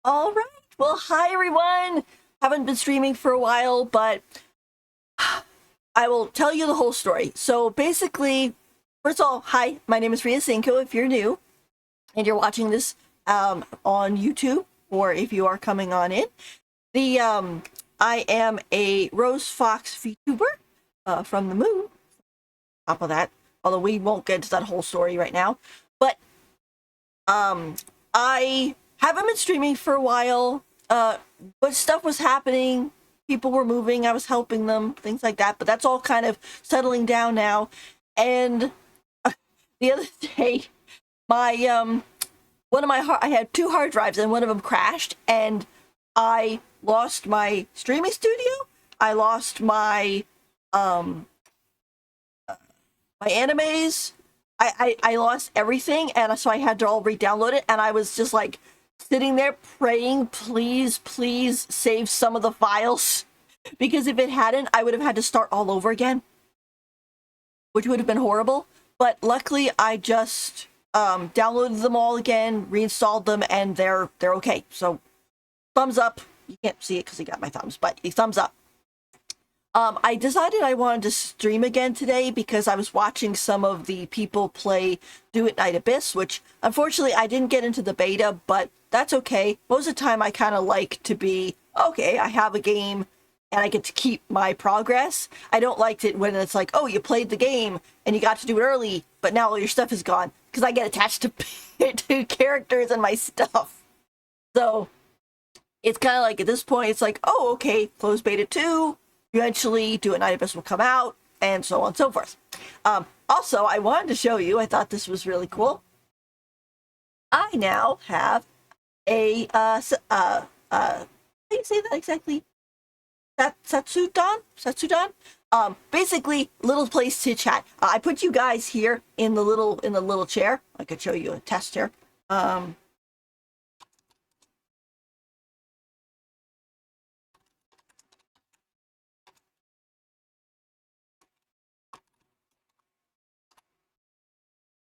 All right. Well, hi everyone. Haven't been streaming for a while, but I will tell you the whole story. So basically, first of all, hi, my name is Ria Cinco. If you're new and you're watching this on YouTube, or if you are coming on in, the I am a Rose Fox VTuber from the moon. Top of that, although we won't get into that whole story right now, but I haven't been streaming for a while. But stuff was happening. People were moving. I was helping them, things like that. But that's all kind of settling down now. And the other day, my I had two hard drives, and one of them crashed, and I lost my streaming studio. I lost my my animes. I lost everything, and so I had to all re-download it, and I was just like sitting there praying, please save some of the files, because if it hadn't, I would have had to start all over again, which would have been horrible. But luckily I just downloaded them all again, reinstalled them, and they're okay. So thumbs up. You can't see it because you got my thumbs, but thumbs up. I decided I wanted to stream again today because I was watching some of the people play Do It Night Abyss, which unfortunately I didn't get into the beta, but that's okay. Most of the time I kind of like to be, okay, I have a game and I get to keep my progress. I don't like it when it's like, oh, you played the game and you got to do it early, but now all your stuff is gone, because I get attached to characters and my stuff. So it's kind of like, at this point, it's like, oh, okay, close beta 2. Eventually, Do It Night Abyss will come out, and so on and so forth. Also, I wanted to show you, I thought this was really cool. I now have a, how do you say that exactly? Satsudan? Basically, little place to chat. I put you guys here in the little chair. I could show you a test here.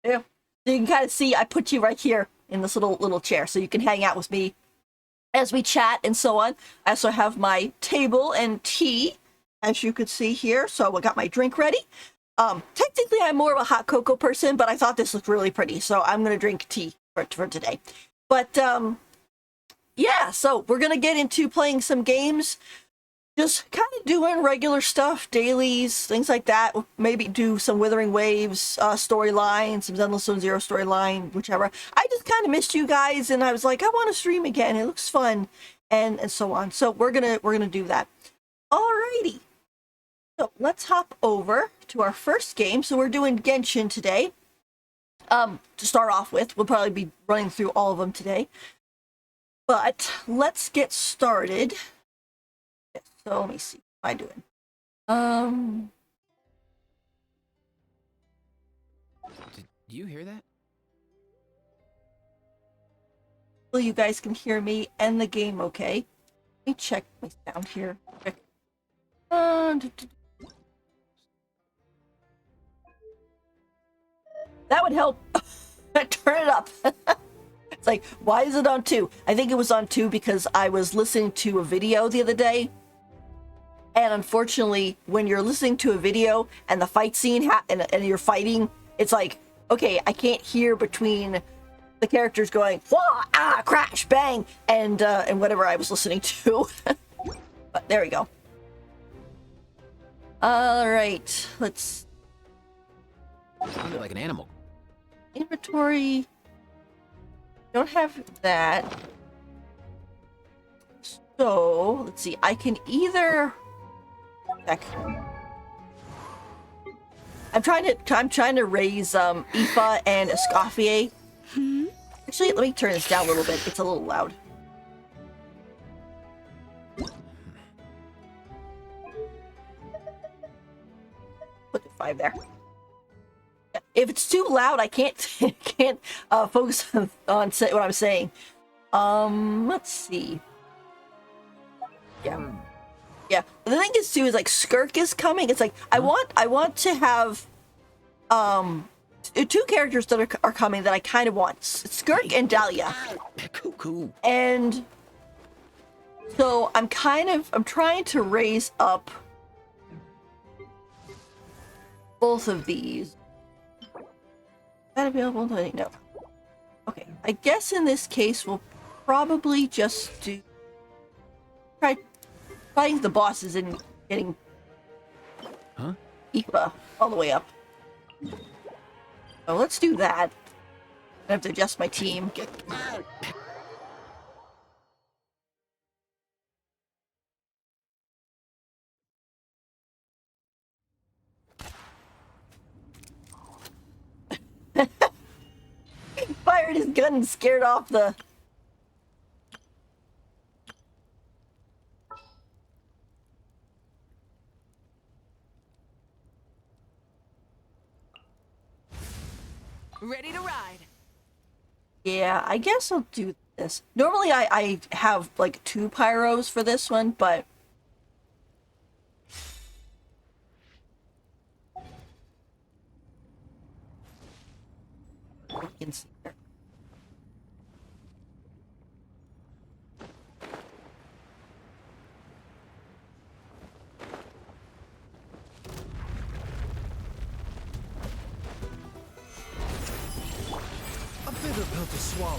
Yeah. So you can kind of see I put you right here in this little chair, so you can hang out with me as we chat and so on. I also have my table and tea, as you could see here. So I got my drink ready. Technically I'm more of a hot cocoa person, but I thought this looked really pretty, so I'm gonna drink tea for today. But yeah, so we're gonna get into playing some games. Just kind of doing regular stuff, dailies, things like that. Maybe do some Withering Waves storyline, some Zenless Zone Zero storyline, whichever. I just kind of missed you guys, and I was like, I want to stream again. It looks fun, and so on. So we're gonna do that. Alrighty. So let's hop over to our first game. So we're doing Genshin today. To start off with, we'll probably be running through all of them today. But let's get started. So let me see. What am I doing? Did you hear that? Well, you guys can hear me and the game okay. Let me check my sound here. That would help. Turn it up. It's like, why is it on 2? I think it was on 2 because I was listening to a video the other day. And unfortunately, when you're listening to a video and the fight scene and you're fighting, it's like, okay, I can't hear between the characters going, wah, ah, crash, bang, and whatever I was listening to. But there we go. All right, let's. Sounded like an animal. Inventory. Don't have that. So let's see. I can either. I'm trying to raise Aoife and Escoffier. Actually, let me turn this down a little bit. It's a little loud. Put the 5 there. If it's too loud, I can't focus on what I'm saying. Let's see. Yeah. Yeah, the thing is too is like Skirk is coming. It's like I want to have 2 characters that are coming that I kind of want. Skirk and Dahlia. Cool. And So I'm trying to raise up both of these. Is that available? No. Okay, I guess in this case we'll probably just try fighting the bosses and getting Huh? Ipa all the way up. So let's do that. I have to adjust my team. Get out! Fired his gun and scared off the... Ready to ride. Yeah, I guess I'll do this. Normally I have like 2 pyros for this one, but... You can see there. A bitter pill to swallow.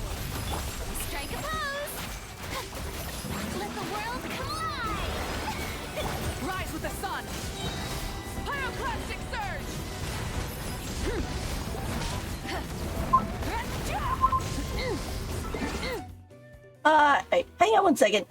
Strike a pose! Let the world collide! Rise with the sun. Pyroclastic surge. Hang on one second.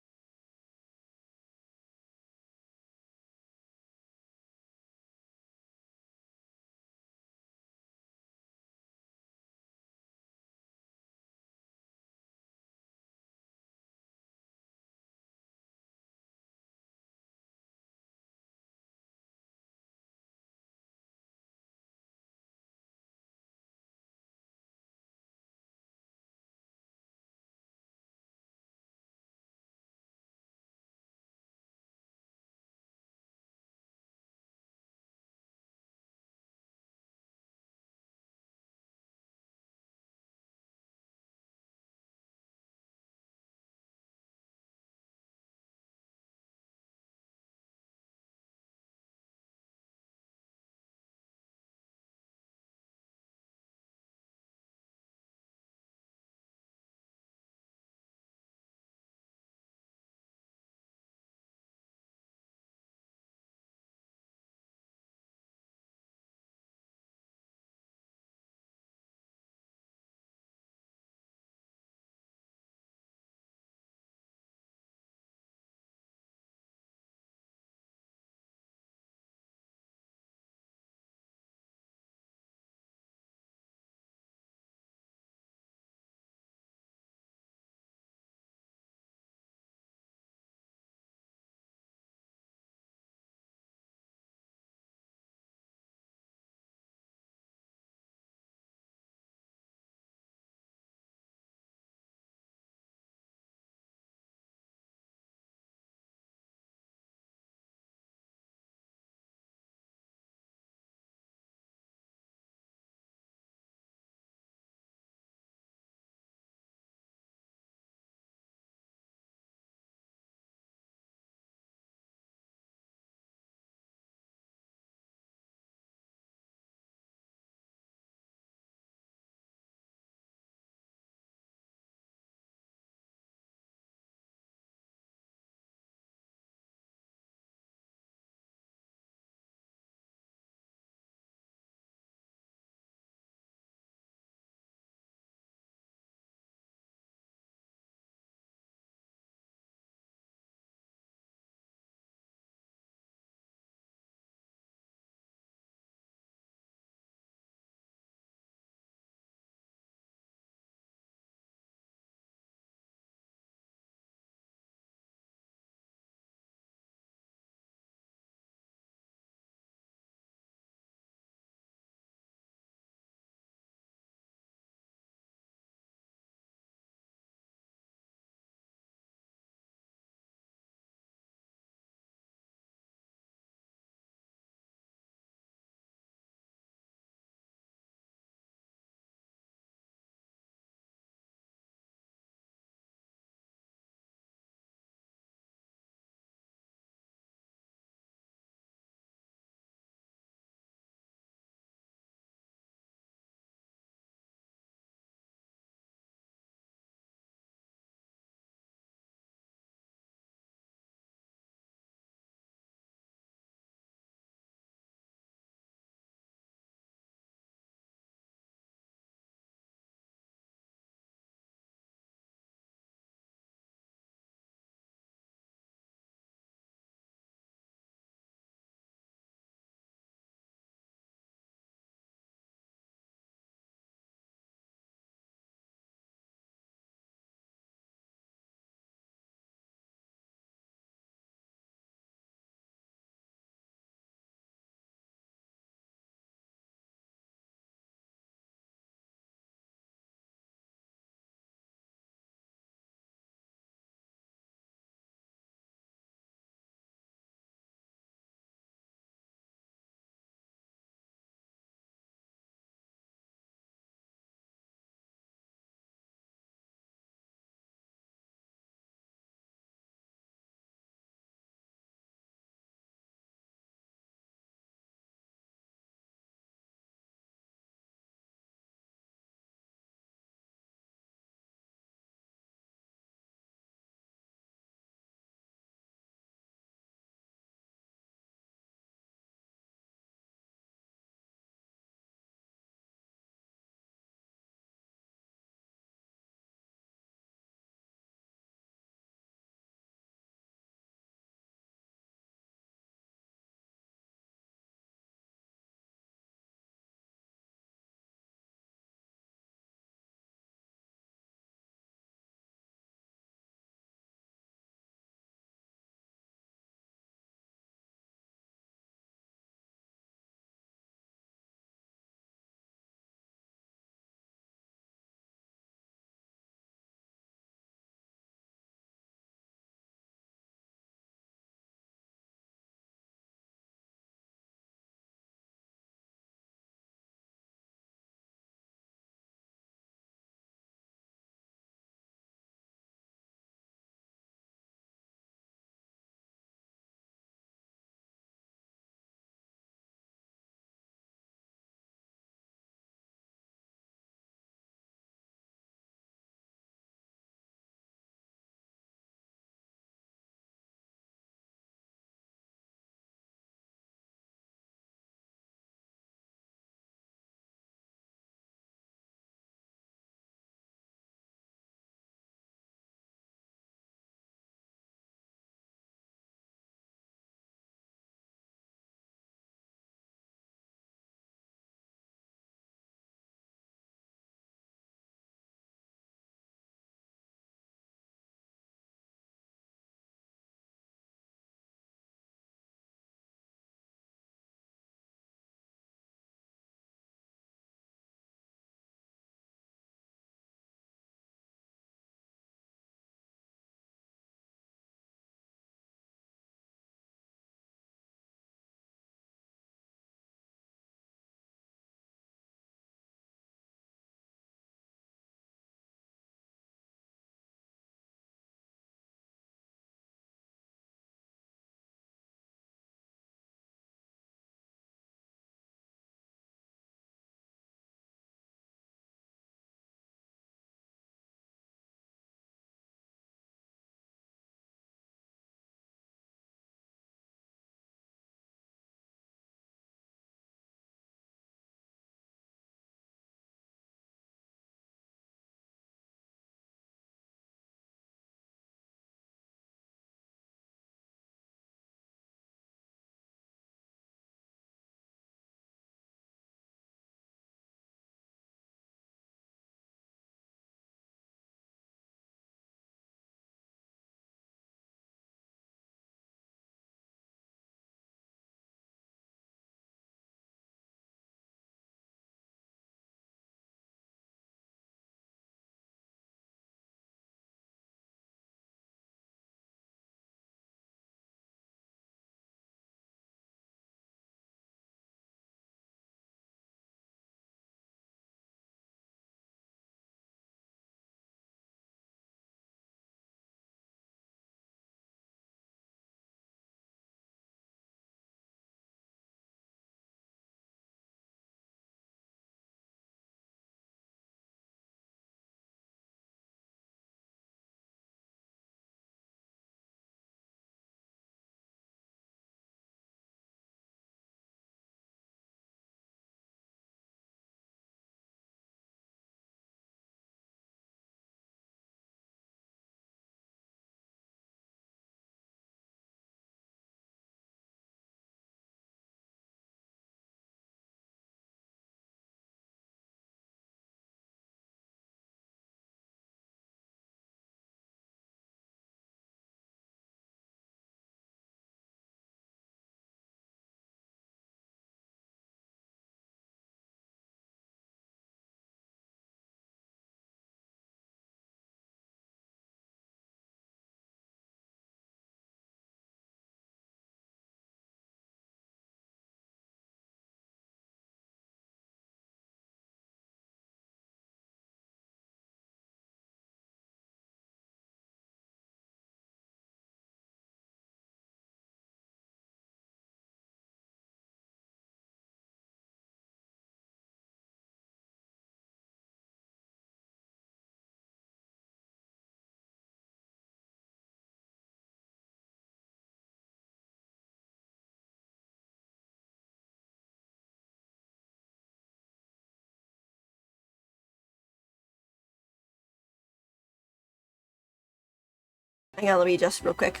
Hang on, let me adjust real quick.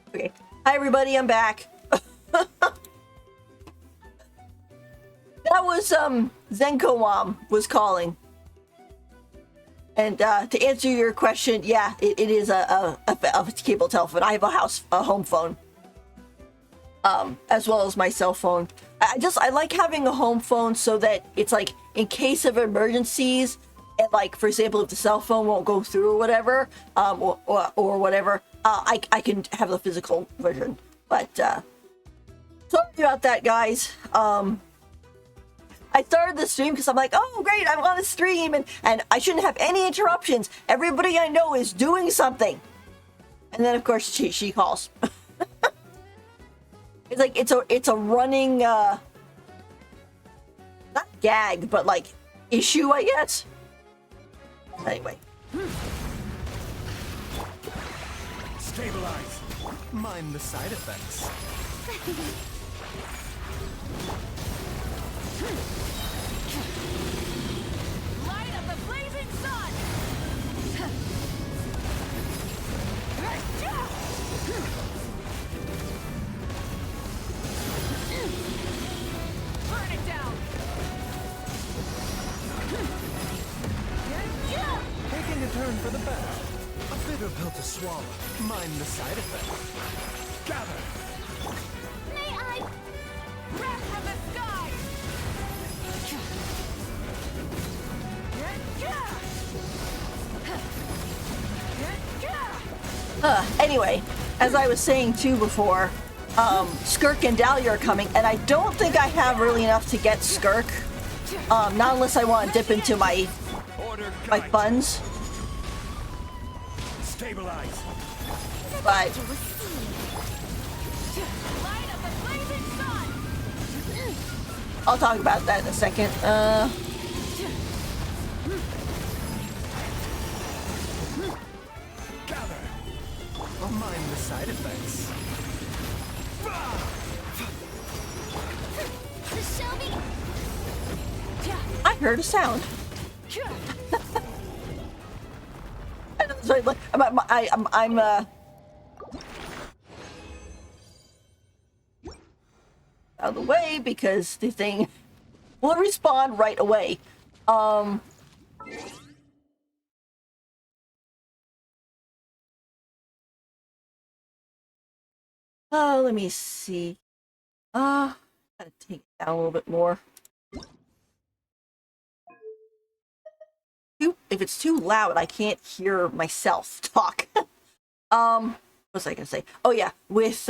Okay. Hi everybody, I'm back. That was Zenko Mom was calling. And to answer your question, yeah, it is a cable telephone. I have a home phone, as well as my cell phone. I like having a home phone so that it's like in case of emergencies, and like for example, if the cell phone won't go through or whatever, or whatever, I can have the physical version. But sorry about that, guys. I started the stream because I'm like, oh great, I'm on a stream and I shouldn't have any interruptions. Everybody I know is doing something. And then of course she calls. It's like it's a running not gag, but like issue, I guess. Anyway. Stabilize. Mind the side effects. Light of the blazing sun! Burn it down! Taking a turn for the better. A bitter pill to swallow. Mind the side effects. Gather. May I? Wrath from the sky! Anyway, as I was saying too before, Skirk and Dahlia are coming, and I don't think I have really enough to get Skirk. Not unless I want to dip into my funds. Stabilize. But Light of the blazing sun! I'll talk about that in a second. Gather. Mind the side effects. Shelby! I heard a sound. Sorry, look, I'm out of the way because the thing will respawn right away. Oh, let me see. Gotta take it down a little bit more. If it's too loud, I can't hear myself talk. What was I gonna say? Oh yeah, with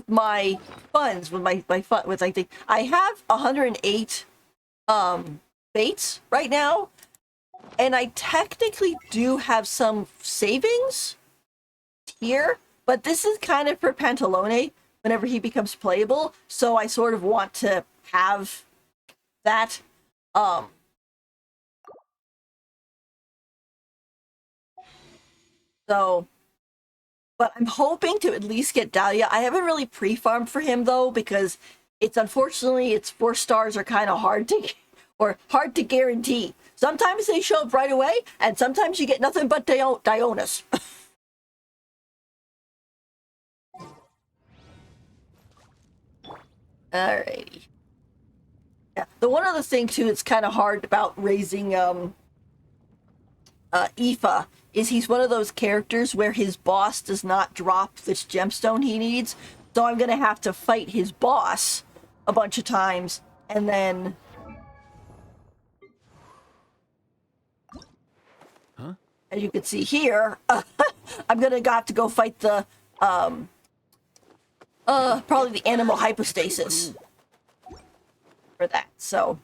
my funds, with my fun, with like I have 108 baits right now, and I technically do have some savings here, but this is kind of for Pantalone whenever he becomes playable, so I sort of want to have that. So, but I'm hoping to at least get Dahlia. I haven't really pre-farmed for him though, because it's unfortunately its 4 stars are kind of hard to guarantee. Sometimes they show up right away, and sometimes you get nothing but Dionis. Alrighty. Yeah. The one other thing too, it's kind of hard about raising Aoife is he's one of those characters where his boss does not drop this gemstone he needs. So I'm gonna have to fight his boss a bunch of times, and then as you can see here, I'm gonna have to go fight the probably the animal hypostasis for that. So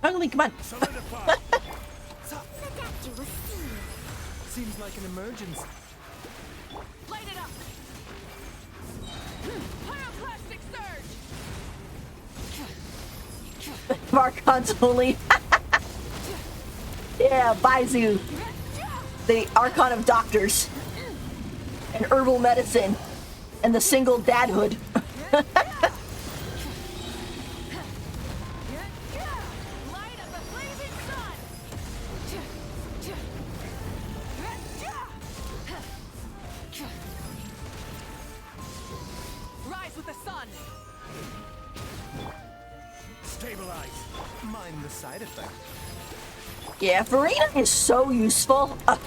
Ugly, come on. Solidify. Adapt you will see. Seems like an emergency. Light it up! Pyroclastic surge! Archons only. Yeah, Baizu. The Archon of Doctors and Herbal Medicine. and the single dadhood. Light of the blazing sun. Rise with the sun. Stabilize. Mind the side effect. Yeah, Farina is so useful. Incinerate.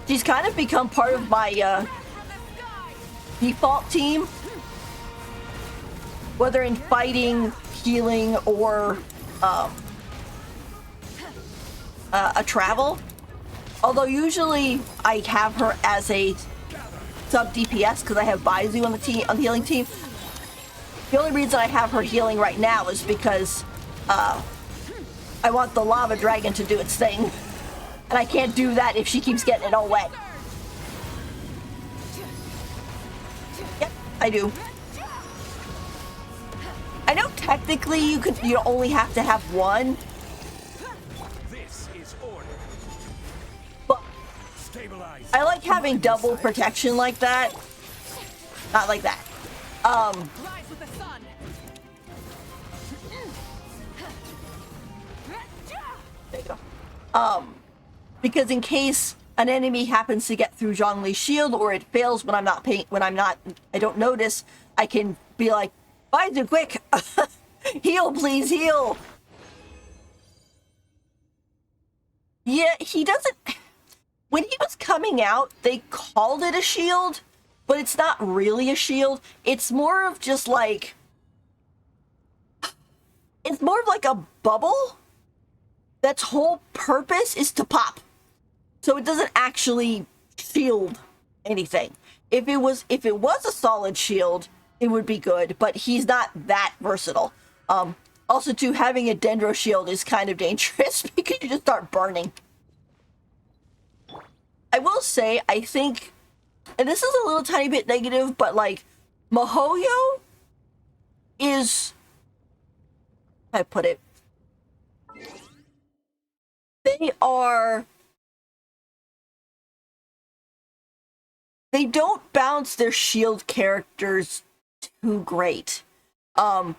She's kind of become part of my Wrath of the sky. default team, whether in fighting, healing, or a travel. Although usually I have her as a sub DPS because I have Baizu on the team, on the healing team. The only reason I have her healing right now is because I want the lava dragon to do its thing, and I can't do that if she keeps getting it all wet. Yep, I do. I know technically you only have to have one, This is order. but Stabilize. I like having double protection like that. Not like that. Rise with the sun. There you go. Because in case an enemy happens to get through Zhongli's shield or it fails when I don't notice, I can be like, Baizu, quick! Heal, please, heal! Yeah, he doesn't... When he was coming out, they called it a shield, but it's not really a shield. It's more of just like... It's more of like a bubble that's whole purpose is to pop. So it doesn't actually shield anything. If it was a solid shield, it would be good, but he's not that versatile. Also too, having a Dendro shield is kind of dangerous because you just start burning. I will say, I think, and this is a little tiny bit negative, but like, Mihoyo is, how I put it, they don't bounce their shield characters too great.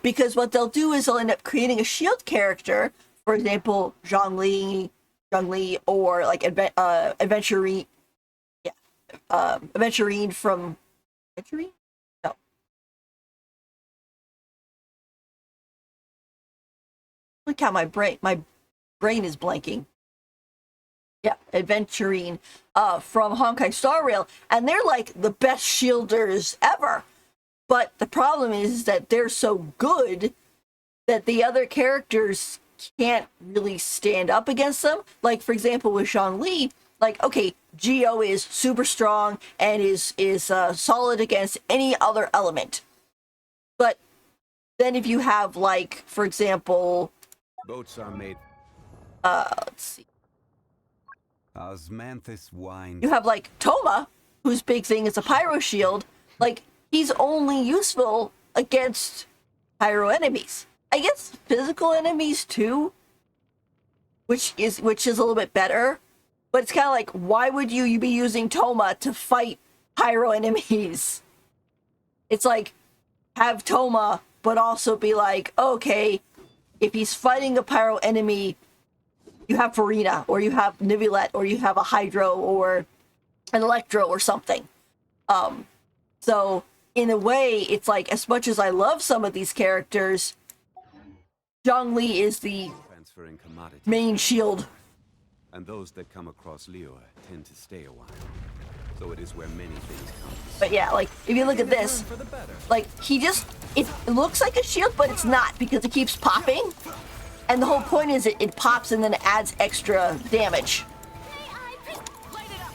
Because what they'll do is they'll end up creating a shield character, for example, Zhongli, or like Aventurine, Aventurine from Aventurine? No. Look how my brain is blanking. Yeah, Aventurine from Honkai Star Rail, and they're like the best shielders ever. But the problem is that they're so good that the other characters can't really stand up against them. Like, for example, with Zhongli, like, okay, Geo is super strong and is solid against any other element. But then if you have, like, for example, Boats are made. let's see. Osmanthus wine. You have, like, Toma, whose big thing is a pyro shield. Like, he's only useful against pyro enemies. I guess physical enemies too, which is a little bit better. But it's kind of like, why would you be using Toma to fight pyro enemies? It's like, have Toma, but also be like, okay, if he's fighting a pyro enemy, you have Farina, or you have Nivelette, or you have a Hydro, or an Electro, or something. So, in a way, it's like, as much as I love some of these characters, Zhongli is the Transferring commodity. main shield. And those that come across Liyue tend to stay a while. So it is where many things come. But yeah, like, if you look at this, For the better. like, it looks like a shield, but it's not, because it keeps popping. And the whole point is it pops and then it adds extra damage. Light it up.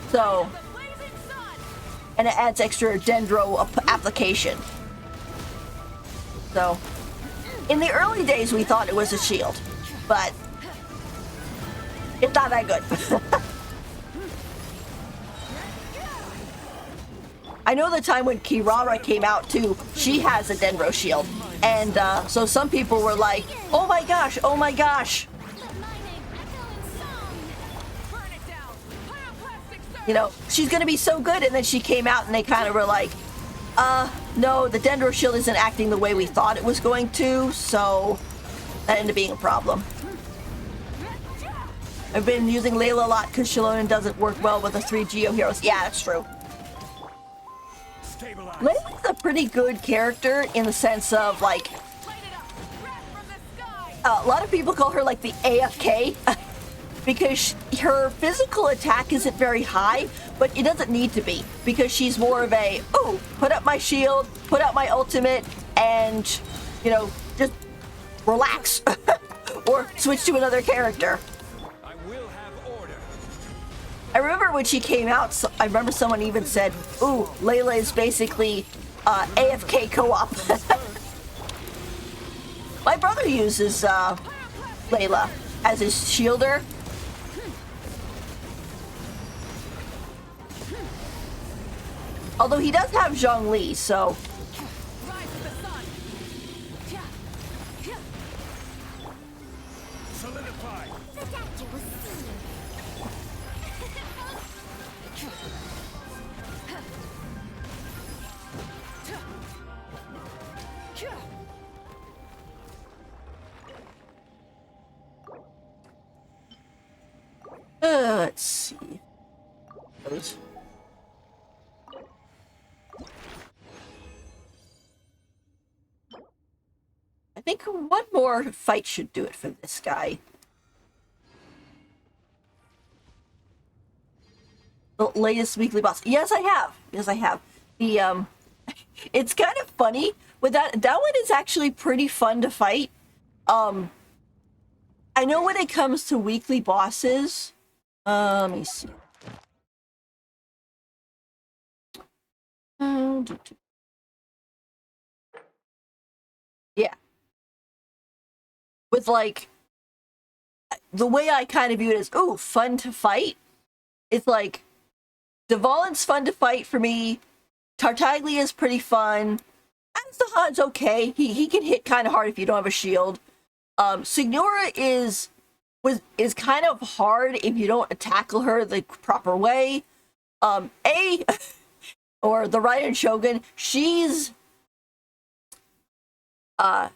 So, The blazing sun. and it adds extra Dendro application. So, in the early days, we thought it was a shield, but it's not that good. I know the time when Kirara came out too, she has a Dendro shield. And so some people were like, oh my gosh, oh my gosh. Let my name echo in song. Burn it down. Pyroclastic you know, she's gonna be so good, and then she came out and they kind of were like, no, the Dendro shield isn't acting the way we thought it was going to, so that ended up being a problem. I've been using Layla a lot because Shallonen doesn't work well with the 3 Geo heroes. Yeah, that's true. Stabilize. Layla's a pretty good character in the sense of, like, Light it up. Wrath from the sky. a lot of people call her, like, the AFK because her physical attack isn't very high, but it doesn't need to be because she's more of a, oh, put up my shield, put out my ultimate, and, you know, just relax or switch to another character. I will have order. I remember when she came out, so I remember someone even said, ooh, Layla is basically AFK co-op. My brother uses Layla as his shielder. Although he does have Zhongli, so... Rise with the sun. Solidify. The doctor will see you. let's see. Those. I think one more fight should do it for this guy. The latest weekly boss. Yes, I have. Yes, I have. The it's kind of funny with that. That one is actually pretty fun to fight. I know when it comes to weekly bosses, let me see. Yeah. With like the way I kind of view it is, ooh, fun to fight. It's like Dvalin's fun to fight for me. Tartaglia is pretty fun. Azahan's okay. He can hit kind of hard if you don't have a shield. Signora is kind of hard if you don't tackle her the proper way. Or the Raiden Shogun, she can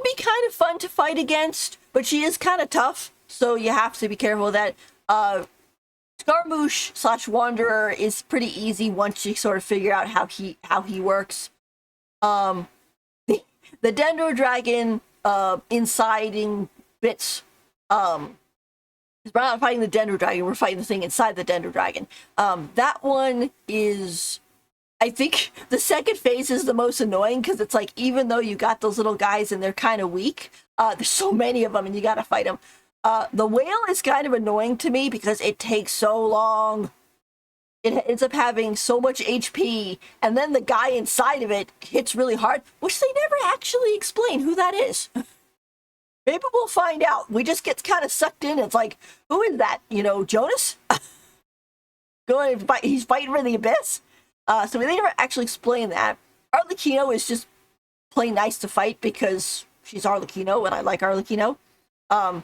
be kind of fun to fight against, but she is kind of tough, so you have to be careful of that. Scaramouche / Wanderer is pretty easy once you sort of figure out how he works. The Dendro Dragon inciting bits. We're not fighting the Dendro Dragon, we're fighting the thing inside the Dendro Dragon. That one is, I think the second phase is the most annoying because it's like, even though you got those little guys and they're kind of weak, there's so many of them and you gotta fight them. The whale is kind of annoying to me because it takes so long. It ends up having so much HP, and then the guy inside of it hits really hard, which they never actually explain who that is. Maybe we'll find out. We just get kind of sucked in. It's like, who is that? You know, Jonas? Going, he's fighting for the abyss. So they never actually explain that. Arlecchino is just plain nice to fight because she's Arlecchino, and I like Arlecchino. And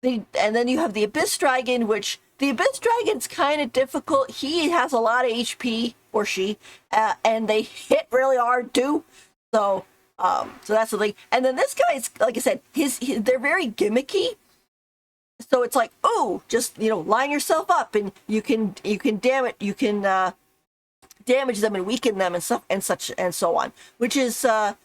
then you have the Abyss Dragon, which the Abyss Dragon's kind of difficult. He has a lot of HP, or she, and they hit really hard too. So that's the thing. And then this guy is, like I said, they're very gimmicky. So it's like, oh, just, you know, line yourself up, and you can damage them and weaken them and stuff and such and so on, which is a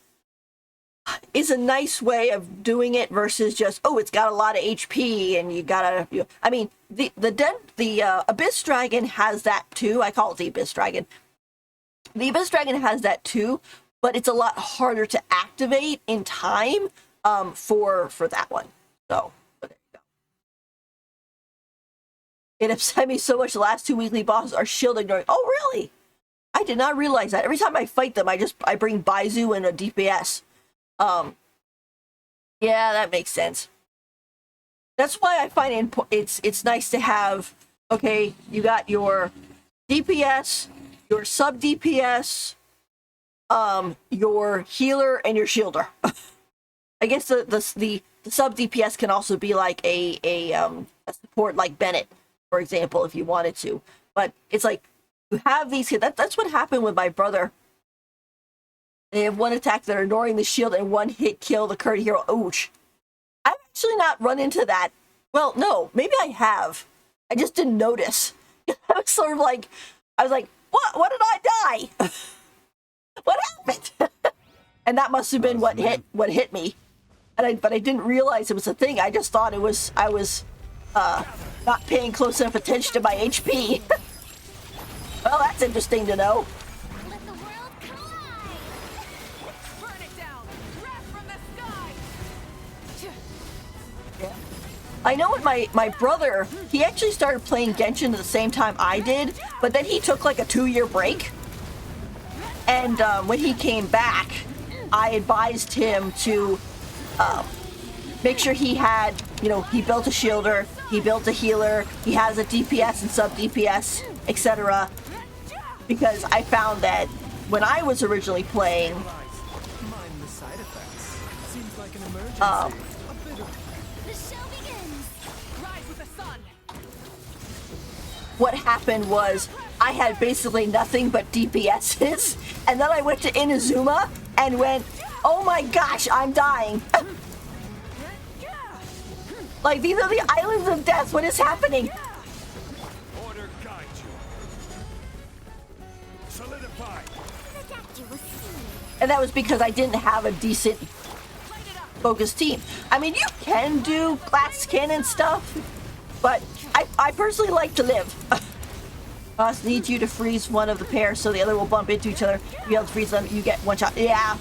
nice way of doing it versus just, oh, it's got a lot of HP and you gotta, you know, I mean, the Abyss Dragon has that too. I call it the Abyss Dragon. The Abyss Dragon has that too, but it's a lot harder to activate in time for that one. So there you go. It upset me so much. The last 2 weekly bosses are shield ignoring. Oh, really? I did not realize that. Every time I fight them, I bring Baizu and a DPS. Yeah, that makes sense. That's why I find it's nice to have, okay, you got your DPS, your sub DPS, your healer, and your shielder. I guess the sub DPS can also be like a support like Bennett. for example, if you wanted to. But it's like, you have these hits. That's what happened with my brother. They have one attack that are ignoring the shield and one hit kill the current hero. Ouch. I've actually not run into that. Well, no, maybe I have. I just didn't notice. I was sort of like, I was like, what did I die? What happened? And that must have been what hit me. But I didn't realize it was a thing. I just thought I was not paying close enough attention to my HP. Well, that's interesting to know. Let the world collide! Burn it down! Wrath from the sky! Yeah. I know what my brother, he actually started playing Genshin at the same time I did, but then he took like a 2-year break. And when he came back, I advised him to make sure he had, he built a shielder, he built a healer, he has a DPS and sub DPS, etc. Because I found that when I was originally playing, Mind the side effects. Seems like an emergency. A bit of The show begins! Rise with the sun! what happened was I had basically nothing but DPSs, and then I went to Inazuma and went, oh my gosh, I'm dying. Like, these are the islands of death. What is happening? Order guide you. Solidify. Protect you with seal. And that was because I didn't have a decent focused team. I mean, you can do glass cannon stuff, but I personally like to live. Boss needs you to freeze one of the pair so the other will bump into each other. If you able to freeze them, you get one shot. Yeah.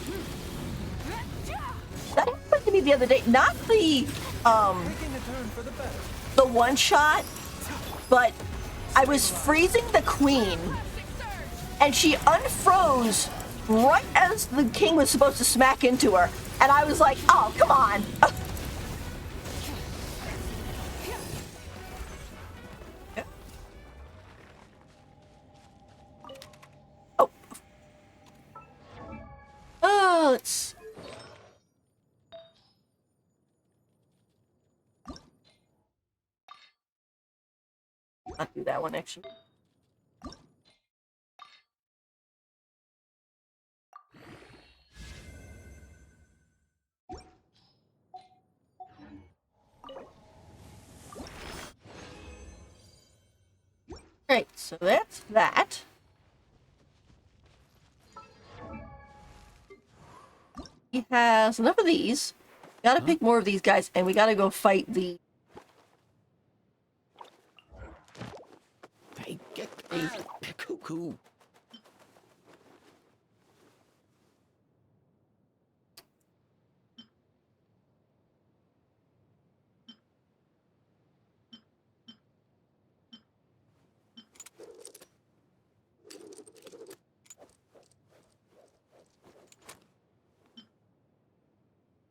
That happened to me the other day. Not the taking a turn for the better. the one shot, but I was freezing the queen and she unfroze right as the king was supposed to smack into her. And I was like, oh, come on. Oh. Oh, let's... Not do that one, actually. Right, so that's that. He has enough of these. Gotta pick more of these guys, and we gotta go fight the... Hey, get cuckoo.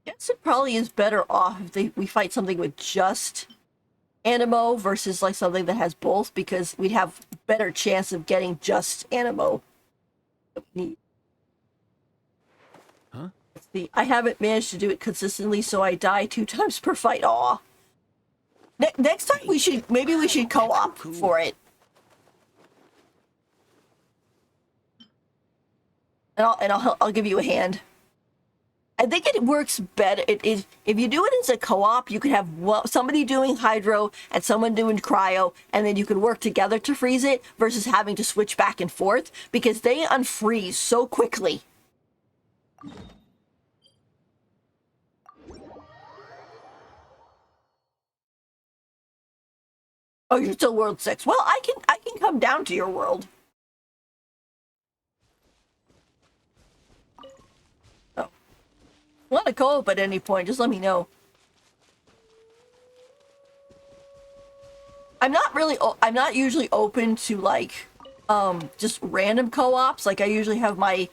Guess it probably is better off if we fight something with just Animo versus like something that has both, because we'd have better chance of getting just Animo. Huh? I haven't managed to do it consistently, so I die 2 times per fight. Aw. Next time we should co-op for it. And I'll give you a hand. I think it works better. If you do it as a co-op, you could have somebody doing hydro and someone doing cryo, and then you could work together to freeze it versus having to switch back and forth, because they unfreeze so quickly. Oh, you're still world 6. Well, I can come down to your world. Want to co-op at any point, just let me know. I'm not usually open to like just random co-ops. Like I usually have my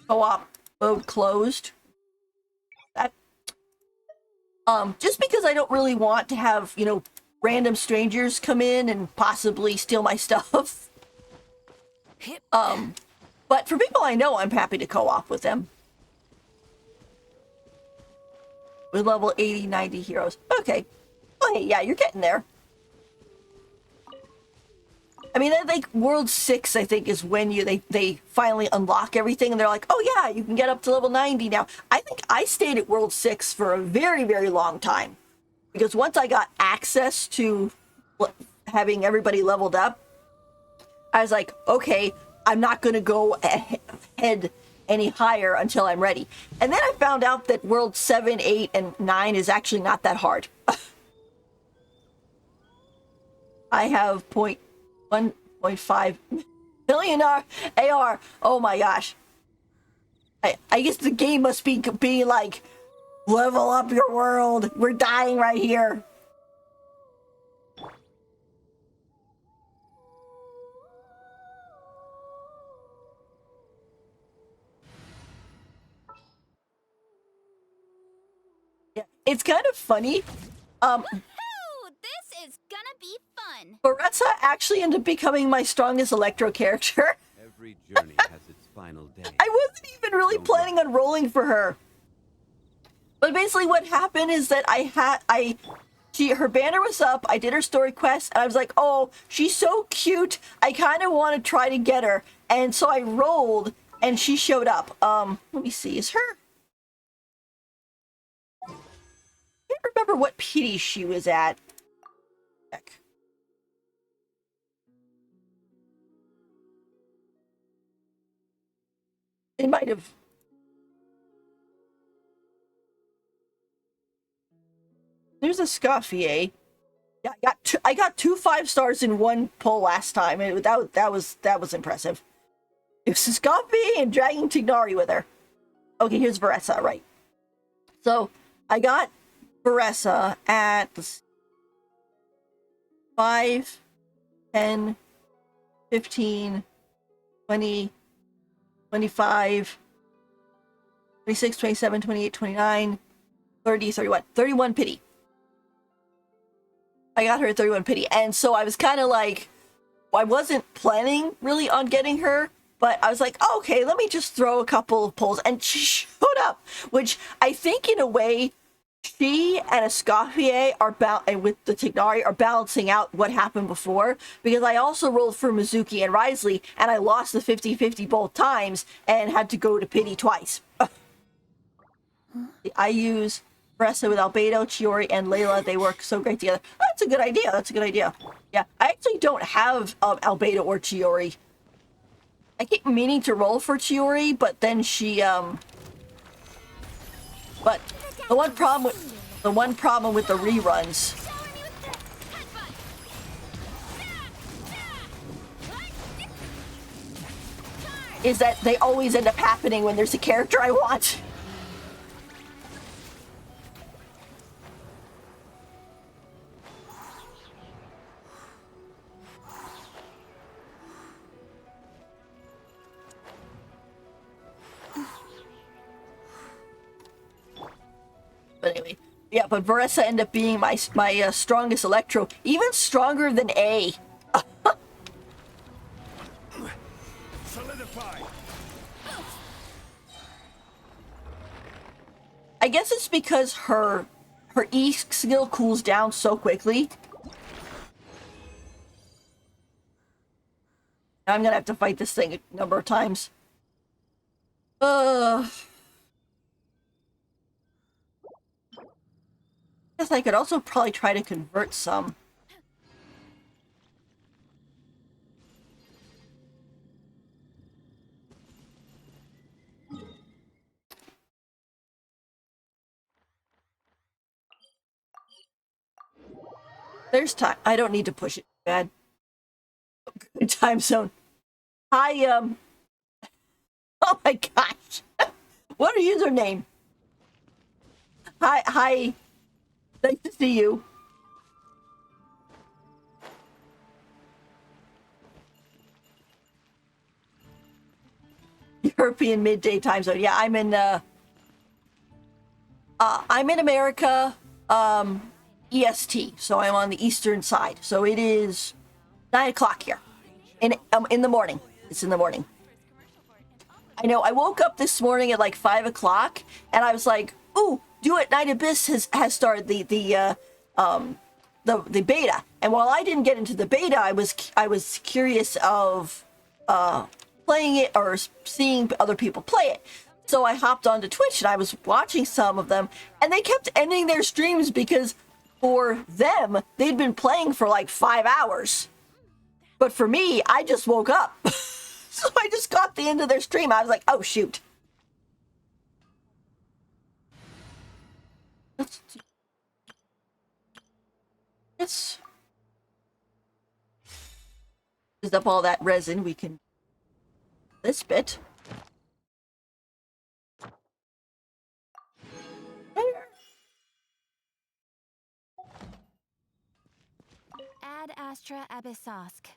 co-op mode closed. That just because I don't really want to have, random strangers come in and possibly steal my stuff. But for people I know, I'm happy to co-op with them. With level 80, 90 heroes. Okay. Oh, hey, yeah, you're getting there. I mean, I think World 6, I think, is when they finally unlock everything, and they're like, oh yeah, you can get up to level 90 now. I think I stayed at World 6 for a very, very long time. Because once I got access to having everybody leveled up, I was like, okay, I'm not going to go ahead any higher until I'm ready. And then I found out that World 7, 8, and 9 is actually not that hard. I have 1.5 million AR. Oh my gosh. I guess the game must be like, level up your world. We're dying right here. Yeah, it's kind of funny. Woohoo! This is gonna be fun. Baressa actually ended up becoming my strongest Electro character. Every journey has its final day. I wasn't even really planning on rolling for her. But basically what happened is that her banner was up, I did her story quest, and I was like, oh, she's so cute, I kind of want to try to get her. And so I rolled, and she showed up. Let me see, is her... I can't remember what pity she was at. Heck. It might have... There's a Scoffier. Yeah, I got two 5 stars in one pull last time. That was impressive. It was Scoffier and dragging Tignari with her. Okay, here's Baressa, right. So I got Baressa at 5, 10, 15, 20, 25, 26, 27, 28, 29, 30, 31. 31 pity. I got her at 31 pity. And so I was kind of like, I wasn't planning really on getting her, but I was like, oh, okay, let me just throw a couple of pulls. And she showed up, which I think in a way, she and Escoffier and with the Tignari are balancing out what happened before, because I also rolled for Mizuki and Risley, and I lost the 50-50 both times and had to go to pity twice. I use Baressa with Albedo, Chiori, and Layla. They work so great together. That's a good idea. That's a good idea. Yeah, I actually don't have Albedo or Chiori. I keep meaning to roll for Chiori, but then she But the one problem with the reruns is that they always end up happening when there's a character I want. But anyway, yeah, but Baressa ended up being my strongest Electro, even stronger than A. Solidify. I guess it's because her E skill cools down so quickly. I'm gonna have to fight this thing a number of times. Guess I could also probably try to convert some. There's time. I don't need to push it bad. Good time zone. Hi, oh my gosh. What a username. Hi. Nice to see you. European midday time zone. Yeah, I'm in America, EST, so I'm on the eastern side. So it is 9 o'clock here. In the morning. It's in the morning. I know, I woke up this morning at like 5 o'clock, and I was like, ooh, Do It Night Abyss has started the the beta. And while I didn't get into the beta, I was curious of playing it or seeing other people play it. So I hopped onto Twitch and I was watching some of them, and they kept ending their streams because for them, they'd been playing for like 5 hours. But for me, I just woke up. So I just got the end of their stream. I was like, oh, shoot. Let's use up all that resin. We can this bit. Ad Astra Abyssosque.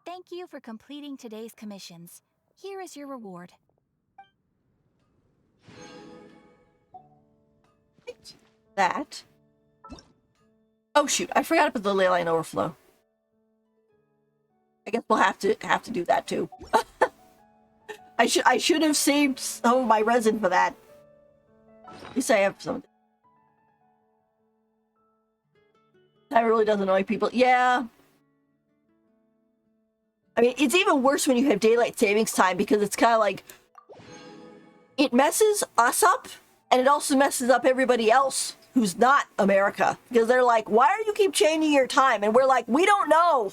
Thank you for completing today's commissions. Here is your reward. That. Oh shoot! I forgot to put the ley line overflow. I guess we'll have to do that too. I should have saved some of my resin for that. At least I have some. That really does annoy people. Yeah. I mean, it's even worse when you have daylight savings time because it's kind of like it messes us up, and it also messes up everybody else who's not America, because they're like, why are you keep changing your time? And we're like, we don't know.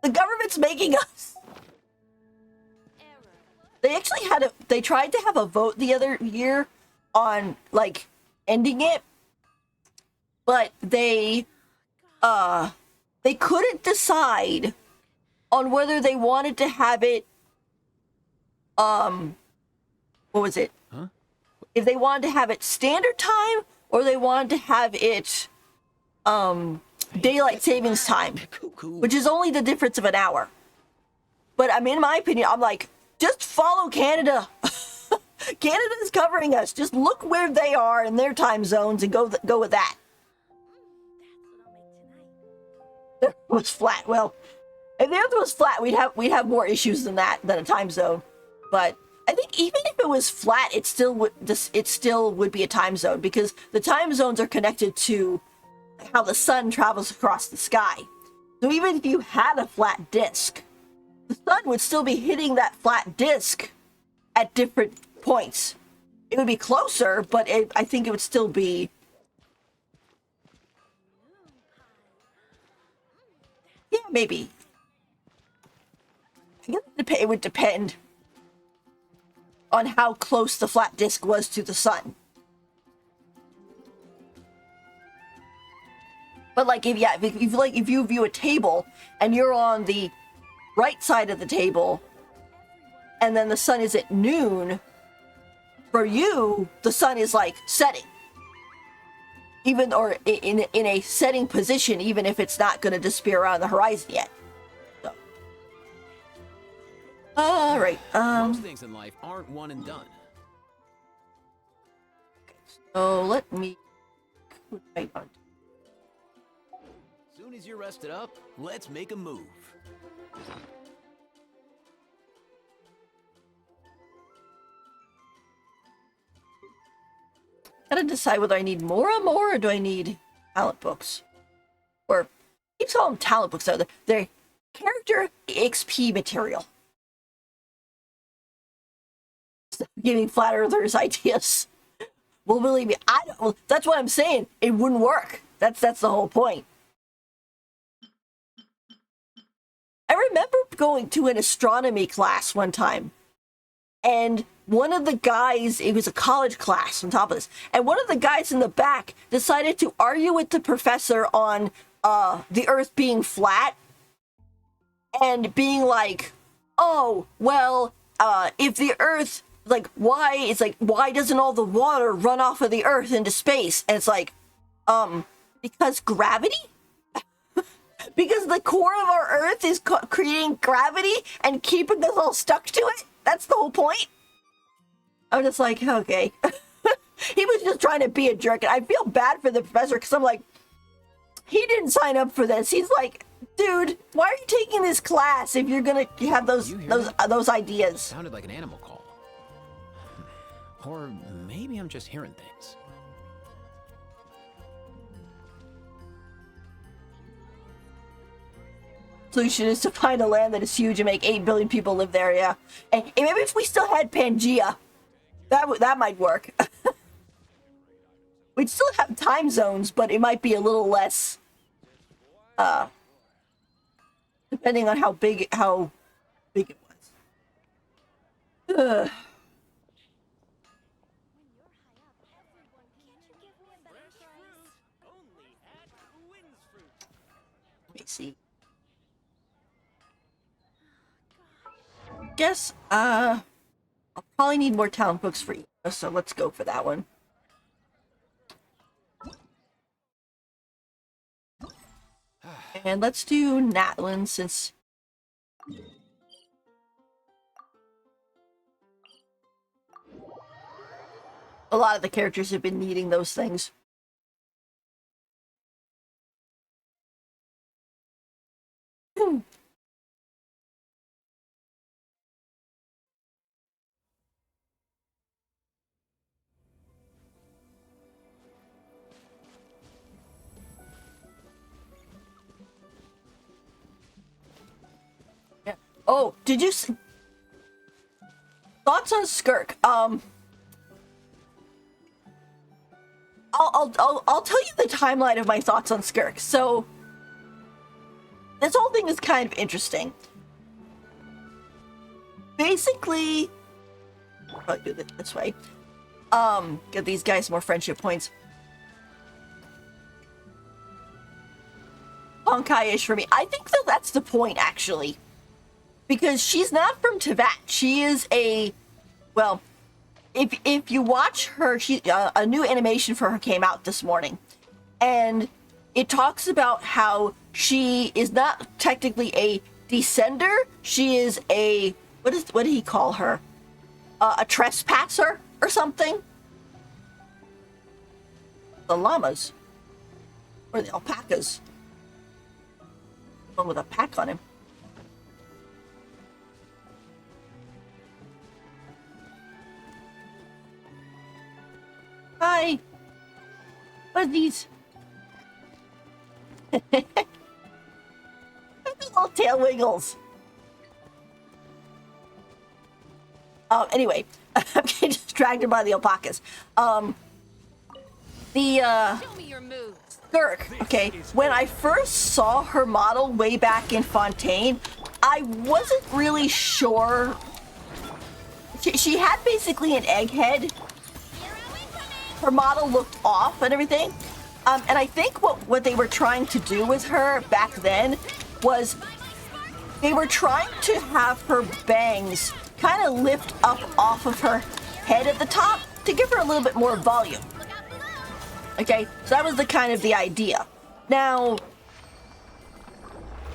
The government's making us. They actually they tried to have a vote the other year on like ending it, but they couldn't decide on whether they wanted to have it what was it? Huh? If they wanted to have it standard time or they wanted to have it daylight savings time, which is only the difference of an hour. But I mean, in my opinion, I'm like, just follow Canada. Canada is covering us. Just look where they are in their time zones and go with that. It was flat. Well, if the Earth was flat, we'd have more issues than a time zone. But I think even if it was flat, it still would be a time zone because the time zones are connected to how the sun travels across the sky. So even if you had a flat disk, the sun would still be hitting that flat disk at different points. It would be closer, but I think it would still be. Yeah, maybe. I guess it would depend on how close the flat disk was to the sun. But like if you view a table and you're on the right side of the table and then the sun is at noon, for you the sun is like setting. Even or in a setting position, even if it's not going to disappear around the horizon yet. So. All right. Most things in life aren't one and done. So let me. Wait on. Soon as you're rested up, let's make a move. Gotta decide whether I need more or do I need talent books, or keep calling them talent books. Though they're character XP material. Stop giving flat earthers ideas. Well, believe me, I don't. Well, that's what I'm saying. It wouldn't work. That's the whole point. I remember going to an astronomy class one time, and one of the guys, it was a college class on top of this, and one of the guys in the back decided to argue with the professor on the Earth being flat, and being like, oh, well, if the Earth, why doesn't all the water run off of the Earth into space? And it's like, because gravity? Because the core of our Earth is creating gravity and keeping us all stuck to it? That's the whole point? I'm just like, okay. He was just trying to be a jerk. And I feel bad for the professor because I'm like, he didn't sign up for this. He's like, dude, why are you taking this class if you're going to have those ideas? Sounded like an animal call. Or maybe I'm just hearing things. solution is to find a land that is huge and make 8 billion people live there, yeah. And maybe if we still had Pangea, that might work. We'd still have time zones, but it might be a little less, depending on how big it was. Ugh. Let me see. Guess, I'll probably need more talent books for you, so let's go for that one. And let's do Natlin since... a lot of the characters have been needing those things. Yeah. Oh, did you thoughts on Skirk? I'll tell you the timeline of my thoughts on Skirk. So this whole thing is kind of interesting. Basically, I'll probably do it this way. Get these guys more friendship points. Honkai-ish for me. I think that that's the point, actually. Because she's not from Teyvat. She is a... well, if you watch her, she a new animation for her came out this morning. And it talks about how she is not technically a descender. She is a... what did he call her? A trespasser or something? The llamas. Or the alpacas. One with a pack on him. Hi. What are these? Little tail wiggles. Anyway, I'm getting distracted by the alpacas. Show me your moves. Skirk, okay, when I first saw her model way back in Fontaine, I wasn't really sure. She had basically an egghead. Her model looked off and everything. And I think what they were trying to do with her back then was they were trying to have her bangs kind of lift up off of her head at the top to give her a little bit more volume. Okay, so that was the kind of the idea. Now,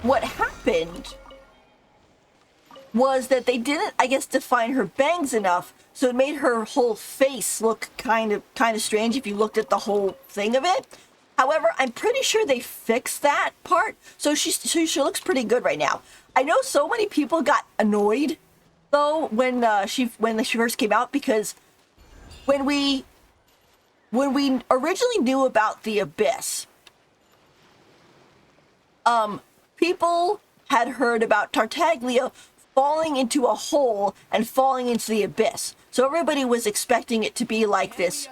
what happened was that they didn't, I guess, define her bangs enough, so it made her whole face look kind of strange if you looked at the whole thing of it. However, I'm pretty sure they fixed that part, so she looks pretty good right now. I know so many people got annoyed though when she first came out, because when we originally knew about the Abyss, people had heard about Tartaglia falling into a hole and falling into the Abyss. So everybody was expecting it to be like this.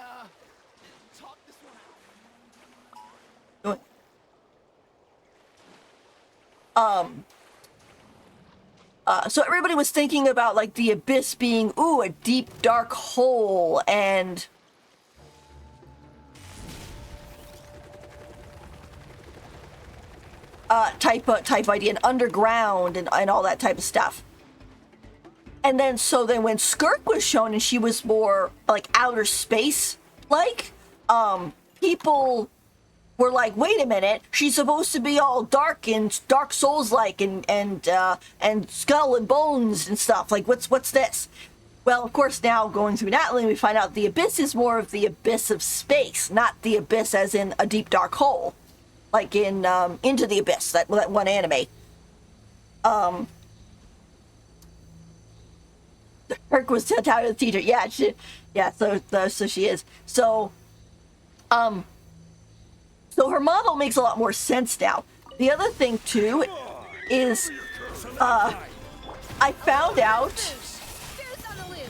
So everybody was thinking about like the Abyss being, ooh, a deep dark hole and type idea, and underground and all that type of stuff. And then when Skirk was shown and she was more like outer space like, people were like, wait a minute, she's supposed to be all dark and Dark Souls like and skull and bones and stuff. Like what's this? Well, of course, now going through Natlin, we find out the Abyss is more of the abyss of space, not the abyss as in a deep dark hole. Like in Into the Abyss, that one anime. Skirk was sent out as a teacher. Yeah, so she is. So her model makes a lot more sense now. The other thing too is I found out Goose on the loose.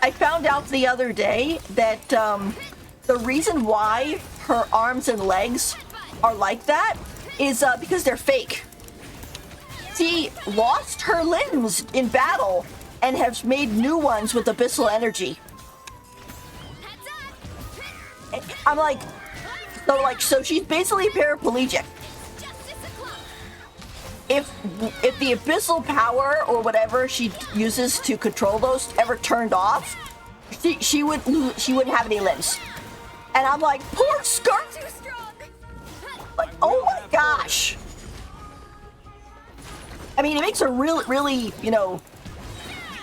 I found out the other day that the reason why her arms and legs are like that is because they're fake. She lost her limbs in battle and has made new ones with abyssal energy. I'm like, so she's basically paraplegic. Justice o'clock. If the abyssal power or whatever she uses to control those ever turned off, she wouldn't have any limbs. And I'm like, poor Skirk. Too strong. Like, oh my gosh. I mean, it makes her really,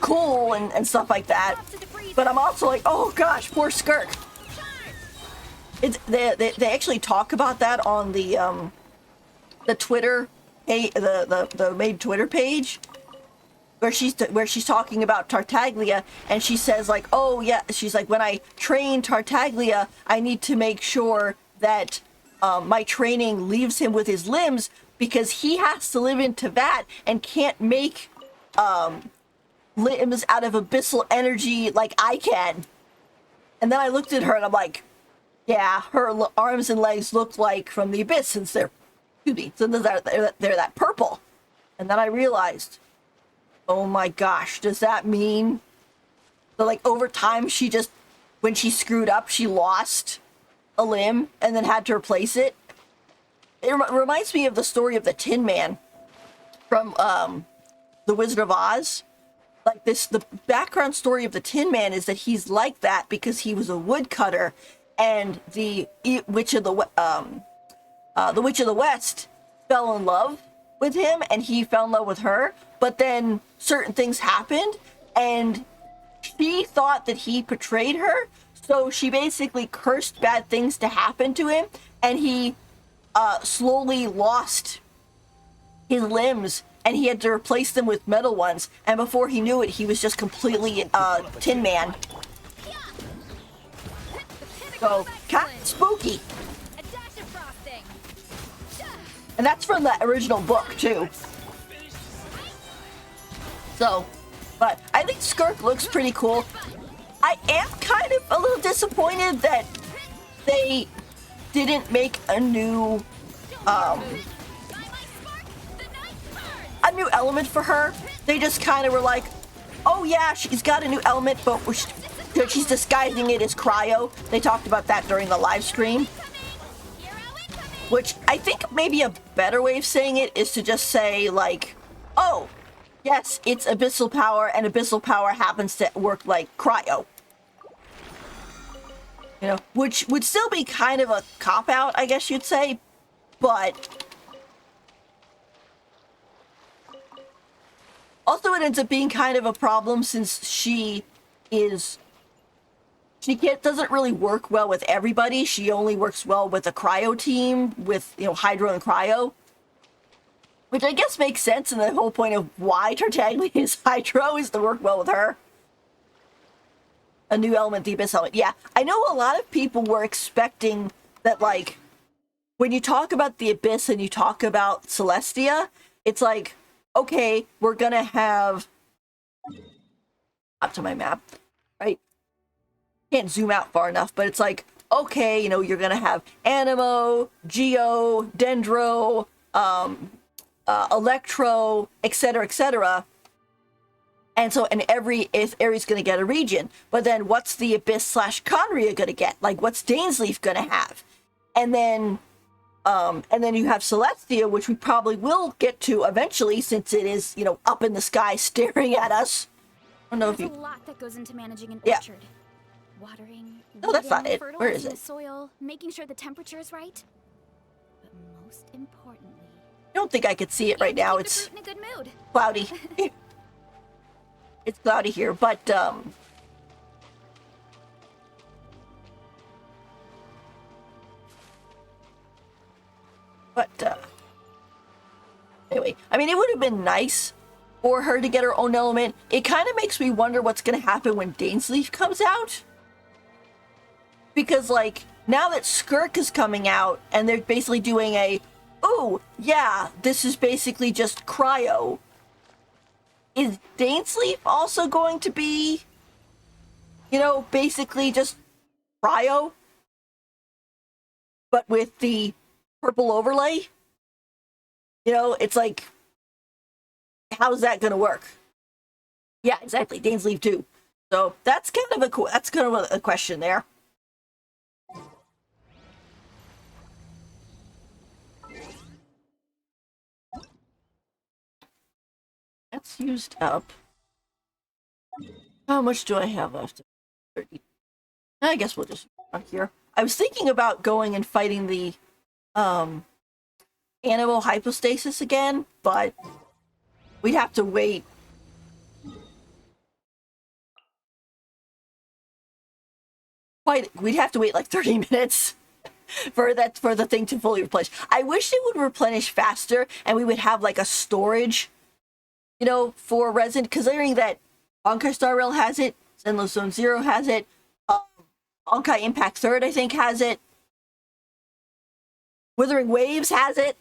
cool and stuff like that. But I'm also like, oh gosh, poor Skirk. They actually talk about that on the Twitter, the main Twitter page, where she's talking about Tartaglia, and she says like, oh yeah, she's like, when I train Tartaglia, I need to make sure that my training leaves him with his limbs, because he has to live in Teyvat and can't make limbs out of abyssal energy like I can. And then I looked at her and I'm like, yeah, her arms and legs look like from the abyss, since they're that purple. And then I realized, oh my gosh, does that mean that like over time she just, when she screwed up, she lost a limb and then had to replace it? It reminds me of the story of the Tin Man from The Wizard of Oz. Like the background story of the Tin Man is that he's like that because he was a woodcutter, and the Witch of the West fell in love with him, and he fell in love with her. But then certain things happened, and she thought that he betrayed her, so she basically cursed bad things to happen to him, and he slowly lost his limbs, and he had to replace them with metal ones. And before he knew it, he was just completely Tin Man. So, kind of spooky. A dash of frosting. And that's from the original book, too. So, but I think Skirk looks pretty cool. I am kind of a little disappointed that they didn't make a new element for her. They just kind of were like, oh yeah, she's got a new element, but she's disguising it as cryo. They talked about that during the live stream. Which I think maybe a better way of saying it is to just say like, oh, yes, it's abyssal power, and abyssal power happens to work like cryo. You know, which would still be kind of a cop-out, I guess you'd say, but also it ends up being kind of a problem since she doesn't really work well with everybody. She only works well with a cryo team, with, Hydro and Cryo. Which I guess makes sense, and the whole point of why Tartaglia is Hydro is to work well with her. A new element, the Abyss element. Yeah, I know a lot of people were expecting that, like, when you talk about the Abyss and you talk about Celestia, it's like, okay, we're gonna have... Up to my map, right? Can't zoom out far enough, but it's like, okay, you're gonna have Anemo, Geo, Dendro, Electro, etc., etc. And every area's gonna get a region. But then what's the Abyss / Conria gonna get? Like, what's Dainsleif gonna have? And then you have Celestia, which we probably will get to eventually, since it is, up in the sky staring at us. I don't know if There's you... a lot that goes into managing an Yeah. orchard. Watering, No, that's not weeding, it. Where is fertilizing it? the soil, making sure the temperature is right. But most importantly, I don't think I could see it right now. keep the It's fruit in a good mood. cloudy. It's cloudy here, but anyway, I mean, it would have been nice for her to get her own element. It kind of makes me wonder what's going to happen when Dainsleif comes out. Because, like, now that Skirk is coming out, and they're basically doing a, ooh, oh, yeah, this is basically just cryo. Is Dainsleep also going to be, you know, basically just cryo? But with the purple overlay? You know, it's like, how's that going to work? Yeah, exactly. Dainsleep too. So that's kind of a question there. That's used up. How much do I have left? 30. I guess we'll just on here. I was thinking about going and fighting the animal hypostasis again, but we'd have to wait. We'd have to wait like 30 minutes for the thing to fully replenish. I wish it would replenish faster and we would have like a storage, you know, for resin, considering that Honkai Star Rail has it, Zenless Zone Zero has it, Honkai Impact Third I think has it, Withering Waves has it,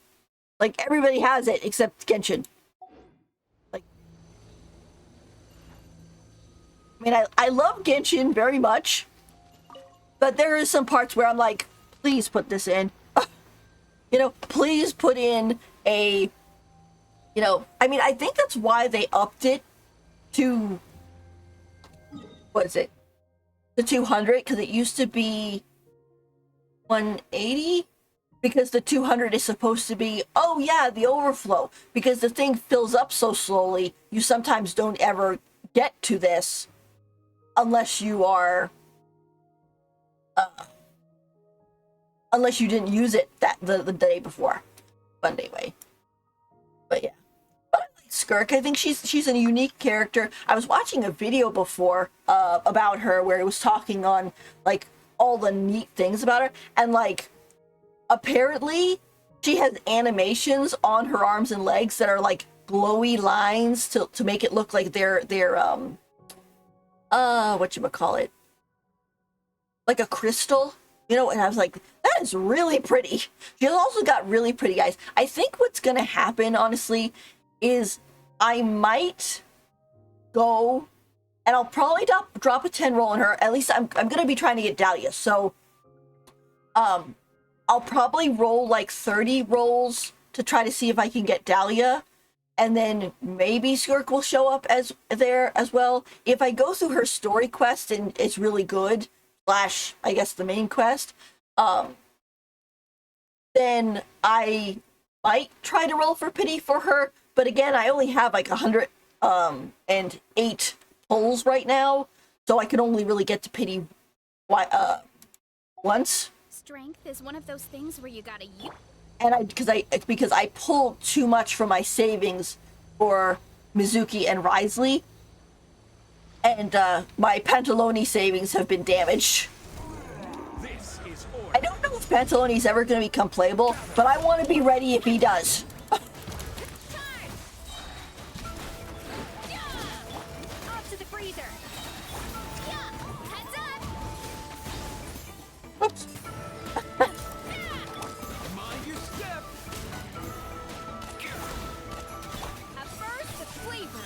like everybody has it except Genshin. Like, I mean, I love Genshin very much, but there is some parts where I'm like, please put this in. You know, please put in a, you know, I mean, I think that's why they upped it to, what is it? The 200, because it used to be 180, because the 200 is supposed to be, oh yeah, the overflow, because the thing fills up so slowly, you sometimes don't ever get to this unless you are, unless you didn't use it the day before. But anyway, but yeah. But I like Skirk. I think she's a unique character. I was watching a video before about her where it was talking on like all the neat things about her, and like apparently she has animations on her arms and legs that are like glowy lines to make it look like they're whatchamacallit, like a crystal, you know. And I was like, that is really pretty. She's also got really pretty eyes. I think what's gonna happen, honestly, is I might go and I'll probably drop a 10 roll on her. At least I'm gonna be trying to get Dahlia. So I'll probably roll like 30 rolls to try to see if I can get Dahlia. And then maybe Skirk will show up as well. If I go through her story quest and it's really good, slash, I guess the main quest, then I might try to roll for pity for her. But again, I only have like 108 pulls right now, so I can only really get to pity once. Strength is one of those things where you gotta use. And because I pulled too much from my savings for Mizuki and Risley, and my Pantaloni savings have been damaged. I don't know if Pantaloni's ever going to become playable, but I want to be ready if he does. Off to the freezer. Heads up. Oops. Mind your step. A burst of flavor.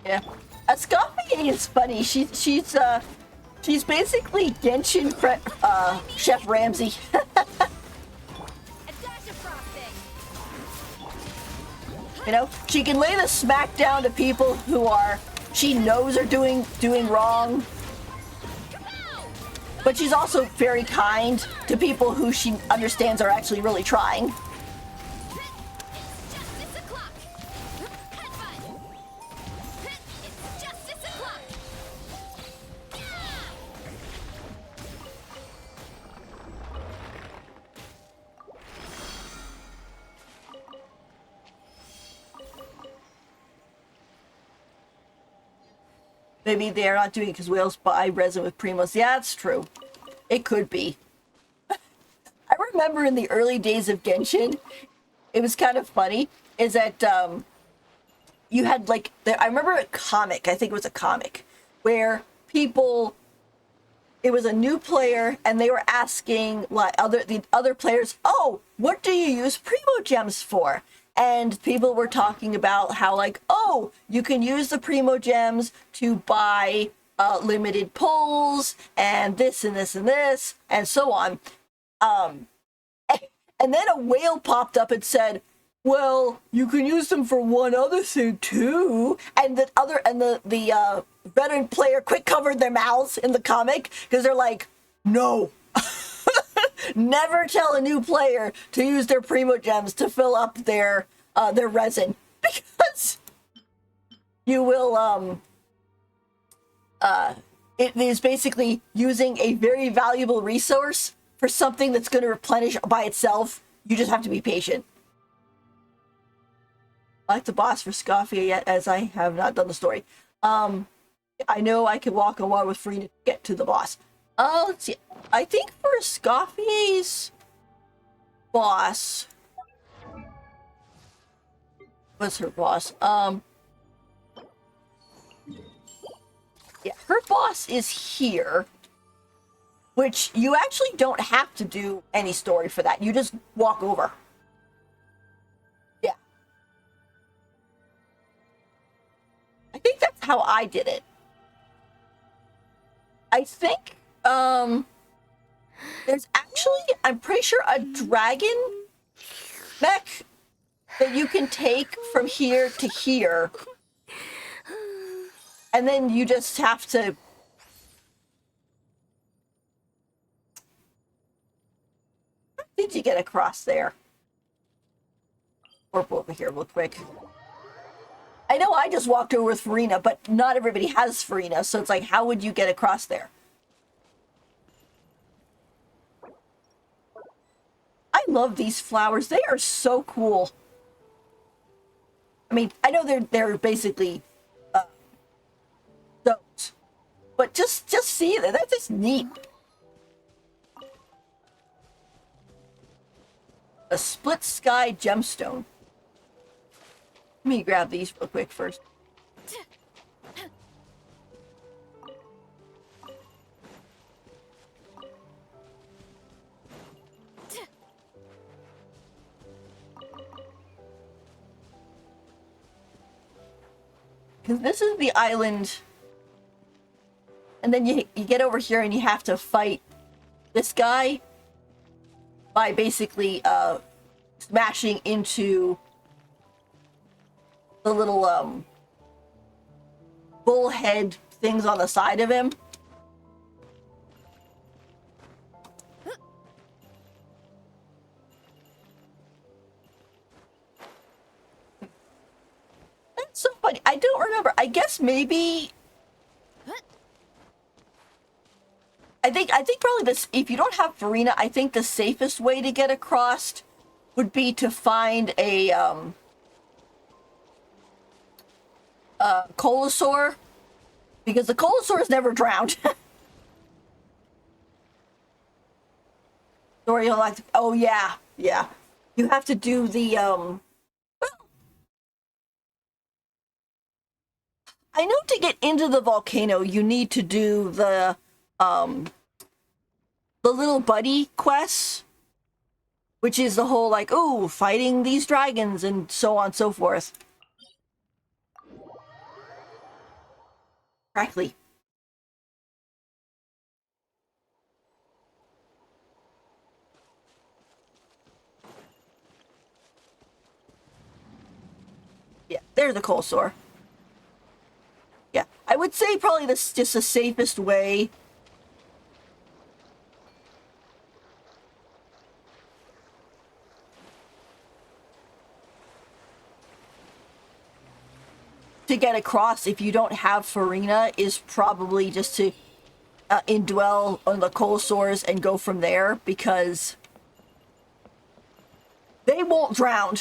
Yeah, Escoffier is funny. She's basically Genshin Chef Ramsay. A dash of frosting. You know, she can lay the smack down to people who she knows are doing wrong, but she's also very kind to people who she understands are actually really trying. It's justice o'clock. Headbutt. It's justice o'clock. Maybe they're not doing it because whales buy resin with Primos. Yeah, that's true. It could be. I remember in the early days of Genshin, it was kind of funny is that you had like I remember a comic, I think it was a comic, where people, it was a new player and they were asking like the other players, oh, what do you use Primo Gems for? And people were talking about how like, oh, you can use the Primo Gems to buy limited pulls and this and this and this and so on. And then a whale popped up and said, well, you can use them for one other thing too. And the veteran player quick covered their mouths in the comic because they're like, no. Never tell a new player to use their Primo Gems to fill up their resin, because you will it is basically using a very valuable resource for something that's going to replenish by itself. You just have to be patient. I like the boss for Scoffia yet, as I have not done the story. I know I can walk on water with Farina to get to the boss. Let's see. I think for Scoffie's boss, what's her boss? Yeah, her boss is here, which you actually don't have to do any story for that. You just walk over. Yeah. I think that's how I did it. I think, there's actually, I'm pretty sure, a dragon mech that you can take from here to here. And then you just have to... How did you get across there? Warp over here real quick. I know I just walked over with Farina, but not everybody has Farina, so it's like, how would you get across there? I love these flowers. They are so cool. I mean, I know they're basically stones, but just see that. That's just neat. A split sky gemstone. Let me grab these real quick first. Because this is the island, and then you get over here and you have to fight this guy by basically smashing into the little bullhead things on the side of him. That's so funny. I don't remember. I guess maybe I think probably this, if you don't have Farina, I think the safest way to get across would be to find a Colosaur, because the Colosaur is never drowned. Sorry, you'll like to, oh yeah, yeah. You have to do the well, I know to get into the volcano you need to do the little buddy quests, which is the whole like, ooh, fighting these dragons and so on and so forth. Correctly. Yeah, there's the Colosaur. Yeah, I would say probably this just the safest way to get across if you don't have Farina is probably just to indwell on the Colosaurs and go from there, because they won't drown.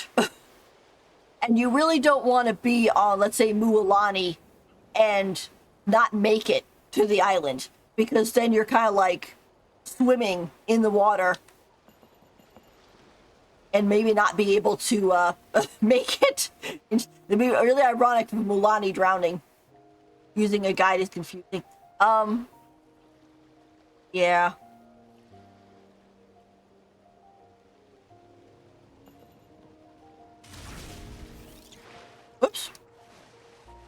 And you really don't want to be on, let's say, Mualani and not make it to the island, because then you're kind of like swimming in the water. and maybe not be able to make it. It'd be really ironic with Mulani drowning. Using a guide is confusing. Yeah. Whoops.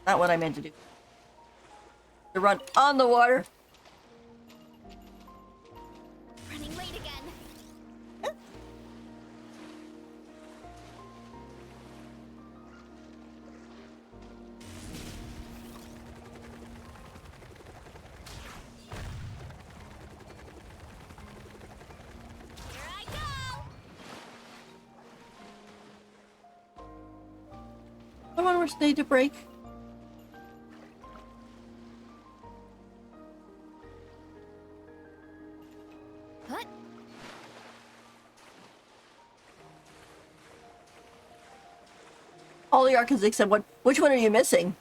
Not what I meant to do. To run on the water. Running late again. Here I go. Come on, we're staying to break. What? All the architects said, "What? Which one are you missing?"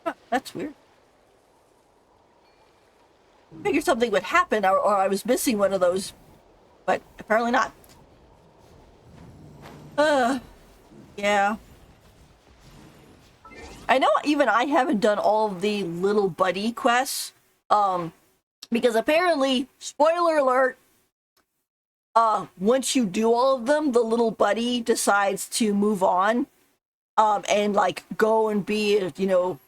Huh, that's weird. Figured something would happen, or I was missing one of those, but apparently not. Yeah. I know even I haven't done all of the little buddy quests, because apparently, spoiler alert, once you do all of them, the little buddy decides to move on, and like go and be, you know,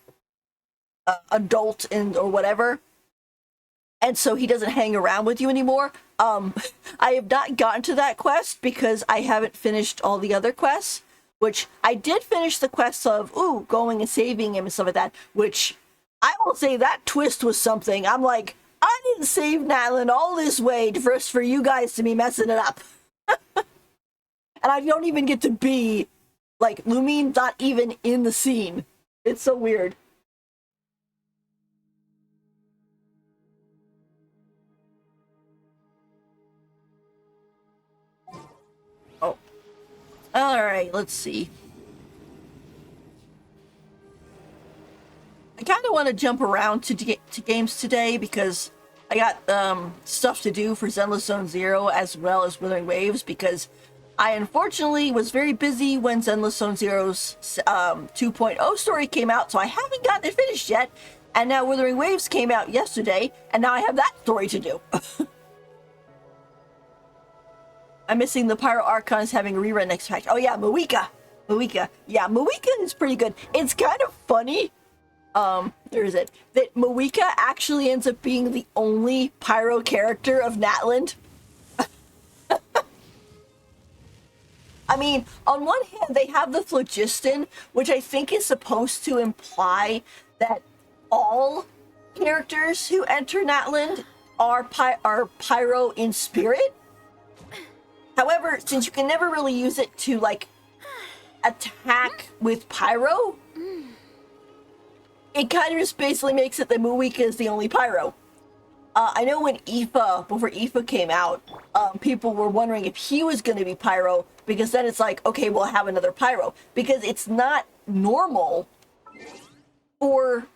adult and or whatever. And so he doesn't hang around with you anymore. I have not gotten to that quest because I haven't finished all the other quests, which I did finish the quest of, going and saving him and stuff like that, which I will say that twist was something. I'm like, I didn't save Natlan all this way first for you guys to be messing it up. And I don't even get to be, like, Lumine's not even in the scene. It's so weird. Oh. Alright, let's see. I kind of want to jump around to games today because I got stuff to do for Zenless Zone Zero as well as Withering Waves, because I unfortunately was very busy when Zenless Zone Zero's 2.0 story came out, so I haven't gotten it finished yet. And now Withering Waves came out yesterday, and now I have that story to do. I'm missing the Pyro Archons having a rerun next patch. Oh yeah, Moika. Yeah, Moika is pretty good. It's kind of funny. There is it. That Moika actually ends up being the only Pyro character of Natland. I mean, on one hand, they have the Phlogiston, which I think is supposed to imply that all characters who enter Natland are Pyro in spirit. However, since you can never really use it to, like, attack with Pyro, it kind of just basically makes it that Moika is the only Pyro. I know when before Aoife came out, people were wondering if he was going to be Pyro, because then it's like, okay, we'll have another Pyro. Because it's not normal for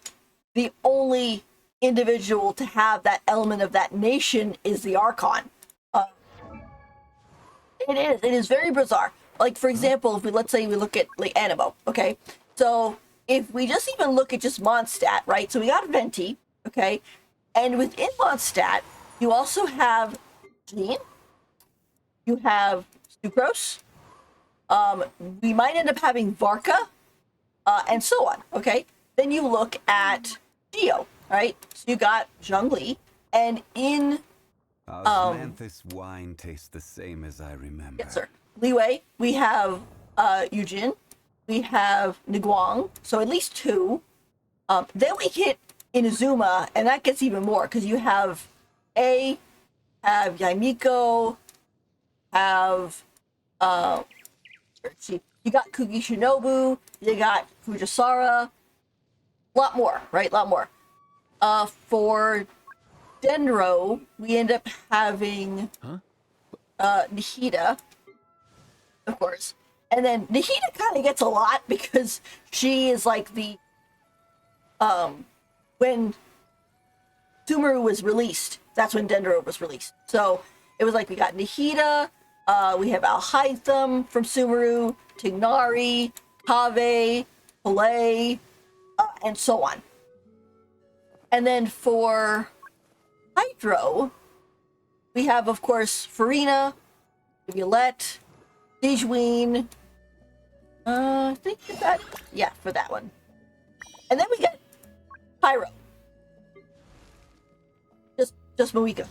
the only individual to have that element of that nation is the Archon. It is very bizarre. Like, for example, if let's say we look at, like, Anemo, okay? So, if we just even look at just Mondstadt, right? So we got Venti, okay? And within Mondstadt, you also have Jean, you have Sucrose, we might end up having Varka, and so on, okay? Then you look at Geo, right? So you got Zhongli, and in Osmanthus wine tastes the same as I remember. yes, sir. Liyue, we have Yujin, we have Niguang, so at least two. Then we hit Inazuma, and that gets even more, because you have have Yaimiko, have let's see, you got Kugi Shinobu, you got Fujisawa, a lot more, right? A lot more. For Denro, we end up having Nahida, of course. And then Nahida kind of gets a lot because she is like the when Sumeru was released, that's when Dendro was released. So it was like we got Nahida, we have Alhaitham from Sumeru, Tignari, Kaveh, Filet, and so on. And then for Hydro, we have, of course, Farina, Violette, Dijween. I think that, yeah, for that one. And then we get Pyro. Just Moika.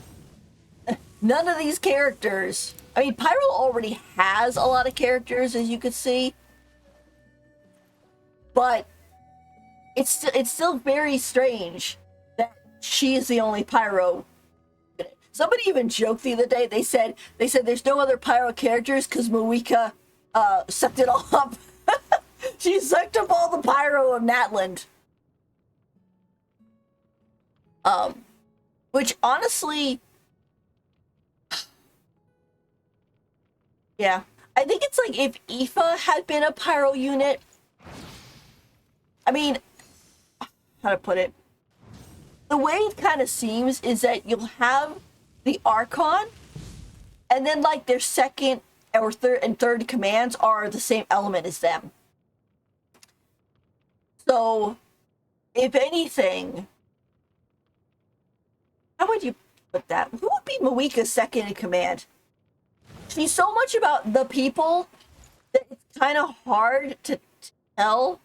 None of these characters. I mean, Pyro already has a lot of characters, as you could see, but it's still very strange that she is the only Pyro. Somebody even joked the other day. They said there's no other Pyro characters because Moika sucked it all up. She sucked up all the Pyro of Natland. Which honestly, yeah, I think it's like if Aoife had been a Pyro unit. I mean, how to put it? The way it kind of seems is that you'll have the Archon, and then like their second or third commands are the same element as them. So, if anything, how would you put that? Who would be Moika's second in command? She's so much about the people that it's kind of hard to tell.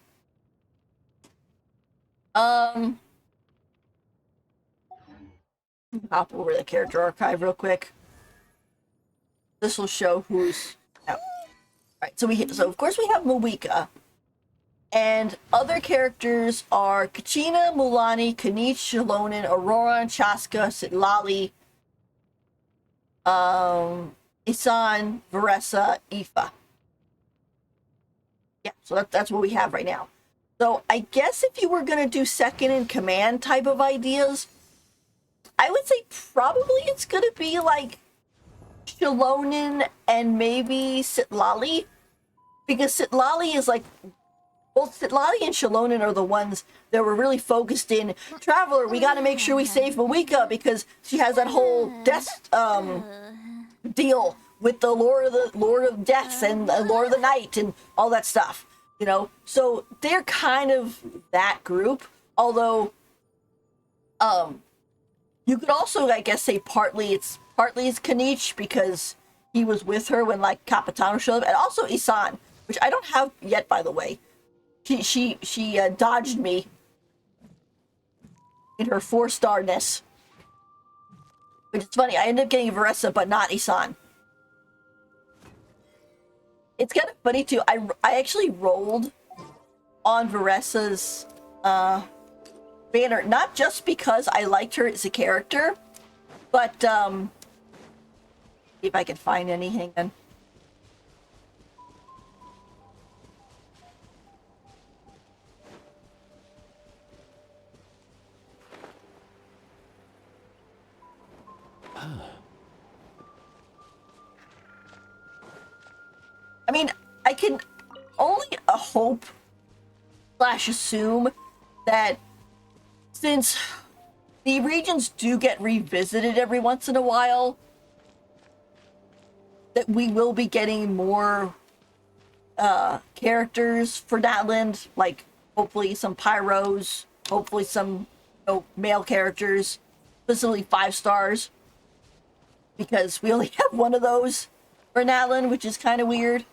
Hop over the character archive real quick. This will show who's out. Alright, so of course we have Moika. And other characters are Kachina, Mulani, Kanich, Shalonin, Aurora, Chaska, Sitlali, Isan, Varessa, Aoife. Yeah, so that's what we have right now. So I guess if you were going to do second in command type of ideas, I would say probably it's going to be like Shalonin and maybe Sitlali. Because Sitlali is like, both Sitlali and Shalonin are the ones that were really focused in Traveler. We got to make sure we save Moika because she has that whole death deal with the Lord of Death and the Lord of the Night and all that stuff. You know, so they're kind of that group. Although, you could also, I guess, say partly it's Kanich because he was with her when like Capitano showed up, and also Isan, which I don't have yet, by the way. She dodged me in her 4-starness, which is funny. I ended up getting Varessa, but not Isan. It's kind of funny too. I actually rolled on Varessa's banner, not just because I liked her as a character, but see if I can find any. Hang on. I mean, I can only hope / assume that since the regions do get revisited every once in a while, that we will be getting more characters for Natland, like hopefully some Pyros, hopefully some male characters, specifically 5 stars, because we only have one of those for Natland, which is kind of weird.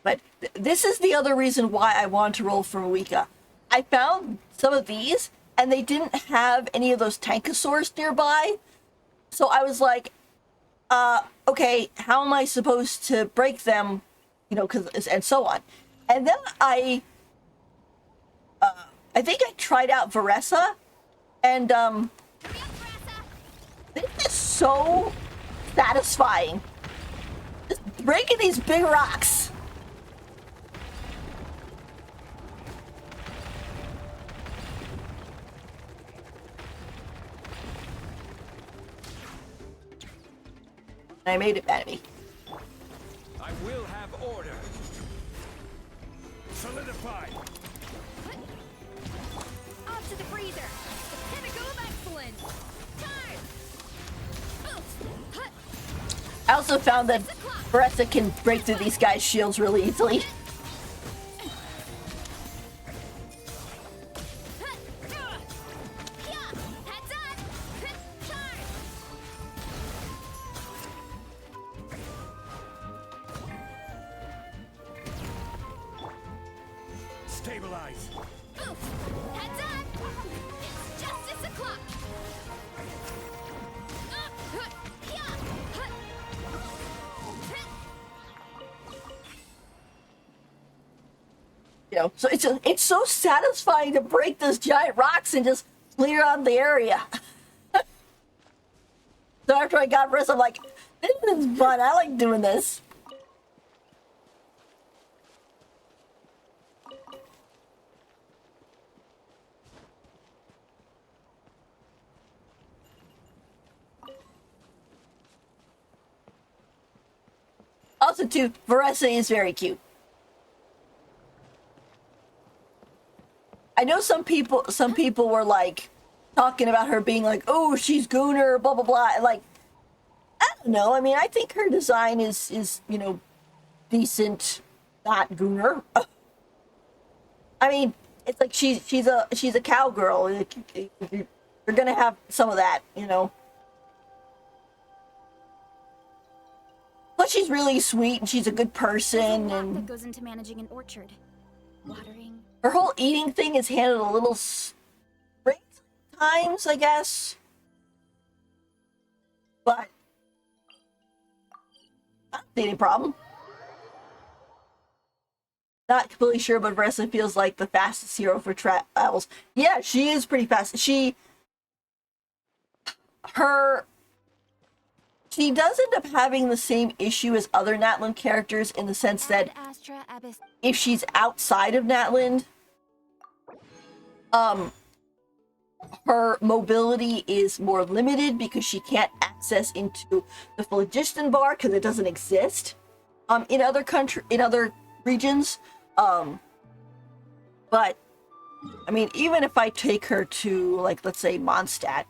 But this is the other reason why I wanted to roll for Moika. I found some of these, and they didn't have any of those Tankosaurs nearby. So I was like, okay, how am I supposed to break them? You know, and so on. And then I think I tried out Varessa, and this is so satisfying. Just breaking these big rocks. I made it bad at me. I will have order. Solidify. Off to the freezer. The pinnacle of excellence. Charge. Oof. Hut. I also found that Beretta can break through these guys' shields really easily. Hut. Yeah. Heads up. Charge. Stabilize. Oof. Heads up. It's justice o'clock. Hut. Yeah. Hut. You know, so it's so satisfying to break those giant rocks and just clear out the area. So after I got Beretta, I'm like, this is fun. I like doing this. Also, too, Veressa is very cute. I know some people were like talking about her being like, oh, she's Gooner, blah blah blah. Like, I don't know. I mean, I think her design is you know, decent, not Gooner. I mean, it's like she's a cowgirl. You're gonna have some of that, you know. But she's really sweet and she's a good There's a person, lot and that goes into managing an orchard. Watering. her whole eating thing is handled a little strange times, I guess. But I don't see any problem. Not completely sure, but Veressa feels like the fastest hero for travels. Yeah, she is pretty fast. She does end up having the same issue as other Natland characters in the sense that Ad Astra Abyss. if she's outside of Natland, her mobility is more limited because she can't access into the phlogiston bar because it doesn't exist in other regions. But I mean, even if I take her to, like, let's say Mondstadt,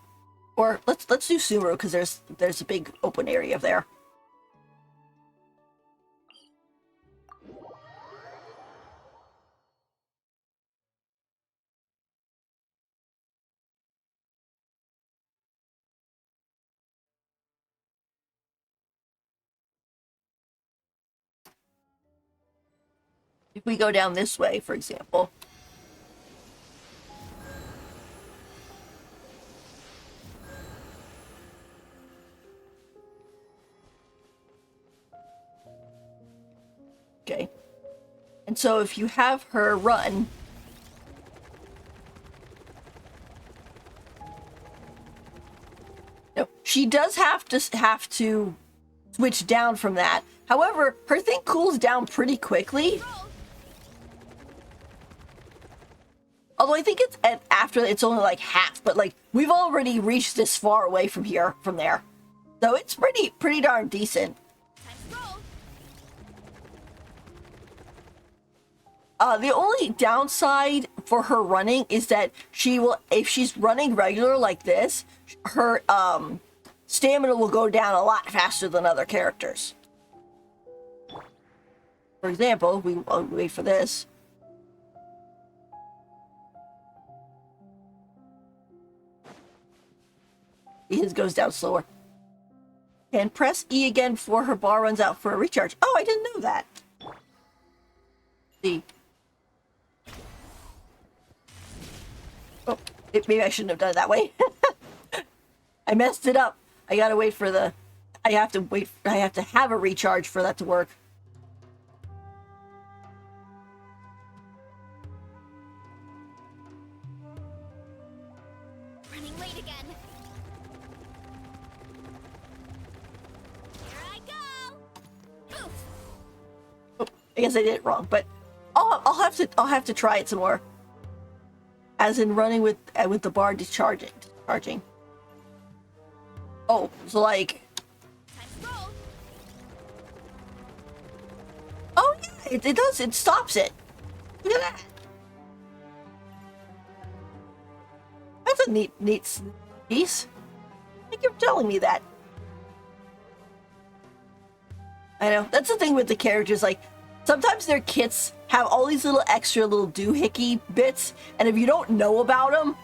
or let's do Sumeru because there's a big open area there. If we go down this way, for example. Okay. And so if you have her run, no, she does have to switch down from that. However, her thing cools down pretty quickly. Although I think it's after it's only like half, but like we've already reached this far away from there. So it's pretty darn decent. The only downside for her running is that if she's running regular like this, her stamina will go down a lot faster than other characters. For example, I'll wait for this. His goes down slower. And press E again before her bar runs out for a recharge. Oh, I didn't know that. See. Oh, maybe I shouldn't have done it that way. I messed it up. I gotta wait for the... I have to have a recharge for that to work. Running late again. Here I go. Oof. Oh, I guess I did it wrong, but I'll have to try it some more. As in running with the bar discharging. Oh, so like Time to roll. it does. It stops it. Look at that. That's a neat piece. Thank you for telling me that. I know. That's the thing with the characters. Like, sometimes their kits have all these little extra little doohickey bits, and if you don't know about them,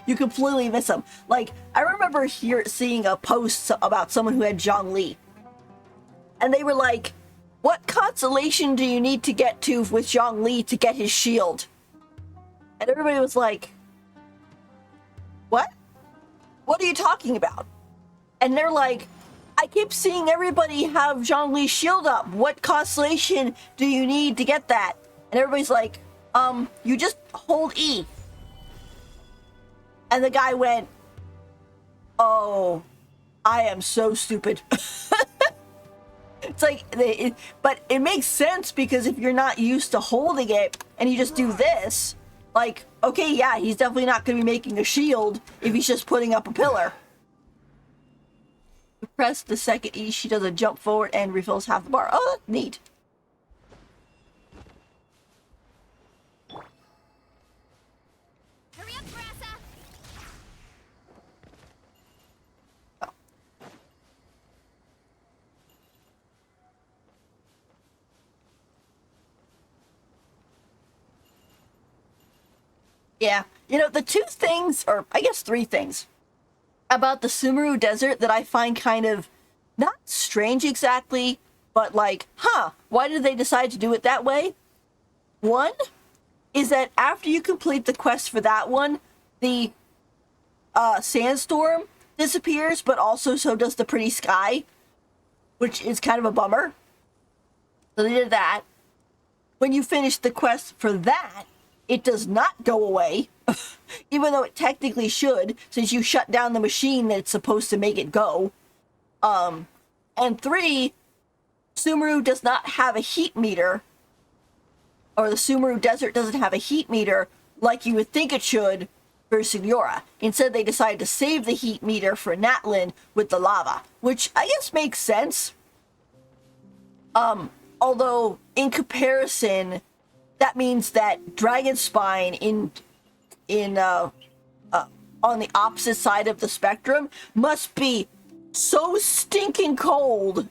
you completely miss them. Like, I remember seeing a post about someone who had Zhongli, and they were like, what constellation do you need to get to with Zhongli to get his shield? And everybody was like, what? What are you talking about? And they're like, I keep seeing everybody have Zhongli's shield up. What constellation do you need to get that? And everybody's like, you just hold E. And the guy went, oh, I am so stupid. It's like, but it makes sense because if you're not used to holding it and you just do this, like, okay, yeah, he's definitely not going to be making a shield if he's just putting up a pillar. Press the second E, she does a jump forward and refills half the bar. Oh, that's neat. Hurry up, Brassa! Oh. Yeah, you know, the two things, or I guess three things, about the Sumeru Desert that I find kind of not strange exactly, but like, why did they decide to do it that way? One is that after you complete the quest for that one, the sandstorm disappears, but also so does the pretty sky, which is kind of a bummer. So they did that. When you finish the quest for that, it does not go away, even though it technically should, since you shut down the machine that's supposed to make it go. And three, Sumeru does not have a heat meter, or the Sumeru Desert doesn't have a heat meter like you would think it should for Signora. Instead, they decided to save the heat meter for Natlan with the lava, which I guess makes sense. Although, in comparison, that means that Dragonspine on the opposite side of the spectrum must be so stinking cold.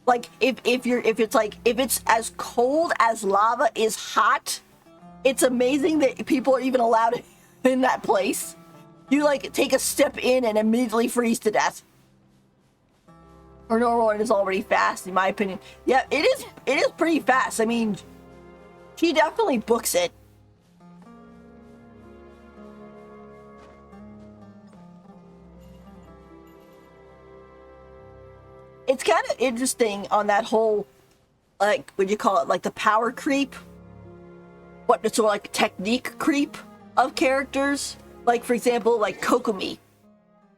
Like, if it's as cold as lava is hot, it's amazing that people are even allowed in that place. You like take a step in and immediately freeze to death. Her normal one is already fast, in my opinion. Yeah, it is pretty fast. I mean, she definitely books it. It's kind of interesting on that whole, like, what do you call it, like the power creep? What, sort of like technique creep of characters? Like, for example, like Kokomi.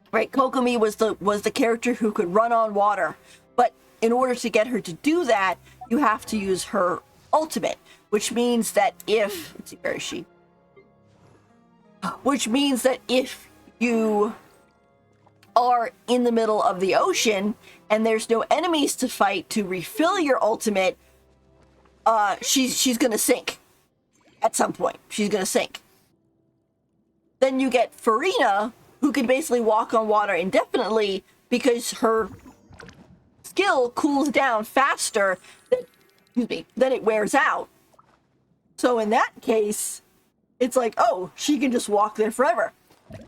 Right, Kokomi was the character who could run on water, but in order to get her to do that, you have to use her ultimate, which means that if, let's see, where is she? Which means that if you are in the middle of the ocean and there's no enemies to fight to refill your ultimate, she's gonna sink. At some point, she's gonna sink. Then you get Furina, who can basically walk on water indefinitely because her skill cools down faster than it wears out. So in that case, it's like, oh, she can just walk there forever.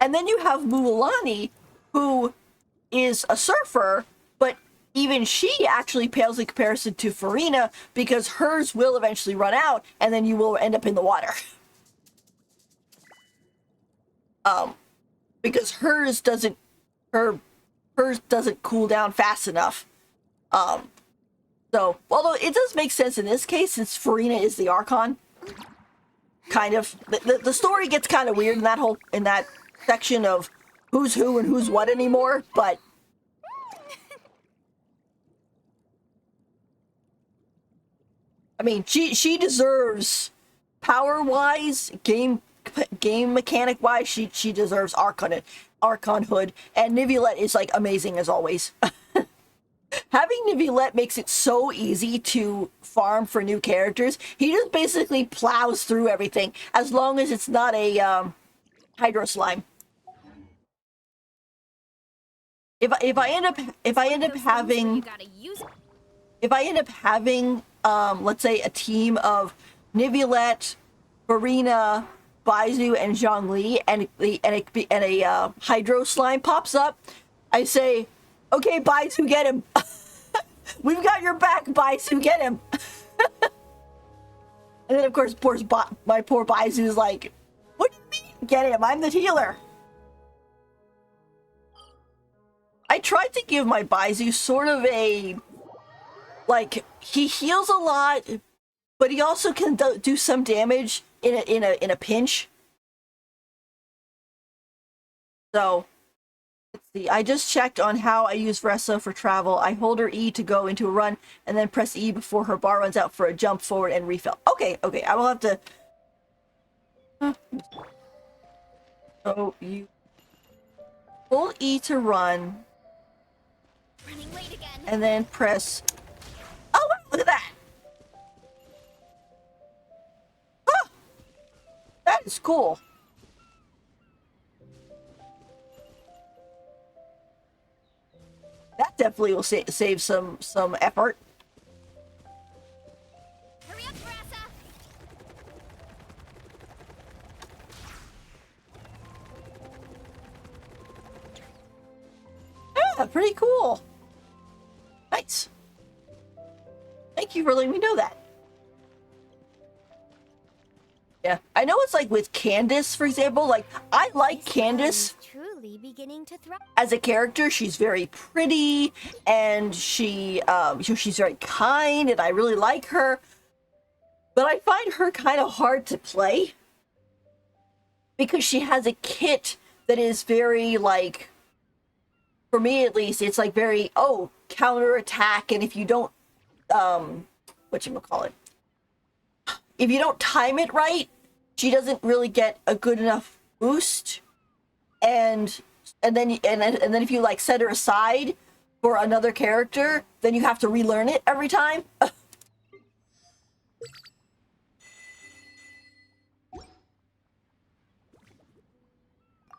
And then you have Mualani, who is a surfer, but even she actually pales in comparison to Furina because hers will eventually run out and then you will end up in the water. Because hers doesn't cool down fast enough. So, although it does make sense in this case since Furina is the Archon. Kind of. The story gets kind of weird in that section of who's who and who's what anymore, but I mean, she deserves power-wise, game mechanic-wise, she deserves Archonhood, and Neuvillette is like amazing as always. Having Nivilet makes it so easy to farm for new characters. He just basically plows through everything as long as it's not a hydro slime. If I end up Those things where having you gotta use it. if I end up having let's say a team of Nivilet, Farina, Baizu, and Zhongli, and a hydro slime pops up, I say, okay, Baizu, get him. We've got your back, Baizu, get him. And then, of course, my poor Baizu is like, what do you mean, get him? I'm the healer. I tried to give my Baizu sort of a, like, he heals a lot, but he also can do some damage in a pinch. So, let's see. I just checked on how I use Vressa for travel. I hold her E to go into a run, and then press E before her bar runs out for a jump forward and refill. Okay, I will have to... So, you hold E to run, Running late again. and then press... Oh, wow, look at that! Huh! That is cool. That definitely will save some effort. Hurry up, Brassa! Yeah, pretty cool. Nice. Thank you for letting me know that. Yeah, I know it's like with Candace, for example. Like, I like Candace Truly beginning to thrive. as a character. She's very pretty, and she's very kind, and I really like her. But I find her kind of hard to play because she has a kit that is very, like, for me at least, it's like very, counterattack, and if you don't, whatchamacallit, if you don't time it right, she doesn't really get a good enough boost, and then if you like set her aside for another character, then you have to relearn it every time.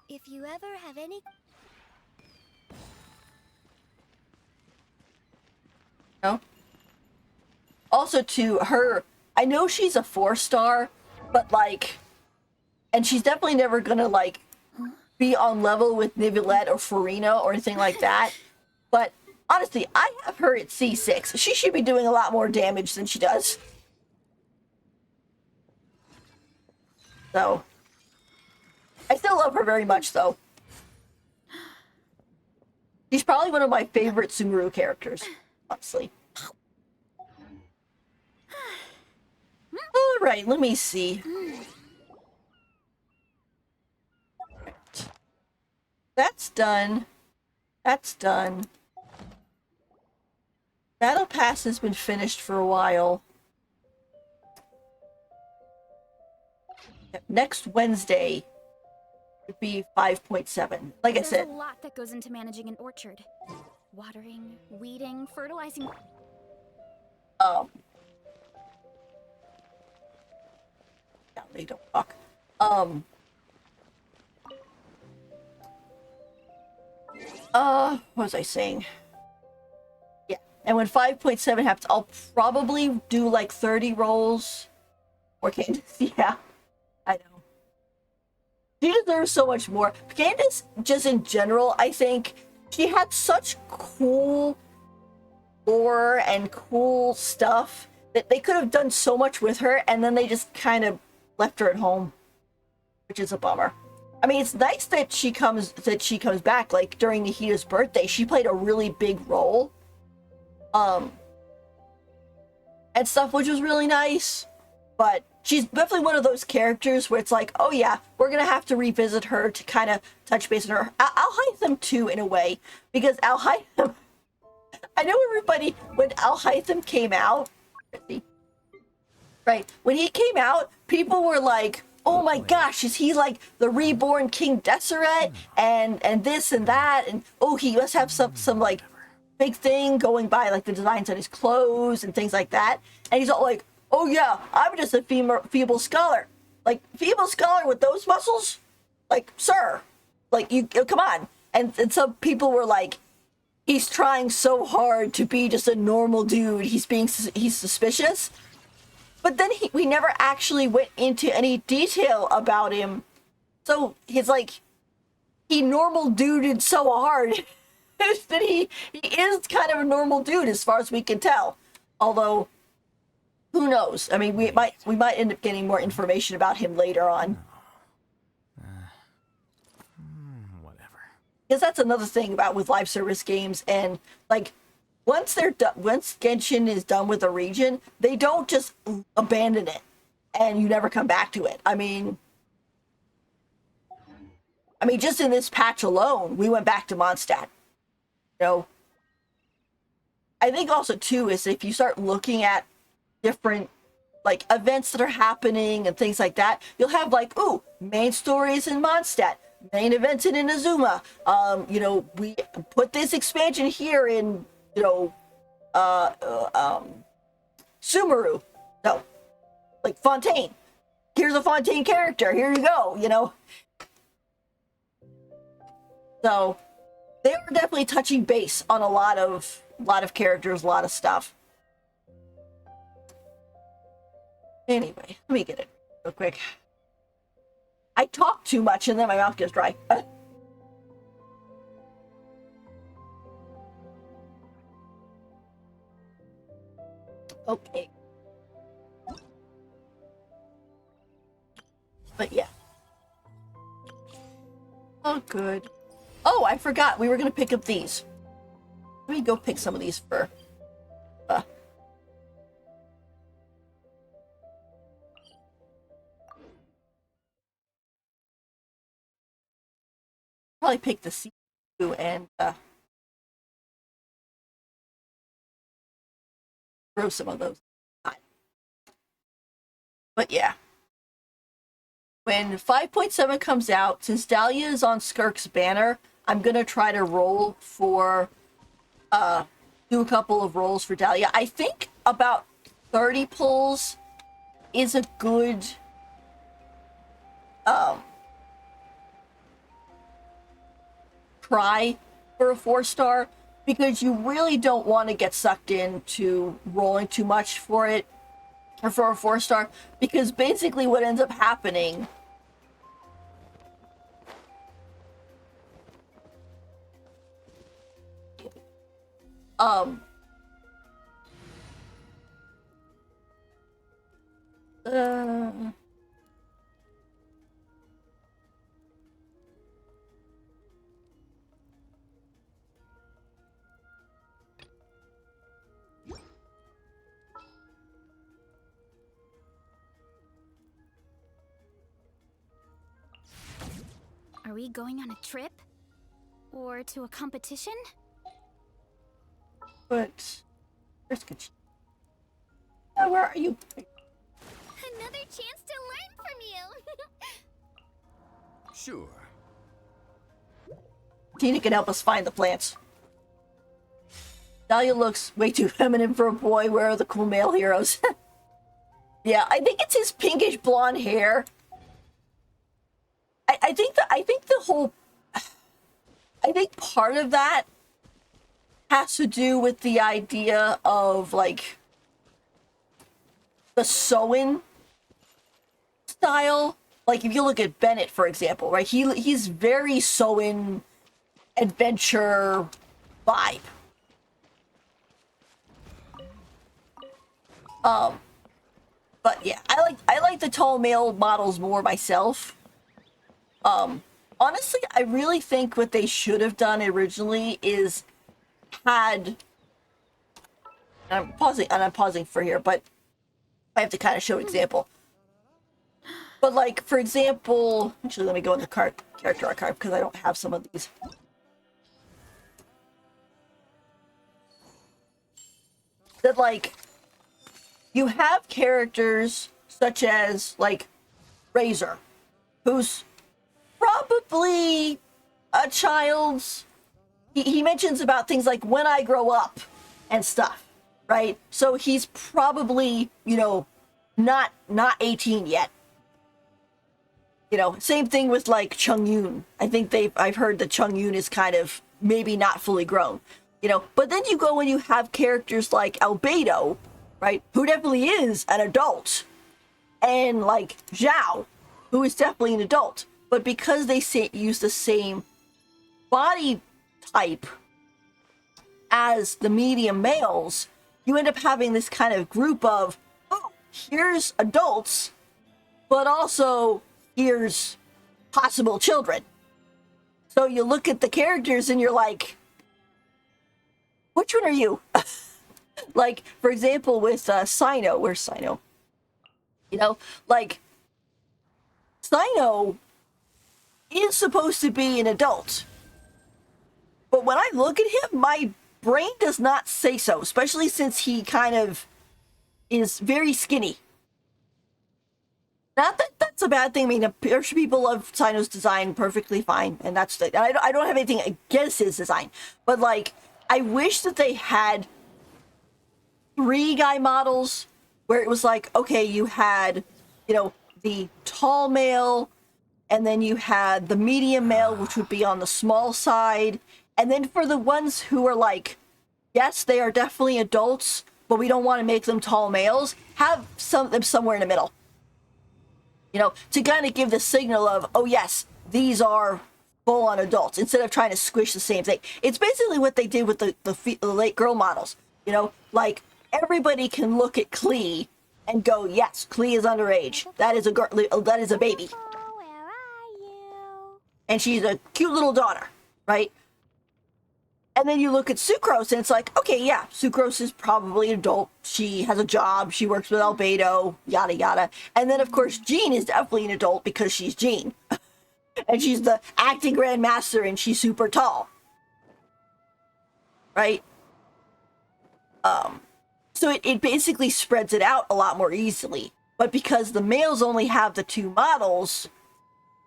If you ever have any... No. Also, to her, I know she's a 4-star, but like, and she's definitely never gonna like be on level with Nivilet or Farina or anything like that. But honestly, I have her at C6. She should be doing a lot more damage than she does. So, I still love her very much, though. She's probably one of my favorite Sumeru characters, honestly. All right, let me see. That's done. That's done. Battle Pass has been finished for a while. Next Wednesday would be 5.7. Like I There's said, a lot that goes into managing an orchard. Watering, weeding, fertilizing... yeah, they don't talk. What was I saying? Yeah, and when 5.7 happens, I'll probably do like 30 rolls. Or Candace, yeah, I know. She deserves so much more. Candace, just in general, I think she had such cool lore and cool stuff that they could have done so much with her, and then they just kind of left her at home, which is a bummer. I mean, it's nice that she comes back. Like during Nahita's birthday, she played a really big role, and stuff, which was really nice. But she's definitely one of those characters where it's like, oh yeah, we're gonna have to revisit her to kind of touch base on her. Alhaitham too, in a way, because Alhaitham. I know everybody when Alhaitham came out. Right, when he came out, people were like, oh my gosh, is he like the reborn King Deseret and this and that, and oh, he must have some like big thing going by like the designs on his clothes and things like that. And he's all like, "Oh yeah, I'm just a feeble scholar." Like, feeble scholar with those muscles? Like, sir, like, you come on. And some people were like, he's trying so hard to be just a normal dude. He's suspicious. But then we never actually went into any detail about him. So he's like, he normal duded so hard that he is kind of a normal dude as far as we can tell. Although, who knows? I mean, we might end up getting more information about him later on. Whatever. Because that's another thing about with live service games, and like once Genshin is done with a region, they don't just abandon it and you never come back to it. I mean, just in this patch alone, we went back to Mondstadt. You know, I think also too is if you start looking at different like events that are happening and things like that, you'll have like, ooh, main stories in Mondstadt, main events in Inazuma. You know, we put this expansion here in, you know, Sumeru. No, like Fontaine. Here's a Fontaine character. Here you go. You know. So they were definitely touching base on a lot of characters, a lot of stuff. Anyway, let me get it real quick. I talk too much and then my mouth gets dry. Okay. But yeah. Oh, good. Oh, I forgot. We were going to pick up these. Let me go pick some of these for... Probably pick the C2 and throw some of those. But yeah. When 5.7 comes out, since Dahlia is on Skirk's banner, I'm gonna try to roll for do a couple of rolls for Dahlia. I think about 30 pulls is a good try for a 4-star, because you really don't want to get sucked into rolling too much for it, or for a 4-star, because basically what ends up happening Are we going on a trip? Or to a competition? but where's Kachi? Where are you? Another chance to learn from you! Sure. Tina can help us find the plants. Dahlia looks way too feminine for a boy. Where are the cool male heroes? Yeah, I think it's his pinkish blonde hair. I think part of that has to do with the idea of like the Soin style. Like if you look at Bennett, for example, right? He's very Soin adventure vibe. But yeah, I like the tall male models more myself. Honestly, I really think what they should have done originally is had, and I'm pausing for here, but I have to kind of show an example. But like, for example, actually let me go in the character archive because I don't have some of these. That like, you have characters such as like Razor, who's probably a child's he mentions about things like when I grow up and stuff, right? So he's probably, you know, not 18 yet. You know, same thing with like Chung Yun. I think I've heard that Chung Yun is kind of maybe not fully grown, you know. But then you go and you have characters like Albedo, right, who definitely is an adult, and like Zhao, who is definitely an adult. But because they use the same body type as the medium males, you end up having this kind of group of, oh, here's adults, but also here's possible children. So you look at the characters and you're like, which one are you? Like, for example, with Sino, where's Sino? You know, like, Sino is supposed to be an adult. But when I look at him, my brain does not say so, especially since he kind of is very skinny. Not that that's a bad thing. I mean, people love Sino's design perfectly fine, and I don't have anything against his design. But, like, I wish that they had 3 guy models where it was like, okay, you had, you know, the tall male, and then you had the medium male, which would be on the small side. And then for the ones who are like, yes, they are definitely adults, but we don't want to make them tall males, have them somewhere in the middle. You know, to kind of give the signal of, oh yes, these are full-on adults, instead of trying to squish the same thing. It's basically what they did with the late girl models. You know, like, everybody can look at Klee and go, yes, Klee is underage. That is a girl, that is a baby. Oh, where are you? And she's a cute little daughter, right? And then you look at Sucrose, and it's like, okay, yeah, Sucrose is probably an adult. She has a job. She works with Albedo, yada, yada. And then, of course, Jean is definitely an adult because she's Jean. And she's the acting grandmaster, and she's super tall. Right? So it basically spreads it out a lot more easily. But because the males only have the 2 models,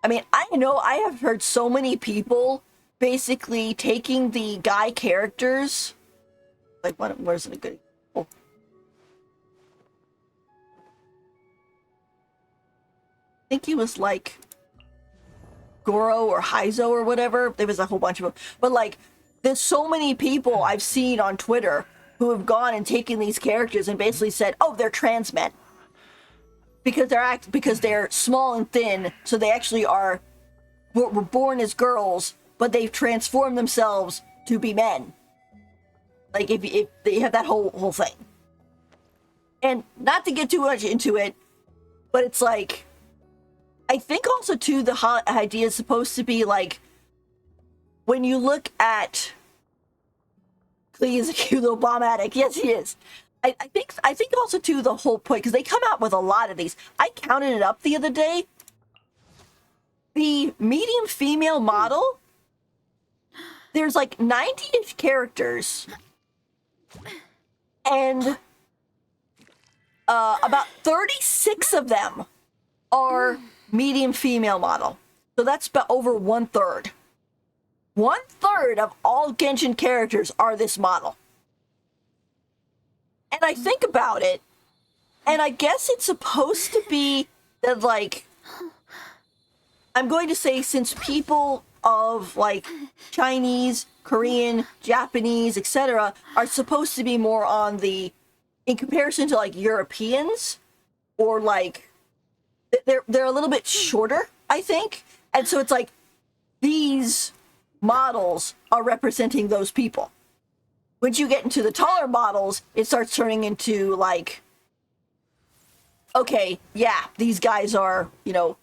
I mean, I know I have heard so many people basically taking the guy characters, like, where's it a good example? I think he was like Goro or Heizo or whatever. There was a whole bunch of them. But like, there's so many people I've seen on Twitter who have gone and taken these characters and basically said, oh, they're trans men. Because they're small and thin, so they actually were born as girls, but they've transformed themselves to be men. Like, if they have that whole thing. And not to get too much into it, but it's like, I think also too, the idea is supposed to be like, when you look at Klee is a cute little bomb addict. Yes, he is. I think also too, the whole point, because they come out with a lot of these. I counted it up the other day. The medium female model, there's like 90-ish characters, and about 36 of them are medium female model. So that's about over 1/3. 1/3 of all Genshin characters are this model. And I think about it, and I guess it's supposed to be that, like, I'm going to say, since people of, like, Chinese, Korean, Japanese, etc., are supposed to be more on the, in comparison to, like, Europeans, or, like, they're a little bit shorter, I think. And so it's like, these models are representing those people. Once you get into the taller models, it starts turning into, like, okay, yeah, these guys are, you know,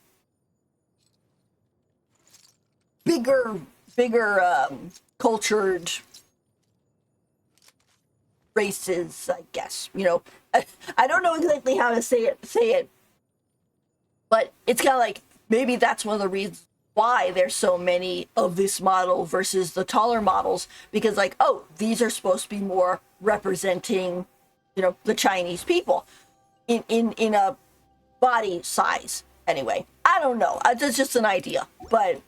bigger, cultured races, I guess. You know, I don't know exactly how to say it, but it's kind of like, maybe that's one of the reasons why there's so many of this model versus the taller models, because, like, oh, these are supposed to be more representing, you know, the Chinese people in a body size. Anyway, I don't know. It's just an idea, but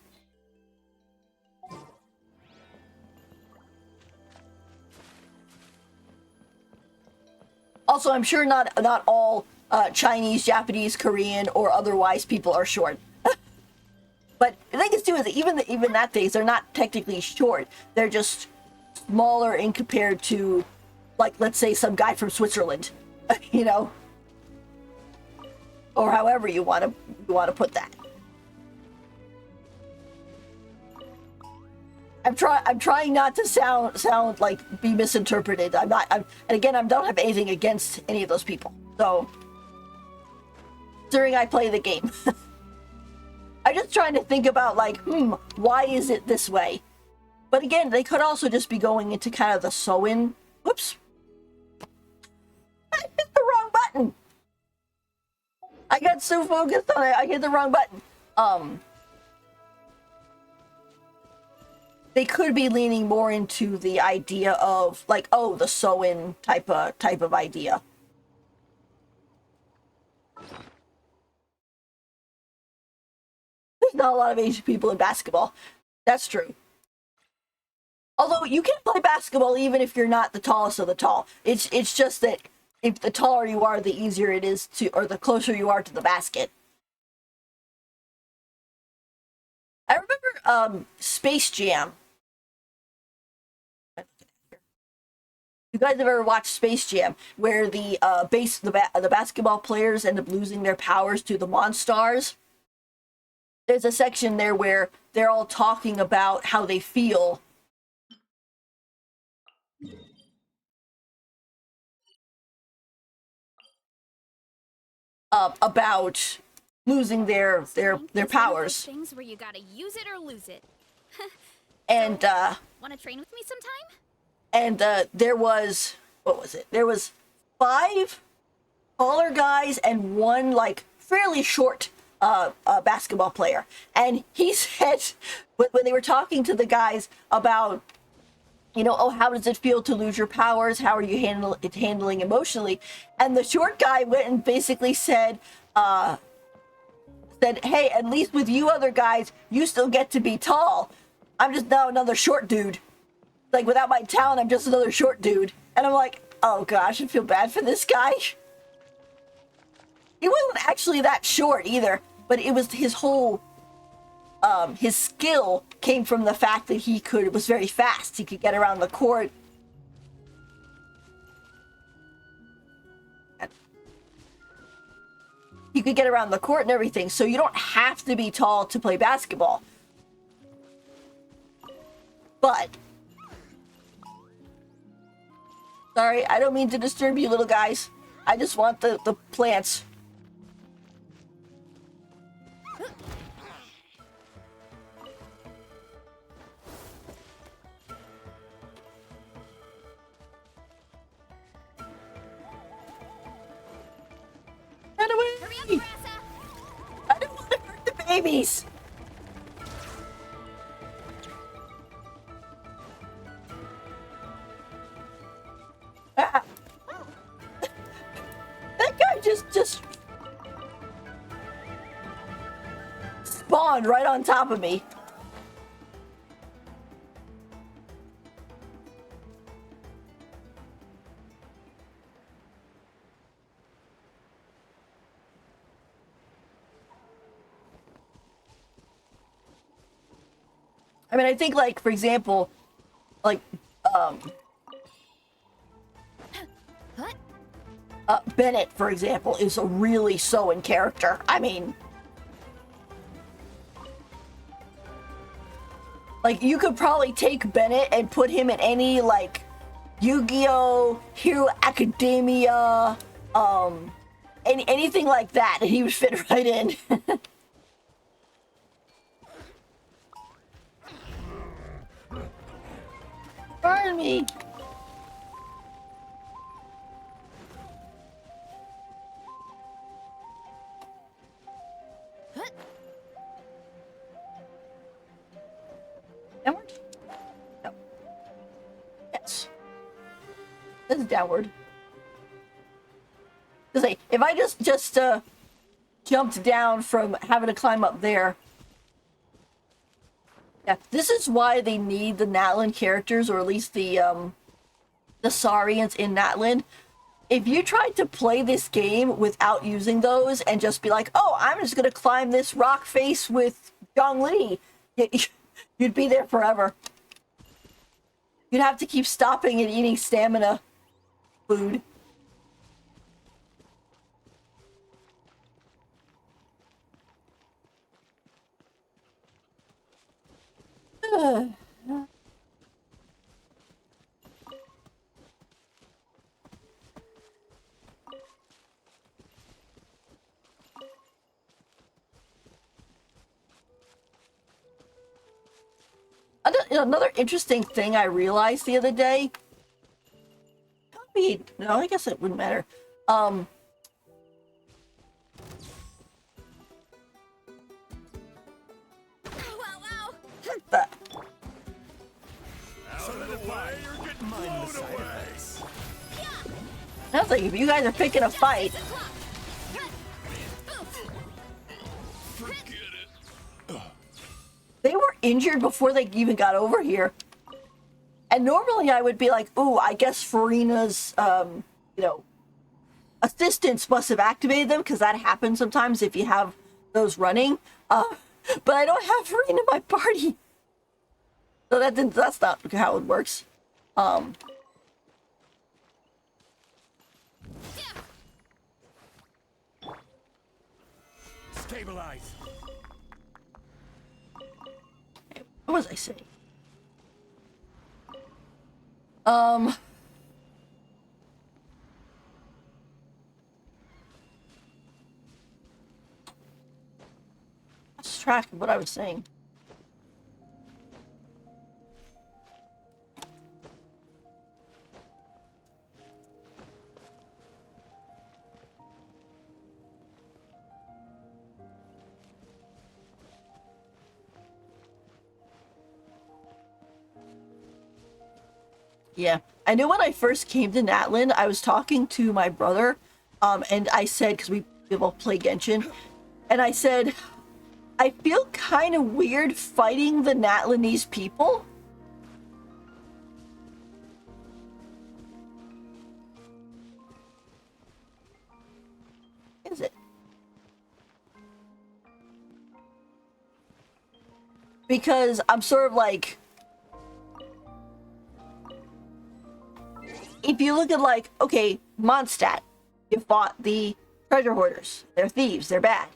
Also, I'm sure not all Chinese, Japanese, Korean, or otherwise people are short. But the thing is too is that even that days they're not technically short. They're just smaller in compared to, like, let's say some guy from Switzerland, you know, or however you want to put that. I'm trying not to sound like be misinterpreted. And again, I don't have anything against any of those people. So, during I play the game, I'm just trying to think about like, why is it this way? But again, they could also just be going into kind of the sew-in. Whoops! I hit the wrong button. I got so focused on it, I hit the wrong button. They could be leaning more into the idea of like, oh, the sew-in type of idea. There's not a lot of Asian people in basketball. That's true. Although you can play basketball even if you're not the tallest of the tall. It's just that if the taller you are, the easier it is to, or the closer you are to the basket. I remember Space Jam. You guys have ever watched Space Jam, where the basketball players end up losing their powers to the Monstars? There's a section there where they're all talking about how they feel about losing their powers. Things where you gotta use it or lose it. And Wanna train with me sometime? and there was, what was it? There was 5 taller guys and 1 like fairly short basketball player. And he said when they were talking to the guys about, you know, oh, how does it feel to lose your powers? How are you handling emotionally? And the short guy went and basically said, hey, at least with you other guys, you still get to be tall. I'm just now another short dude. Like, without my talent, I'm just another short dude. And I'm like, oh gosh, I feel bad for this guy. He wasn't actually that short either, but it was his whole, his skill came from the fact that he was very fast. He could get around the court. He could get around the court and everything, so you don't have to be tall to play basketball. But, sorry, I don't mean to disturb you little guys. I just want the plants. Run away! Hurry up, Marissa! I don't want to hurt the babies! Ah. That guy just spawned right on top of me. I mean, I think, like, for example, like, Bennett, for example, is a really so-in character. I mean, like, you could probably take Bennett and put him in any, like, Yu-Gi-Oh!, Hero Academia, anything like that, and he would fit right in. Burn me! Downward? No. Yes. This is downward. Say, if I just jumped down from having to climb up there. Yeah, this is why they need the Natlan characters, or at least the Saurians in Natlan. if you tried to play this game without using those and just be like, oh, I'm just gonna climb this rock face with Zhongli, you'd be there forever. You'd have to keep stopping and eating stamina food. Another interesting thing I realized the other day. No, I guess it wouldn't matter. That. Mind the side effects. Sounds like if you guys are picking a fight. They were injured before they even got over here. And normally I would be like, ooh, I guess Farina's, assistance must have activated them, because that happens sometimes if you have those running. But I don't have Farina in my party. So that's not how it works. Stabilize. What was I saying? Lost track of what I was saying. Yeah, I knew when I first came to Natlan, I was talking to my brother, and I said, because we both play Genshin, and I said, I feel kind of weird fighting the Natlanese people. Is it? Because I'm sort of like, if you look at, like, okay, Mondstadt, you fought the treasure hoarders. They're thieves. They're bad.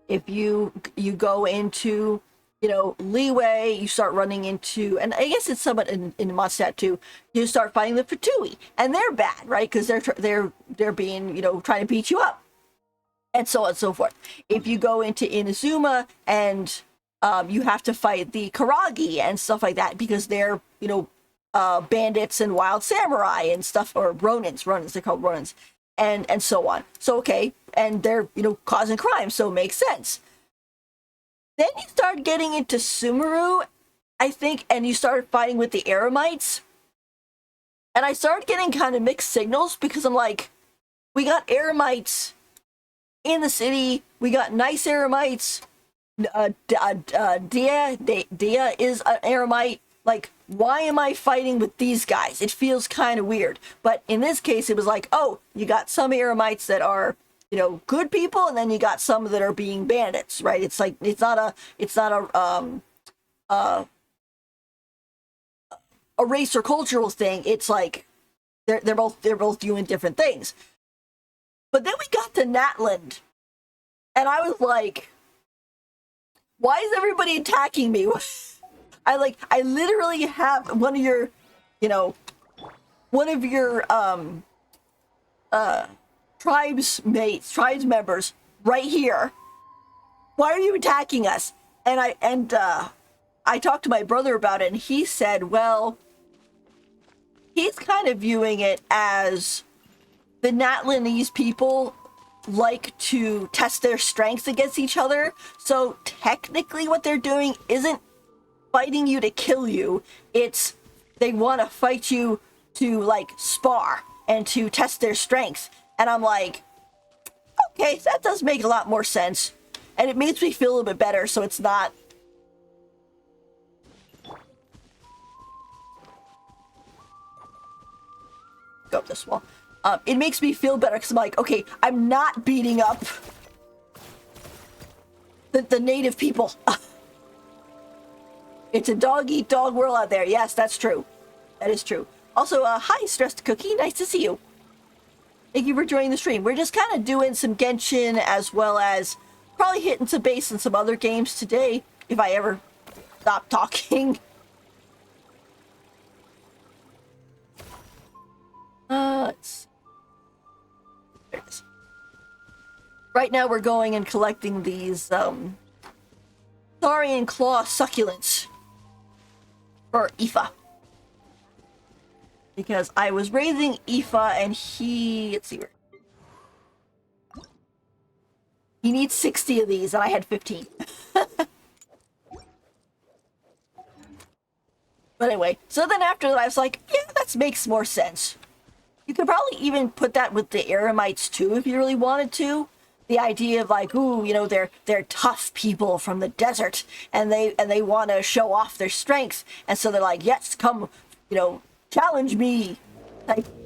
If you go into, Leeway, you start running into, and I guess it's somewhat in Mondstadt too, you start fighting the Fatui, and they're bad, right? Because they're being, trying to beat you up, and so on and so forth. If you go into Inazuma and you have to fight the Karagi and stuff like that, because they're, bandits and wild samurai and stuff, or Ronins, they're called Ronins, and so on. So, okay, and they're, causing crime, so it makes sense. Then you start getting into Sumeru, I think, and you started fighting with the Eremites. And I started getting kind of mixed signals, because I'm like, we got Eremites in the city, we got nice Eremites, Dia is an Eremite. Like, why am I fighting with these guys? It feels kind of weird. But in this case, it was like, oh, you got some Eremites that are, good people, and then you got some that are being bandits, right? It's like, it's not a race or cultural thing. It's like they're both doing different things. But then we got to Natlan, and I was like, why is everybody attacking me? I literally have one of your tribes members right here. Why are you attacking us? And I talked to my brother about it, and he said, well, he's kind of viewing it as the Natlanese people like to test their strengths against each other. So technically what they're doing isn't fighting you to kill you. It's they want to fight you to, like, spar and to test their strength. And I'm like, okay, that does make a lot more sense. And it makes me feel a little bit better, so it's not... Go up this wall. it makes me feel better because I'm like, okay, I'm not beating up the native people. It's a dog-eat-dog world out there. Yes, that's true. That is true. Also, hi, Stressed Cookie. Nice to see you. Thank you for joining the stream. We're just kind of doing some Genshin as well as probably hitting some base in some other games today, if I ever stop talking. Let's... There it is. Right now we're going and collecting these, Saurian Claw succulents for Aoife. Because I was raising Aoife and he... Let's see where... He needs 60 of these and I had 15. But anyway, so then after that I was like, yeah, that makes more sense. You could probably even put that with the Eremites too if you really wanted to. The idea of like, ooh, you know, they're tough people from the desert and they want to show off their strength. And so they're like, yes, come, you know, challenge me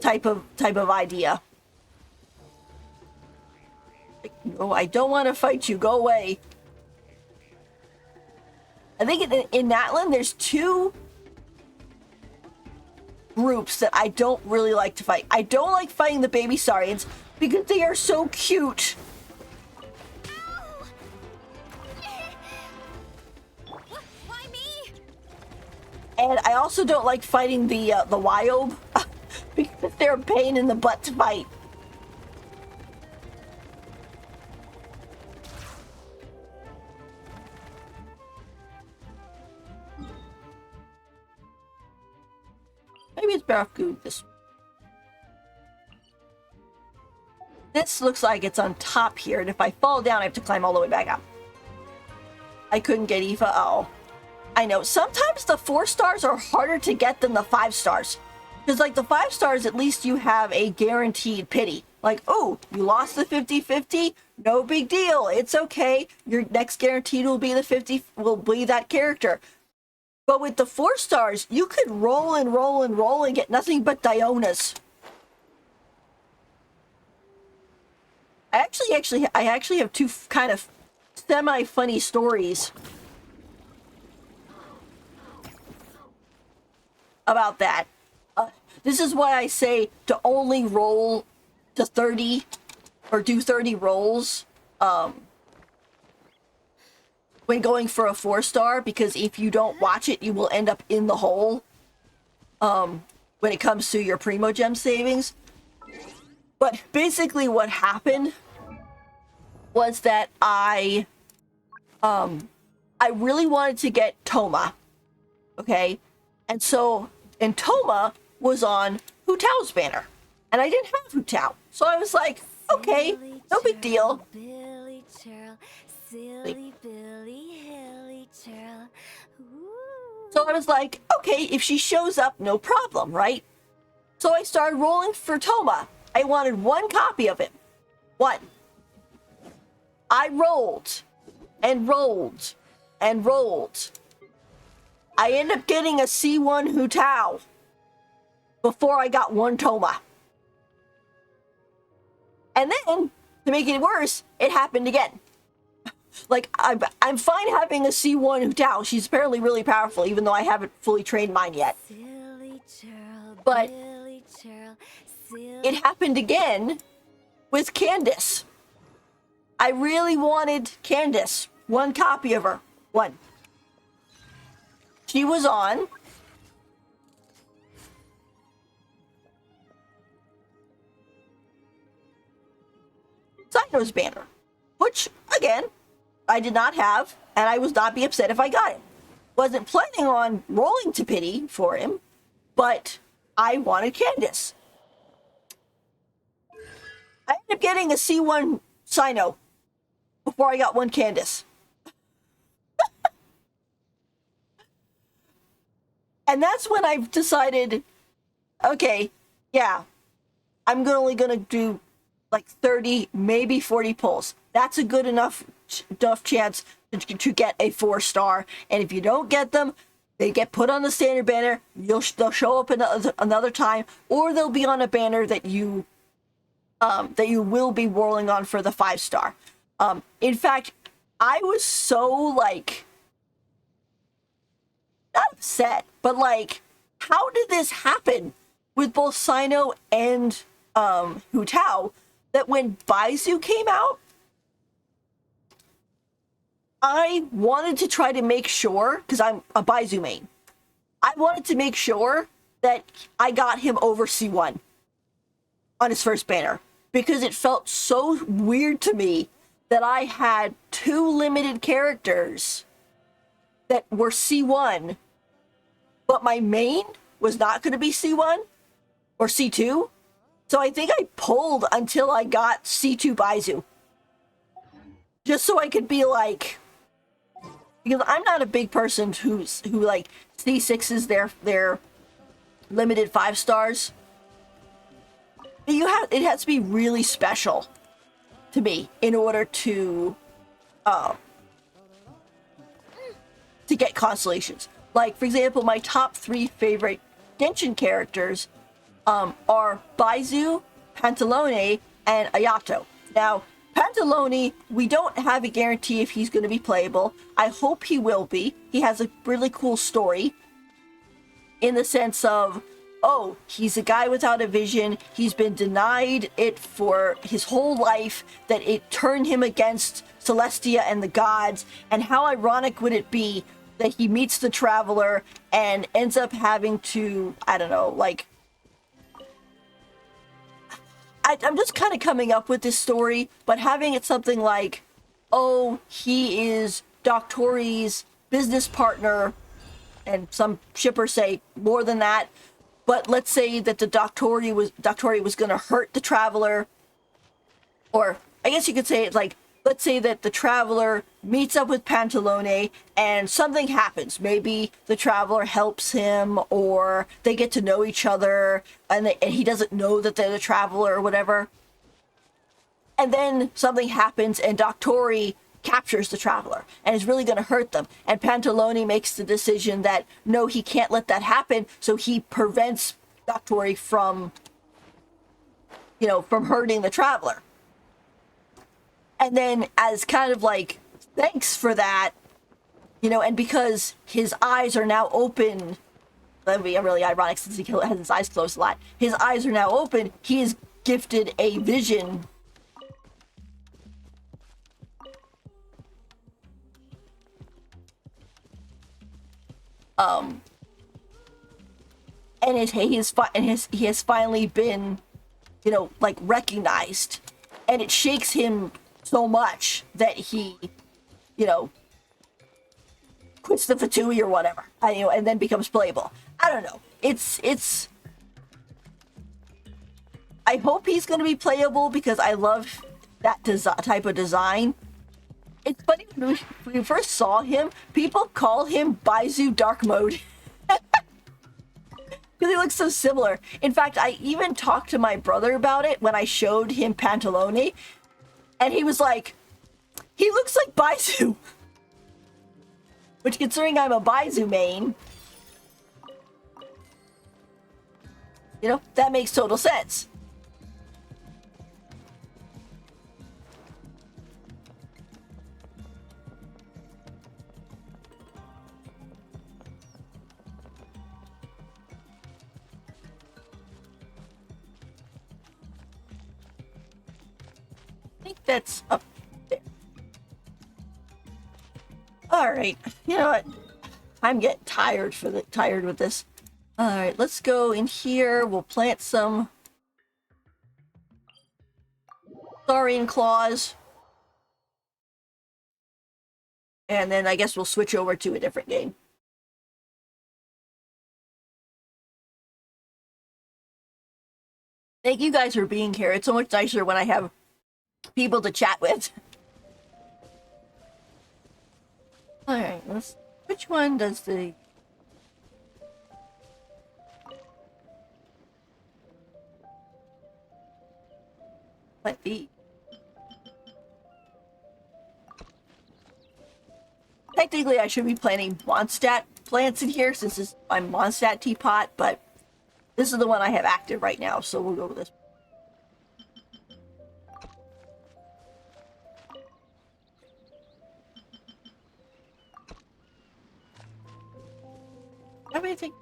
type of idea. Like, no, I don't want to fight you. Go away. I think in Natlan there's two groups that I don't really like to fight. I don't like fighting the baby Saurians because they are so cute. Why me? And I also don't like fighting the Wyob because they're a pain in the butt to fight. Maybe it's Baraku this. This looks like it's on top here, and if I fall down, I have to climb all the way back up. I couldn't get Aoife. Oh, I know. Sometimes the 4 stars are harder to get than the 5 stars. Because, like, the 5 stars, at least you have a guaranteed pity. Like, oh, you lost the 50-50? No big deal. It's okay. Your next guaranteed will be the 50, will be that character. But with the 4 stars, you could roll and roll and roll and get nothing but Dionas. I actually have two kind of semi-funny stories about that. This is why I say to only roll to 30 or do 30 rolls when going for a 4 star, because if you don't watch it, you will end up in the hole when it comes to your Primo Gem savings. But basically what happened was that I really wanted to get Thoma, okay? And Thoma was on Hu Tao's banner, and I didn't have Hu Tao. So I was like, okay, no big deal. Billy Churl, silly Billy Hilly Churl. So I was like, okay, if she shows up, no problem, right? So I started rolling for Thoma. I wanted 1 copy of him. 1. I rolled and rolled and rolled. I ended up getting a C1 Hu Tao before I got 1 Thoma. And then, to make it worse, it happened again. Like, I'm fine having a C1 Hu Tao. She's apparently really powerful, even though I haven't fully trained mine yet. Silly Churl, But Billy Churl, silly... it happened again with Candace. I really wanted Candace. 1 copy of her. 1. She was on Cyno's banner, which, again, I did not have, and I would not be upset if I got it. Wasn't planning on rolling to pity for him, but I wanted Candace. I ended up getting a C1 Cyno before I got 1 Candace. And that's when I've decided, okay, yeah, I'm only gonna do like 30, maybe 40 pulls. That's a good enough chance to get a 4 star. And if you don't get them, they get put on the standard banner. They'll show up another time, or they'll be on a banner that you that you will be rolling on for the 5-star. In fact, I was so, like, not upset, but, like, how did this happen with both Sino and Hu Tao, that when Baizu came out, I wanted to try to make sure, because I'm a Baizu main, I wanted to make sure that I got him over C1 on his first banner, because it felt so weird to me that I had 2 limited characters that were C1, but my main was not going to be C1 or C2. So I think I pulled until I got C2 Baizu. Just so I could be like, because I'm not a big person who like C6s their limited 5 stars. It has to be really special to me in order to get constellations. Like, for example, my top 3 favorite Genshin characters are Baizu, Pantalone, and Ayato. Now, Pantalone, we don't have a guarantee if he's going to be playable. I hope he will be. He has a really cool story in the sense of, oh, he's a guy without a vision. He's been denied it for his whole life, that it turned him against Celestia and the gods. And how ironic would it be that he meets the Traveler and ends up having to, I don't know, like, I'm just kind of coming up with this story, but having it something like, oh, he is Doctori's business partner, and some shippers say more than that, but let's say that the Doctori was going to hurt the Traveler, or I guess you could say it's like, let's say that the Traveler meets up with Pantalone and something happens. Maybe the Traveler helps him, or they get to know each other, and he doesn't know that they're the Traveler or whatever. And then something happens and Doctori captures the Traveler and is really going to hurt them. And Pantalone makes the decision that, no, he can't let that happen, so he prevents Doctori from hurting the Traveler. And then, as kind of like thanks for that, and because his eyes are now open, that would be really ironic since he has his eyes closed a lot. His eyes are now open. He is gifted a vision. And he has finally been, like, recognized, and it shakes him so much that he, quits the Fatui or whatever, and then becomes playable. I don't know. It's. I hope he's going to be playable because I love that type of design. It's funny, when we first saw him, people call him Baizu Dark Mode. Because he looks so similar. In fact, I even talked to my brother about it when I showed him Pantalone. And he was like, he looks like Baizu. Which, considering I'm a Baizu main, that makes total sense. I think that's up there. All right, you know what? I'm getting tired with this. All right, let's go in here. We'll plant some Saurian claws, and then I guess we'll switch over to a different game. Thank you guys for being here. It's so much nicer when I have people to chat with. Alright, which one does the... Might be. Technically, I should be planting Mondstadt plants in here since this is my Mondstadt teapot, but this is the one I have active right now, so we'll go with this. Have anything?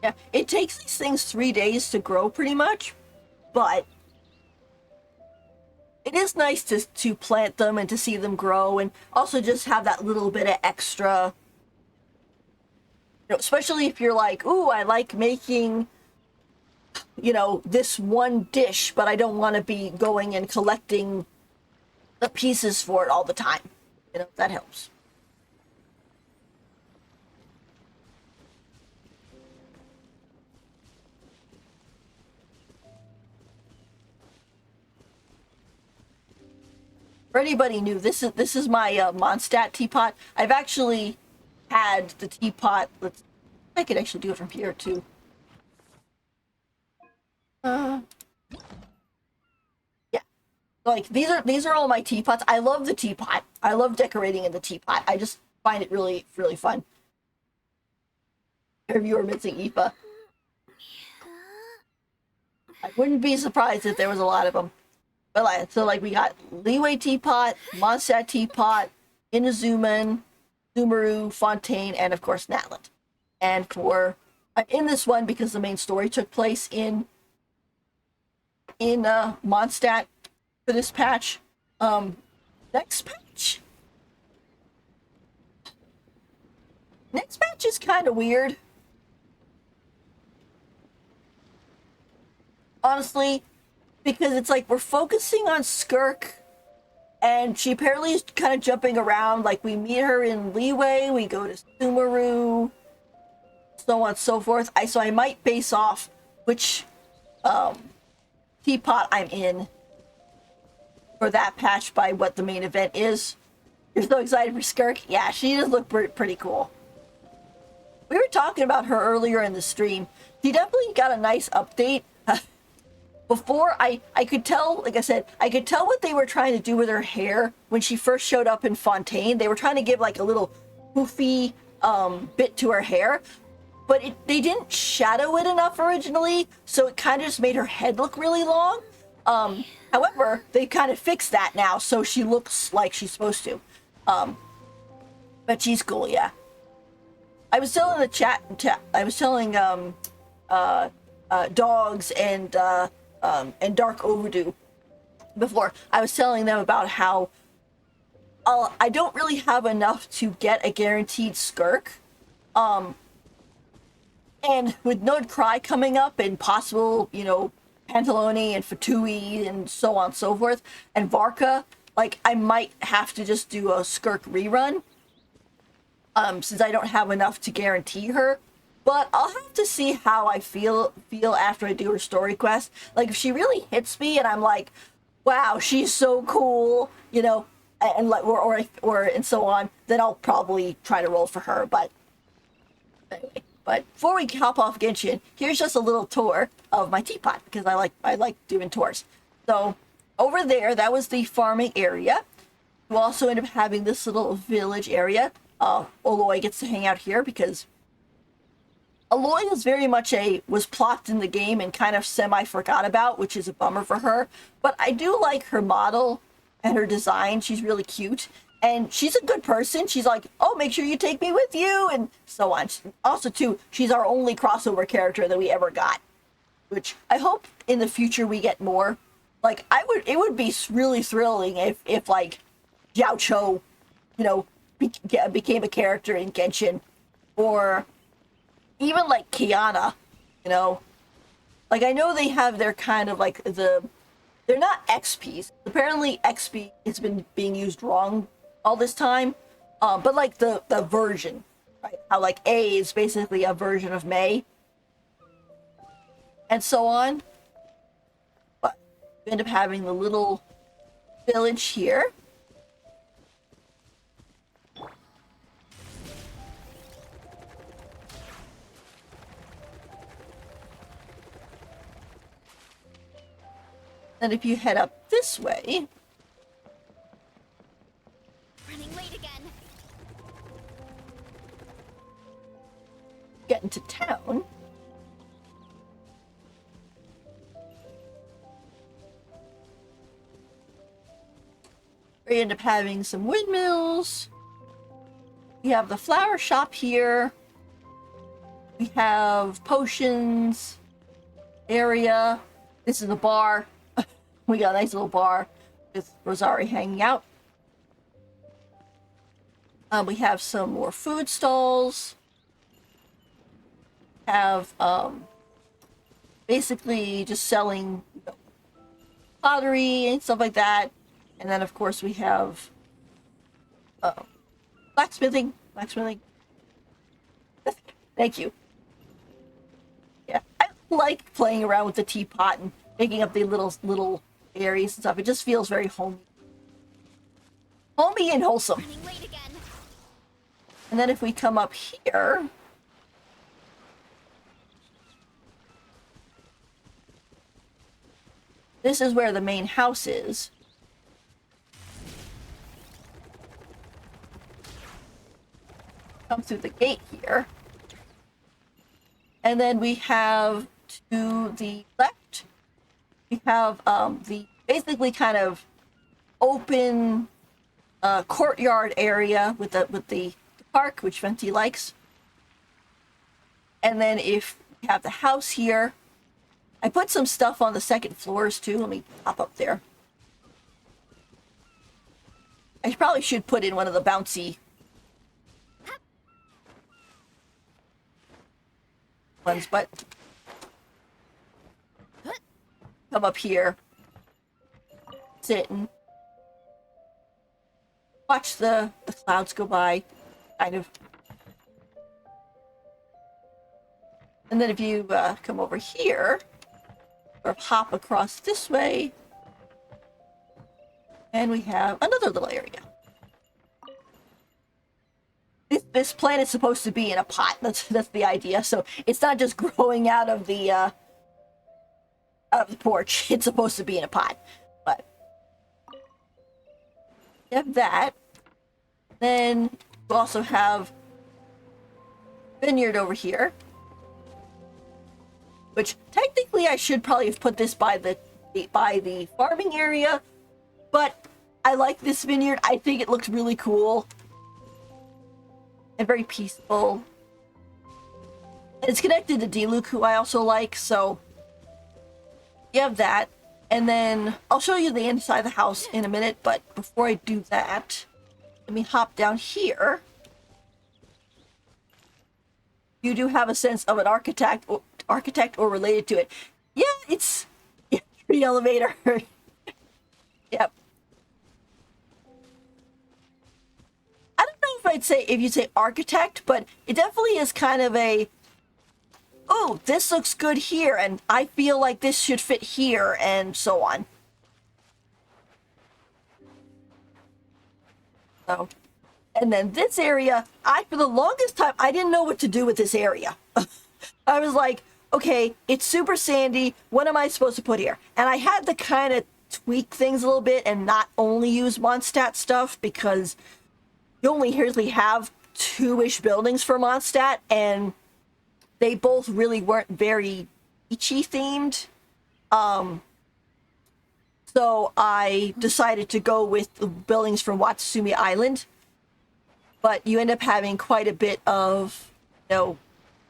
Yeah, it takes these things 3 days to grow pretty much, but it is nice to plant them and to see them grow and also just have that little bit of extra, you know, especially if you're like, ooh, I like making, you know, this one dish, but I don't want to be going and collecting the pieces for it all the time. You know, that helps. For anybody new, this is my Mondstadt teapot. I've actually had the teapot. I could actually do it from here too. Yeah, like these are all my teapots. I love the teapot. I love decorating in the teapot. I just find it really fun. If you were missing Aoife, I wouldn't be surprised if there was a lot of them. But so we got Liyue teapot, Mondstadt teapot, Inazuma, Sumeru, Fontaine, and of course Natlet. And for in this one, because the main story took place in Mondstadt for this patch. Next patch is kind of weird. Honestly, because it's like we're focusing on Skirk, and she apparently is kind of jumping around. Like, we meet her in Liyue, we go to Sumeru, so on and so forth. So I might base off which teapot I'm in for that patch by what the main event is. You're so excited for Skirk? Yeah, she does look pretty cool. We were talking about her earlier in the stream. She definitely got a nice update. Before, I could tell, like I said, I could tell what they were trying to do with her hair when she first showed up in Fontaine. They were trying to give like a little poofy bit to her hair, but they didn't shadow it enough originally, so it kind of just made her head look really long. However, they kind of fixed that now, so she looks like she's supposed to. But she's cool, yeah. I was telling the chat, I was telling Dogs and Dark Overdue before. I was telling them about how I don't really have enough to get a guaranteed Skirk. And with Node Cry coming up and possible, you know, Pantalone and Fatui and so on and so forth, and Varka, like, I might have to just do a Skirk rerun, since I don't have enough to guarantee her. But I'll have to see how I feel after I do her story quest. Like, if she really hits me and I'm like, wow, she's so cool, you know, and like, or and so on, then I'll probably try to roll for her. But anyway, but before we hop off Genshin, here's just a little tour of my teapot, because I like doing tours. So over there, that was the farming area. You also end up having this little village area. Aloy gets to hang out here because Aloy is very much was plopped in the game and kind of semi-forgot about, which is a bummer for her. But I do like her model and her design. She's really cute. And she's a good person. She's like, oh, make sure you take me with you, and so on. Also, too, she's our only crossover character that we ever got, which I hope in the future we get more. Like, it would be really thrilling if like, Xiao Cho, you know, became a character in Genshin, or even like Kiana, you know. Like, I know they have their kind of like they're not XPs. Apparently XP has been being used wrong all this time. But like the version, right? How like A is basically a version of Mei, and so on. But you end up having the little village here. And if you head up this way, Running late again. get into town. We end up having some windmills. We have the flower shop here. We have potions area. This is the bar. We got a nice little bar with Rosari hanging out. We have some more food stalls. Have basically just selling pottery and stuff like that. And then of course we have blacksmithing. Thank you. Yeah, I like playing around with the teapot and making up the little areas and stuff. It just feels very homey and wholesome. Running late again. And then if we come up here, this is where the main house is. Come through the gate here. And then we have to the left, we have the basically kind of open courtyard area with the park, which Venti likes. And then if we have the house here, I put some stuff on the second floors too. Let me pop up there. I probably should put in one of the bouncy ones, but come up here, sit and watch the clouds go by, kind of. And then if you come over here, or hop across this way, and we have another little area. This plant is supposed to be in a pot. That's the idea. So it's not just growing out of the porch. It's supposed to be in a pot. But you have that. Then we also have vineyard over here, which technically I should probably have put this by the farming area, but I like this vineyard. I think it looks really cool and very peaceful. And it's connected to Diluc, who I also like, so you have that. And then I'll show you the inside of the house in a minute, but before I do that, let me hop down here. You do have a sense of an architect or related to it. Yeah, it's tree elevator. Yep. I don't know if you'd say architect, but it definitely is kind of a, oh, this looks good here, and I feel like this should fit here, and so on. So, and then this area, for the longest time, I didn't know what to do with this area. I was like, okay, it's super sandy. What am I supposed to put here? And I had to kind of tweak things a little bit and not only use Mondstadt stuff, because you only really have 2-ish buildings for Mondstadt, and they both really weren't very beachy themed. So I decided to go with the buildings from Watsumi Island. But you end up having quite a bit of,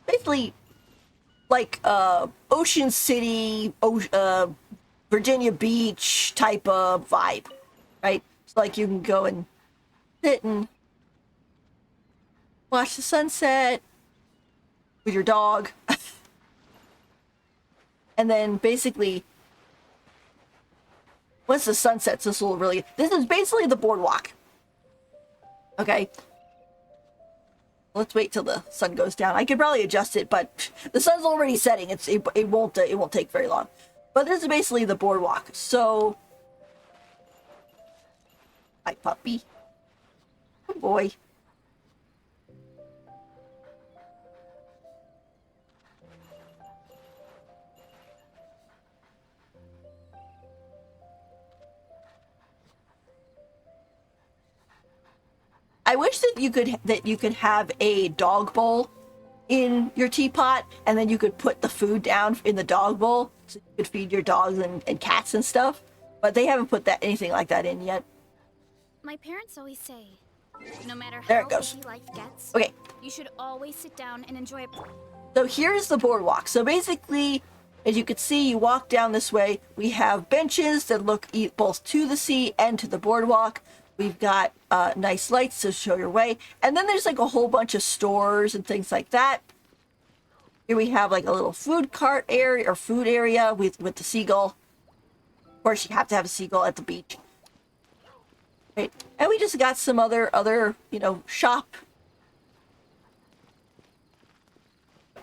basically like Ocean City, Virginia Beach type of vibe, right? So like you can go and sit and watch the sunset with your dog. And then basically, once the sun sets, this is basically the boardwalk. Okay. Let's wait till the sun goes down. I could probably adjust it, but the sun's already setting. It won't take very long. But this is basically the boardwalk. So, hi puppy. Good boy. I wish that you could have a dog bowl in your teapot, and then you could put the food down in the dog bowl so you could feed your dogs and cats and stuff. But they haven't put that anything like that in yet. My parents always say, no matter There how it goes. busy life gets, Okay, you should always sit down and enjoy it. so here's the boardwalk. So basically, as you can see, you walk down this way. We have benches that look both to the sea and to the boardwalk. We've got nice lights to show your way. And then there's like a whole bunch of stores and things like that. Here we have like a little food cart area or food area with the seagull. Of course, you have to have a seagull at the beach. Right. And we just got some other, shop.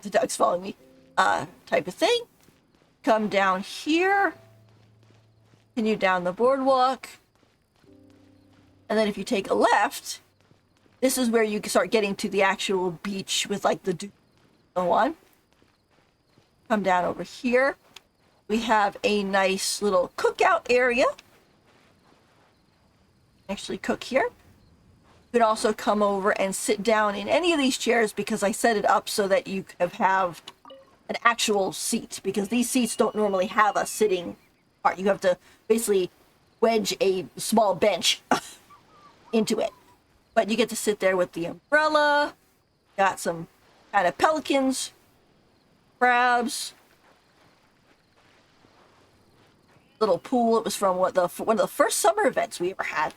The dog's following me. Type of thing. Come down here. Continue down the boardwalk. And then if you take a left, this is where you can start getting to the actual beach with like the so on. Come down over here. We have a nice little cookout area. Actually cook here. You can also come over and sit down in any of these chairs because I set it up so that you have an actual seat, because these seats don't normally have a sitting part. You have to basically wedge a small bench into it. But you get to sit there with the umbrella. Got some kind of pelicans, crabs, little pool. It was from one of the first summer events we ever had.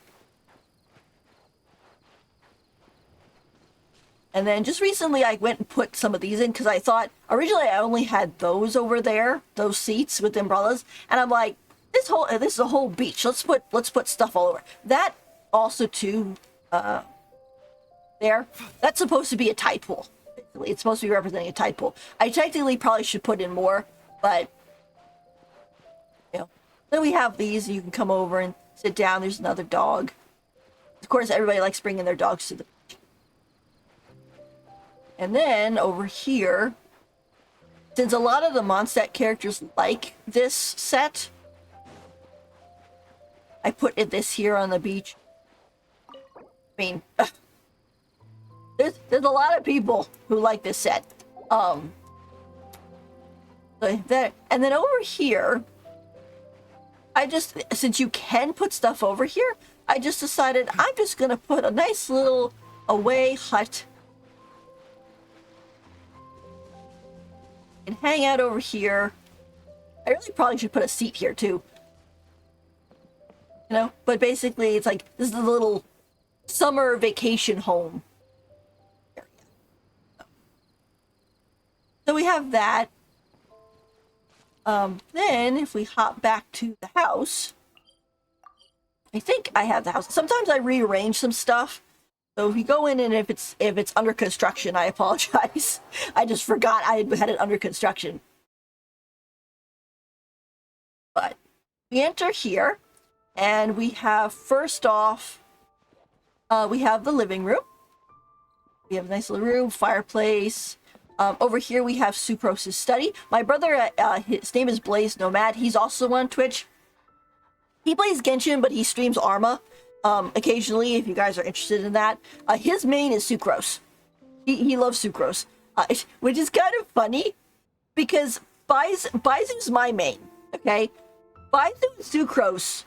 And then just recently I went and put some of these in because I thought originally I only had those over there, those seats with umbrellas, and I'm like, this is a whole beach. Let's put stuff all over. That also too, there. That's supposed to be a tide pool. It's supposed to be representing a tide pool. I technically probably should put in more, but then we have these. You can come over and sit down. There's another dog. Of course, everybody likes bringing their dogs to the beach. And then over here, since a lot of the Mondstadt characters like this set, I put this here on the beach. I mean, there's a lot of people who like this set. And then over here, since you can put stuff over here, I just decided I'm just gonna put a nice little away hut and hang out over here. I really probably should put a seat here too. But basically it's like, this is a little summer vacation home area. So we have that. Then if we hop back to the house, I think I have the house. Sometimes I rearrange some stuff. So if you go in and if it's under construction, I apologize. I just forgot I had it under construction. But we enter here, and we have first off, we have the living room. We have a nice little room, fireplace. Over here we have Sucrose's study. My brother, his name is Blaze Nomad. He's also on Twitch. He plays Genshin, but he streams Arma. Occasionally, if you guys are interested in that. His main is Sucrose. He loves Sucrose, which is kind of funny because Baizu's my main, okay? Baizu and Sucrose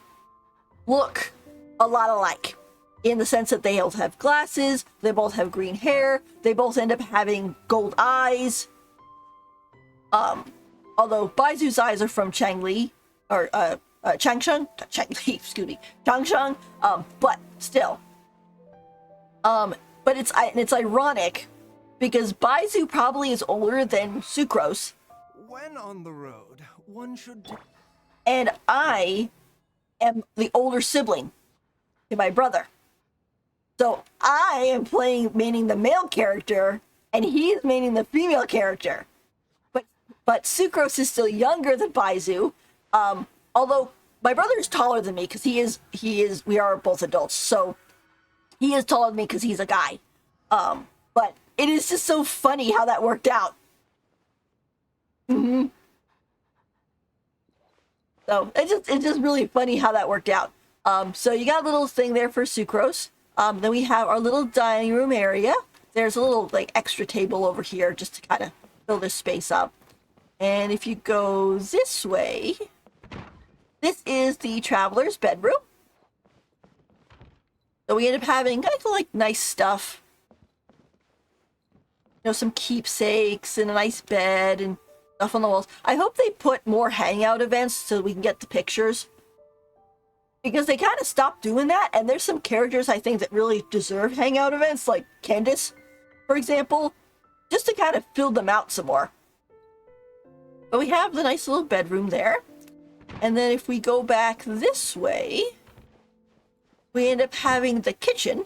look a lot alike in the sense that they both have glasses, they both have green hair, they both end up having gold eyes. Although Baizu's eyes are from Changli, or Changsheng, excuse me, Changsheng, but still. But it's ironic because Baizu probably is older than Sucrose. When on the road, one should... And I am the older sibling to my brother. So I am maining the male character, and he is maining the female character. But Sucrose is still younger than Baizu. Although my brother is taller than me because we are both adults, so he is taller than me because he's a guy. But it is just so funny how that worked out. So it's just really funny how that worked out. So you got a little thing there for Sucrose. Then we have our little dining room area. there's a little like extra table over here just to kind of fill this space up. And if you go this way, this is the traveler's bedroom. So we end up having kind of like nice stuff. You know, some keepsakes and a nice bed and stuff on the walls. I hope they put more hangout events so we can get the pictures. Because they kind of stopped doing that, and there's some characters I think that really deserve hangout events, like Candace, for example, just to kind of fill them out some more. But we have the nice little bedroom there. And then if we go back this way, we end up having the kitchen,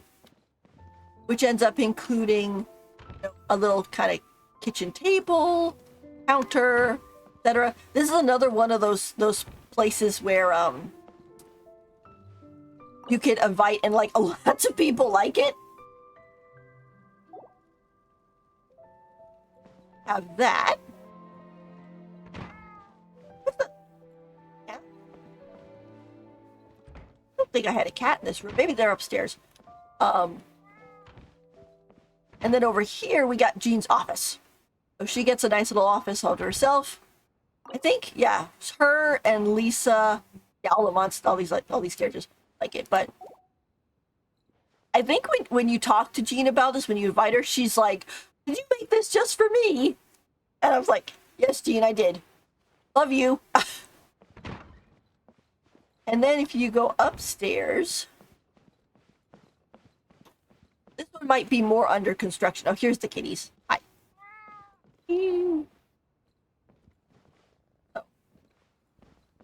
which ends up including, you know, a little kind of kitchen table, counter, etc. This is another one of those places where you can invite and like lots of people like it. Have that. What's the cat? I don't think I had a cat in this room. Maybe they're upstairs. And then over here we got Jean's office. So she gets a nice little office all to herself. I think, yeah, it's her and Lisa. Yeah, all these characters like it, but I think when you talk to Jean about this, when you invite her, she's like, "Did you make this just for me?" And I was like, "Yes, Jean, I did. Love you." And then if you go upstairs, this one might be more under construction. Oh, here's the kitties. Hi. Oh.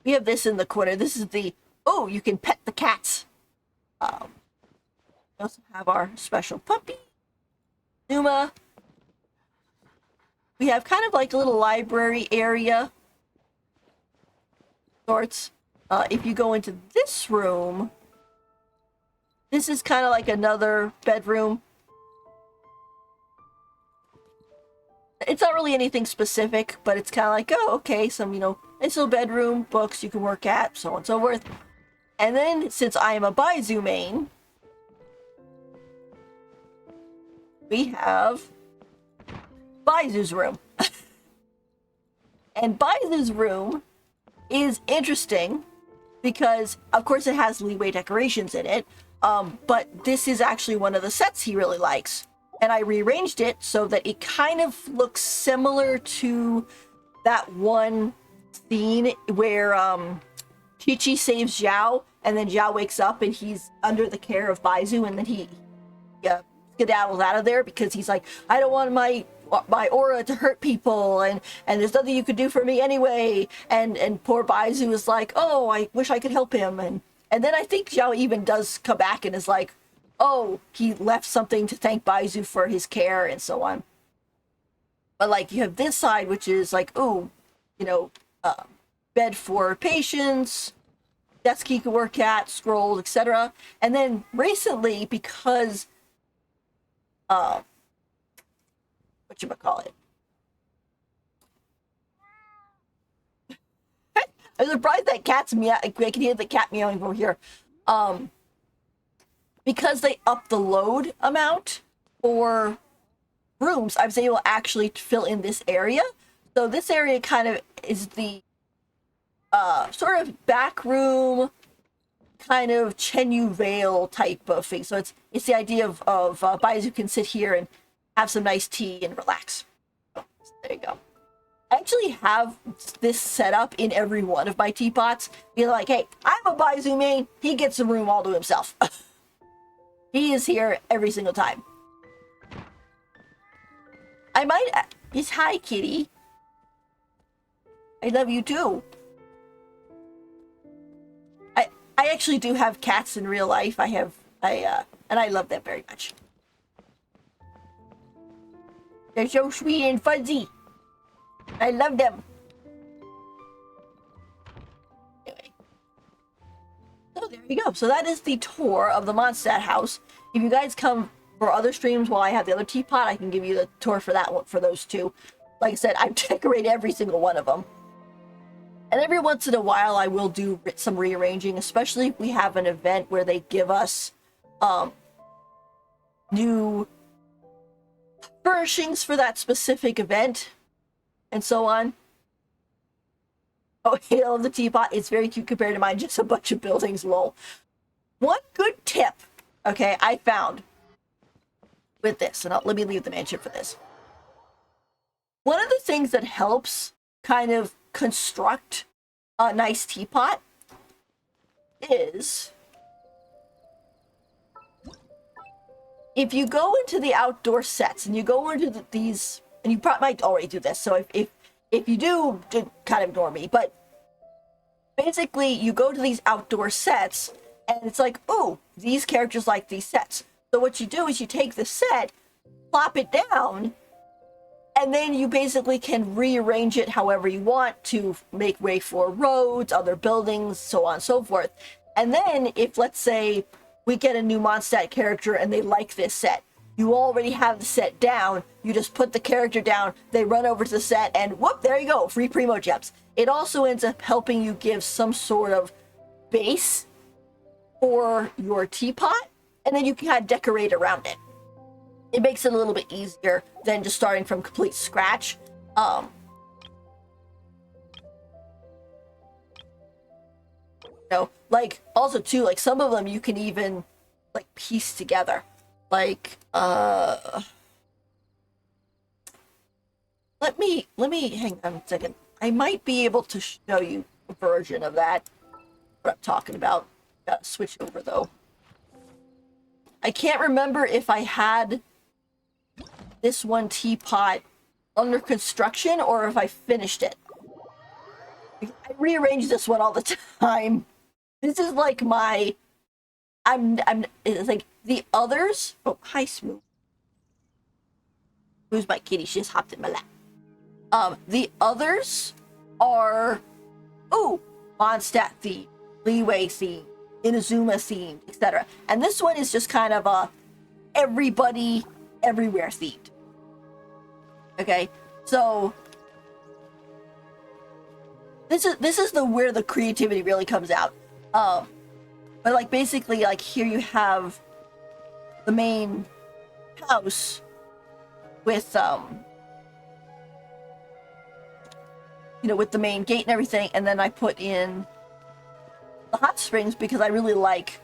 We have this in the corner. This is the, oh, you can pet the cats. We also have our special puppy, Numa. We have kind of like a little library area, sorts. If you go into this room, this is kind of like another bedroom. It's not really anything specific, but it's kind of like, oh, okay, some, you know, nice little bedroom, books you can work at, so on and so forth. And then, since I am a Baizu main, we have Baizu's room. And Baizu's room is interesting because, of course, it has leeway decorations in it, but this is actually one of the sets he really likes. And I rearranged it so that it kind of looks similar to that one scene where Chi-Chi saves Zhao, and then Zhao wakes up and he's under the care of Baizu, and then he skedaddles out of there because he's like, I don't want my aura to hurt people, and there's nothing you could do for me anyway. And poor Baizu is like, oh, I wish I could help him. And then I think Zhao even does come back and is like, oh, he left something to thank Baizu for his care and so on. But like you have this side, which is like, oh, you know, bed for patients, desk he could work at, scrolls, etc. And then recently, because whatchamacallit? I'm surprised that cat's meow. I can hear the cat meowing over here. Because they up the load amount for rooms, I was able to actually fill in this area. So this area kind of is the sort of back room, kind of Chenyu Vale type of thing. So it's the idea of Baizu can sit here and have some nice tea and relax. So there you go. I actually have this set up in every one of my teapots. Be like, hey, I'm a Baizu main. He gets the room all to himself. He is here every single time. I might... Yes, hi, kitty. I love you too. I actually do have cats in real life. And I love them very much. They're so sweet and fuzzy. I love them. Anyway. So there you go. So that is the tour of the Mondstadt house. If you guys come for other streams while I have the other teapot, I can give you the tour for that one, for those two. Like I said, I've decorated every single one of them. And every once in a while, I will do some rearranging, especially if we have an event where they give us new furnishings for that specific event, and so on. Oh, Hail of the Teapot. It's very cute compared to mine. Just a bunch of buildings, lol. One good tip, okay, I found with this, and let me leave the mansion for this. One of the things that helps kind of construct a nice teapot is if you go into the outdoor sets and you go into these, and you probably might already do this, so if you do, kind of ignore me, but basically you go to these outdoor sets and it's like, oh, these characters like these sets. So what you do is you take the set, plop it down, and then you basically can rearrange it however you want to make way for roads, other buildings, so on and so forth. And then if, let's say, we get a new Mondstadt character and they like this set, you already have the set down, you just put the character down, they run over to the set, and whoop, there you go, free Primo Gems. It also ends up helping you give some sort of base for your teapot, and then you can kind of decorate around it. It makes it a little bit easier than just starting from complete scratch. Like, also too, like, some of them you can even, like, piece together. Like, let me hang on a second. I might be able to show you a version of that, what I'm talking about. Gotta switch over, though. I can't remember if I had this one teapot under construction or if I finished it. I rearrange this one all the time. This is like my, it's like the others. Oh, hi, Smooth. Who's my kitty? She just hopped in my lap. The others are, Mondstadt themed, Leeway themed, Inazuma themed, etc. And this one is just kind of a everybody, everywhere themed. Okay, so this is the where the creativity really comes out. But like basically, like here you have the main house with with the main gate and everything, and then I put in the hot springs because I really like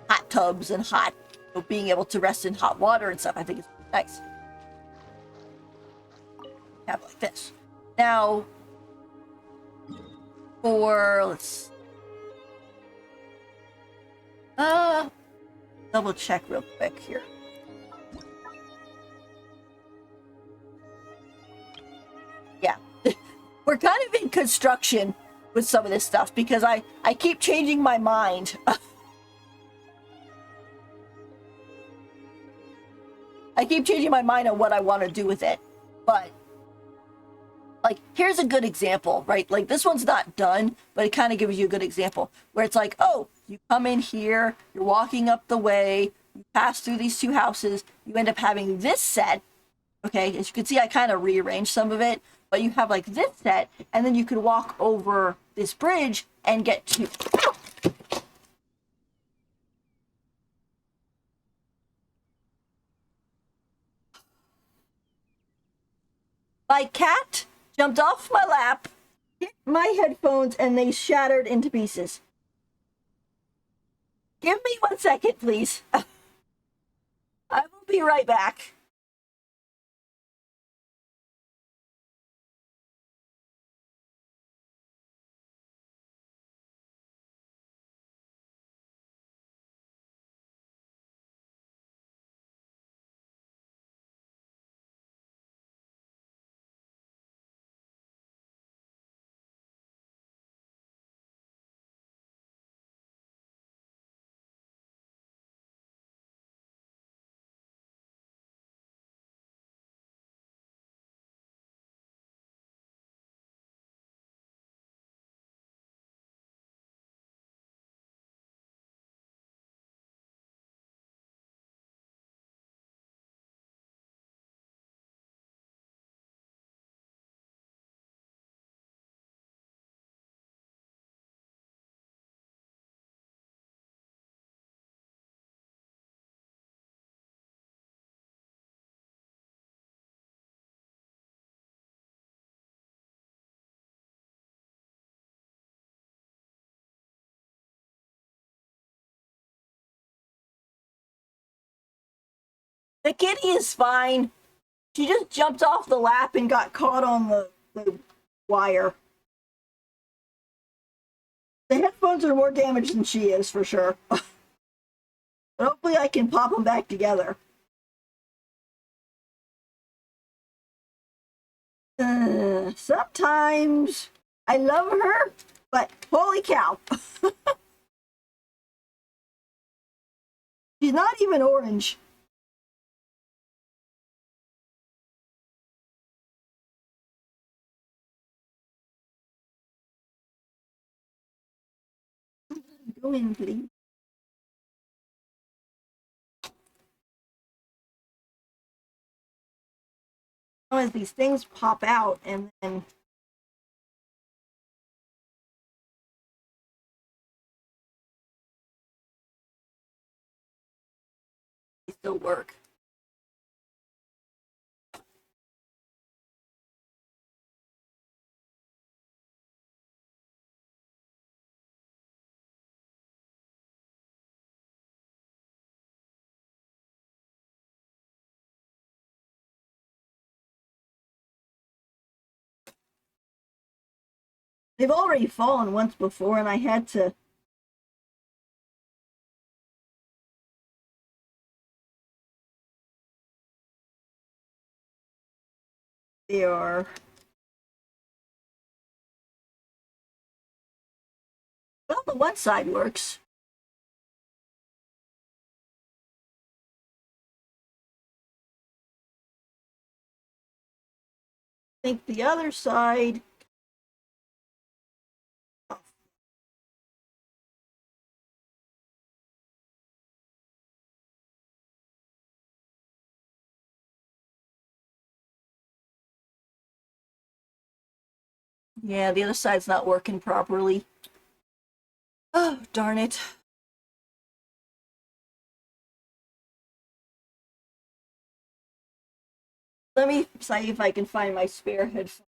hot tubs and being able to rest in hot water and stuff. I think it's nice. Have like this. Now, let's double check real quick here. Yeah. We're kind of in construction with some of this stuff because I keep changing my mind. I keep changing my mind on what I want to do with it. But like, here's a good example, right? Like, this one's not done, but it kind of gives you a good example where it's like, oh, you come in here, you're walking up the way, you pass through these two houses, you end up having this set. Okay, as you can see, I kind of rearranged some of it, but you have like this set, and then you could walk over this bridge and get to. My cat jumped off my lap, hit my headphones, and they shattered into pieces. Give me 1 second, please. I will be right back. The kitty is fine. She just jumped off the lap and got caught on the wire. The headphones are more damaged than she is, for sure. But hopefully I can pop them back together. Sometimes I love her, but holy cow. She's not even orange. Go in, please. As these things pop out and then they still work. They've already fallen once before, and I had to. They are. Well, the one side works. I think the other side. Yeah, the other side's not working properly. Oh, darn it. Let me see if I can find my spare headphone.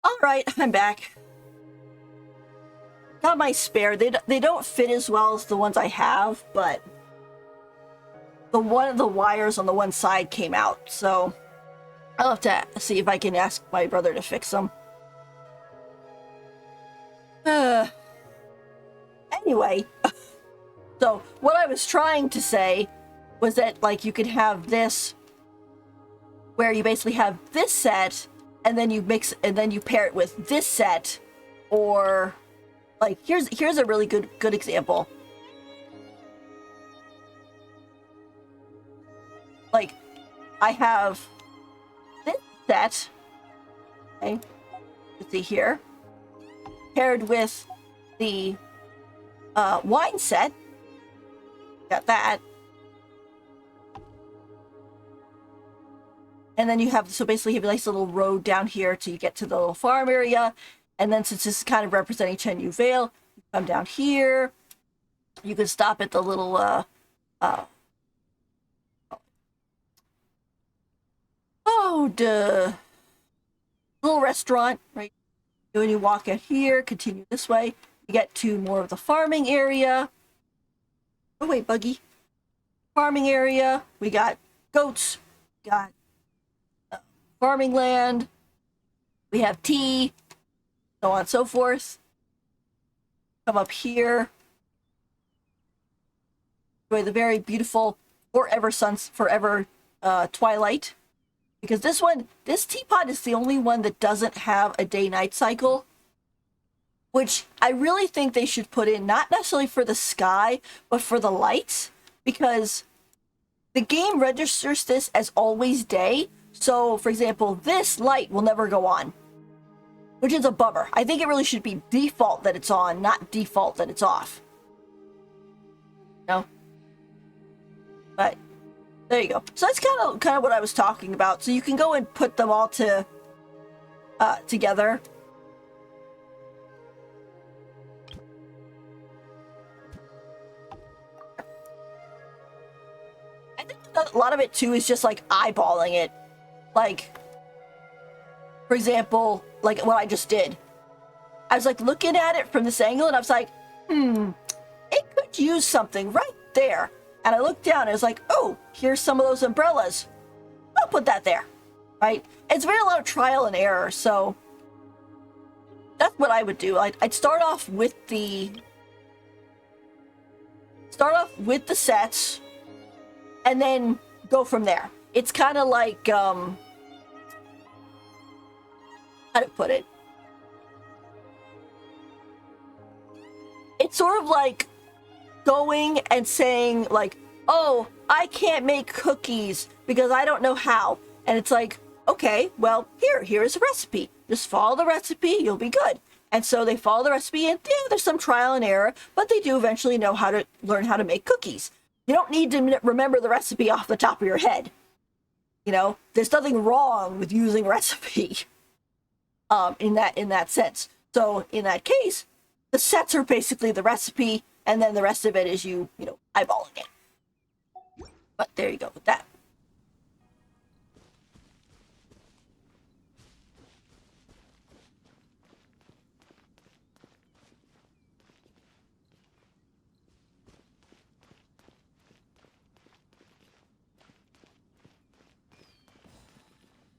All right, I'm back. Got my spare. They don't fit as well as the ones I have, but one of the wires on the one side came out, so I'll have to see if I can ask my brother to fix them. Anyway, so what I was trying to say was that, like, you could have this where you basically have this set and then you mix and then you pair it with this set, or like here's a really good example. Like, I have this set, okay, let's see here, paired with the wine set. Got that. And then you have, so basically you have a nice little road down here till you get to the little farm area. And then since this is kind of representing Chen Yu Vale, you come down here. You can stop at the little, little restaurant, right? When you walk out here, continue this way, you get to more of the farming area. Oh wait, buggy. Farming area. We got goats. Got farming land. We have tea. So on and so forth. Come up here. Enjoy the very beautiful forever twilight. Because this teapot is the only one that doesn't have a day-night cycle. Which I really think they should put in, not necessarily for the sky, but for the lights. Because the game registers this as always day. So, for example, this light will never go on. Which is a bummer. I think it really should be default that it's on, not default that it's off. No? But there you go. So that's kind of what I was talking about. So you can go and put them all together. I think a lot of it too is just like eyeballing it. Like, for example, like what I just did. I was like looking at it from this angle and I was like, it could use something right there. And I looked down and I was like, oh, here's some of those umbrellas. I'll put that there, right? It's very a lot of trial and error, so that's what I would do. I'd start off with the sets and then go from there. It's kind of like, how to put it? It's sort of like going and saying like, oh, I can't make cookies because I don't know how. And it's like, okay, well, here's a recipe. Just follow the recipe, you'll be good. And so they follow the recipe and yeah, there's some trial and error, but they do eventually know how to learn how to make cookies. You don't need to remember the recipe off the top of your head. You know, there's nothing wrong with using recipe in that sense. So in that case, the sets are basically the recipe, and then the rest of it is you know, eyeballing it. But there you go with that.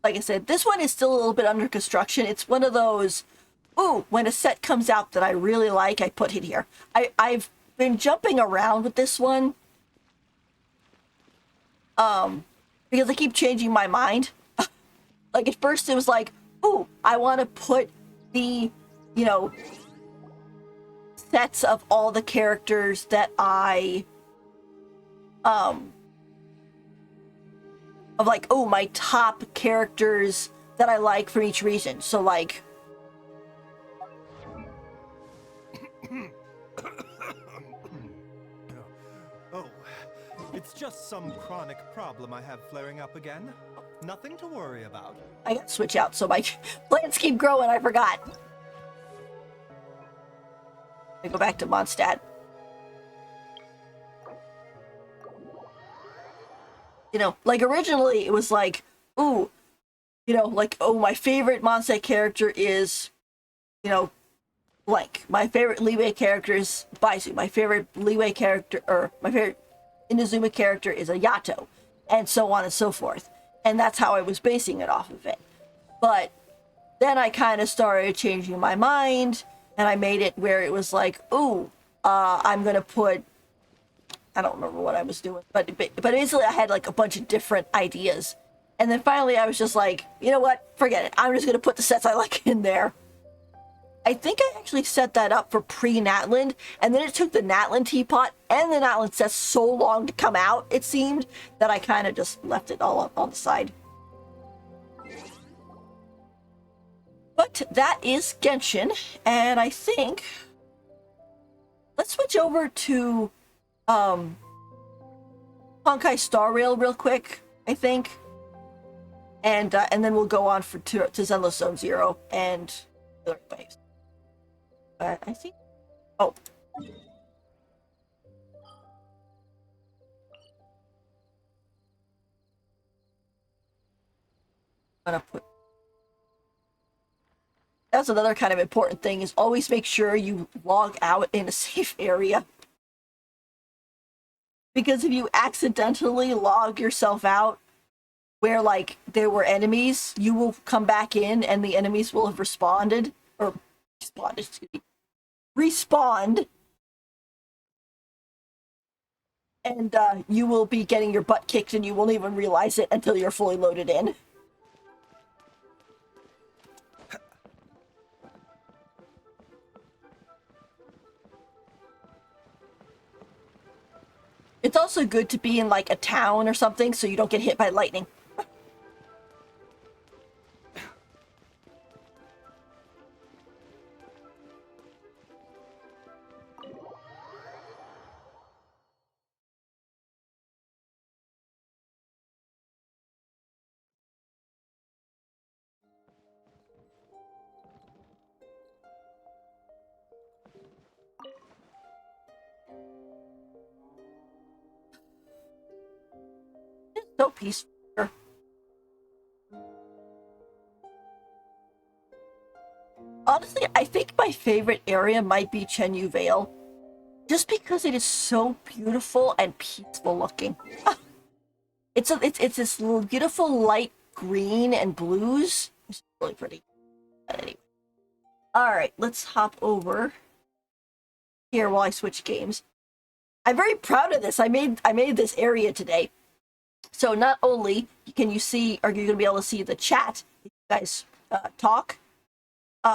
Like I said, this one is still a little bit under construction. It's one of those, ooh, when a set comes out that I really like, I put it here. I've been jumping around with this one. Because I keep changing my mind. Like at first it was like, ooh, I want to put the, you know, sets of all the characters that I, of like, oh, my top characters that I like from each region. So like, Oh, it's just some chronic problem I have flaring up again. Nothing to worry about. I gotta switch out so my plants keep growing. I forgot. I go back to Mondstadt. You know, like originally it was like, ooh, you know, like, oh, my favorite Mondstadt character is, you know, blank. My favorite Liyue character is Baizu. My favorite Liyue character, or my favorite Inazuma character is a Yato, and so on and so forth. And that's how I was basing it off of it. But then I kind of started changing my mind, and I made it where it was like, ooh, I'm gonna put, I don't remember what I was doing, but basically I had like a bunch of different ideas. And then finally I was just like, you know what, forget it. I'm just gonna put the sets I like in there. I think I actually set that up for pre-Natland, and then it took the Natland teapot and the Natland sets so long to come out, it seemed, that I kind of just left it all up on the side. But that is Genshin, and I think let's switch over to Honkai Star Rail real quick, I think. and then we'll go on to Zenless Zone Zero and other waves. I see. Oh. I'm gonna put. That's another kind of important thing, is always make sure you log out in a safe area. Because if you accidentally log yourself out where, like, there were enemies, you will come back in and the enemies will have respawned, and you will be getting your butt kicked and you won't even realize it until you're fully loaded in. It's also good to be in, like, a town or something so you don't get hit by lightning. It's so peaceful here. Honestly, I think my favorite area might be Chenyu Vale. Just because it is so beautiful and peaceful looking. It's this little beautiful light green and blues. It's really pretty. But anyway. Alright, let's hop over here while I switch games. I'm very proud of this. I made this area today. So not only can you see, are you going to be able to see the chat if you guys talk,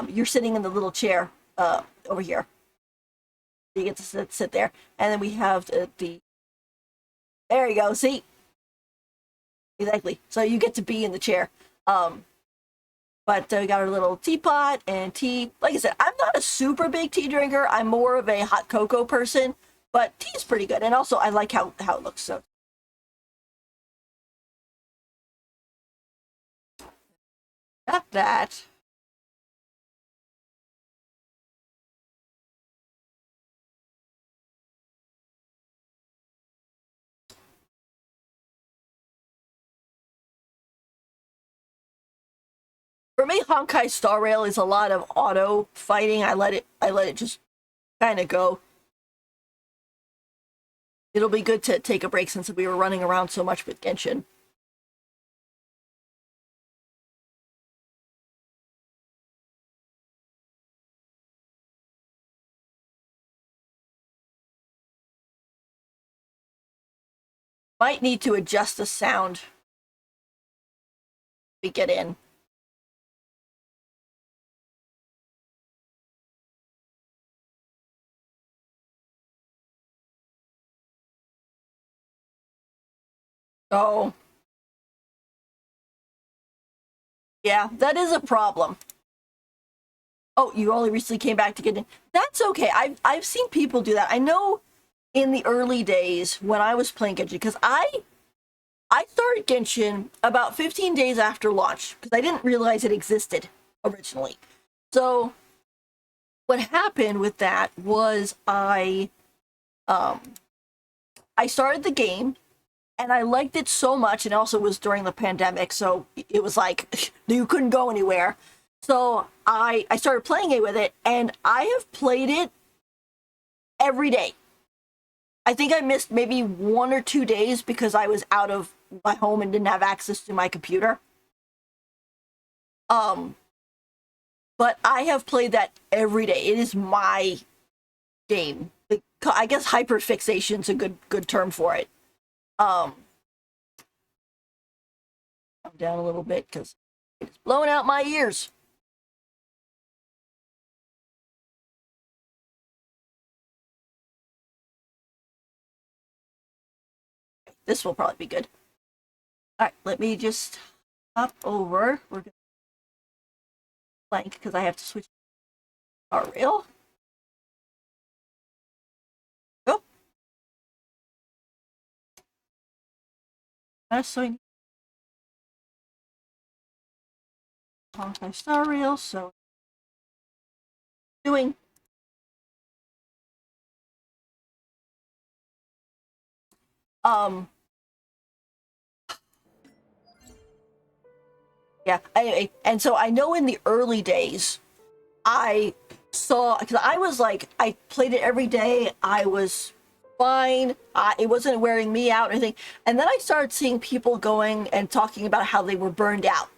you're sitting in the little chair over here. You get to sit there. And then we have the there you go, see? Exactly. So you get to be in the chair. But we got our little teapot and tea. Like I said, I'm not a super big tea drinker. I'm more of a hot cocoa person. But tea is pretty good. And also, I like how it looks. So got that. For me, Honkai Star Rail is a lot of auto fighting. I let it just kind of go. It'll be good to take a break since we were running around so much with Genshin. Might need to adjust the sound. We get in. Oh. Yeah, that is a problem. Oh, you only recently came back to get in. That's okay. I've seen people do that. I know in the early days when I was playing Genshin, because I started Genshin about 15 days after launch, because I didn't realize it existed originally. So what happened with that was I started the game and I liked it so much, and also was during the pandemic, so it was like you couldn't go anywhere. So I started playing it with it, and I have played it every day. I think I missed maybe 1 or 2 days because I was out of my home and didn't have access to my computer. But I have played that every day. It is my game. I guess hyperfixation's a good term for it. I'm down a little bit because it's blowing out my ears. This will probably be good. All right, let me just hop over. We're gonna blank because I have to switch our rail. Go. So Honkai Star Rail, so doing. Yeah, anyway, and so I know in the early days, I saw, because I was like, I played it every day, I was fine, it wasn't wearing me out or anything, and then I started seeing people going and talking about how they were burned out.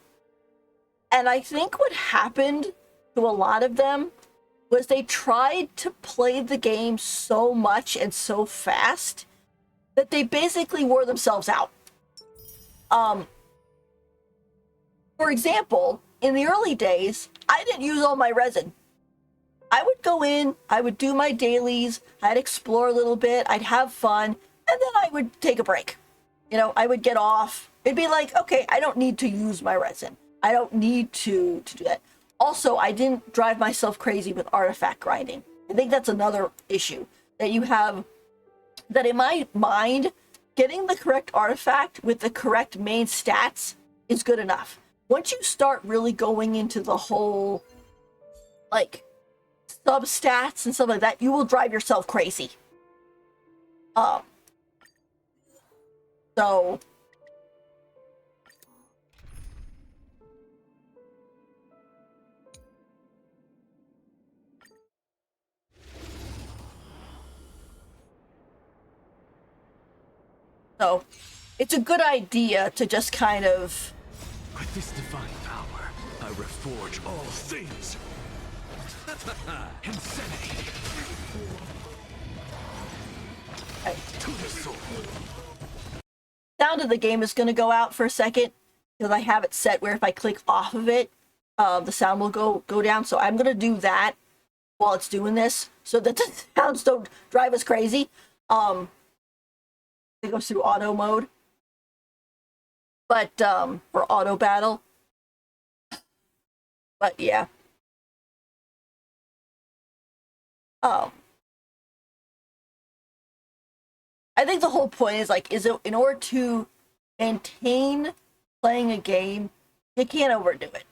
And I think what happened to a lot of them was they tried to play the game so much and so fast that they basically wore themselves out. For example, in the early days, I didn't use all my resin. I would go in, I would do my dailies, I'd explore a little bit, I'd have fun, and then I would take a break. You know, I would get off. It'd be like, okay, I don't need to use my resin. I don't need to do that. Also, I didn't drive myself crazy with artifact grinding. I think that's another issue that you have, that in my mind, getting the correct artifact with the correct main stats is good enough. Once you start really going into the whole, like, sub-stats and stuff like that, you will drive yourself crazy. So... So, it's a good idea to just kind of... With this divine power, I reforge all things. Insanity. To the soul. Sound of the game is going to go out for a second because I have it set where if I click off of it, the sound will go down. So I'm going to do that while it's doing this so that the sounds don't drive us crazy. It goes through auto mode, but for auto battle. But yeah. I think the whole point is like, is it in order to maintain playing a game, you can't overdo it.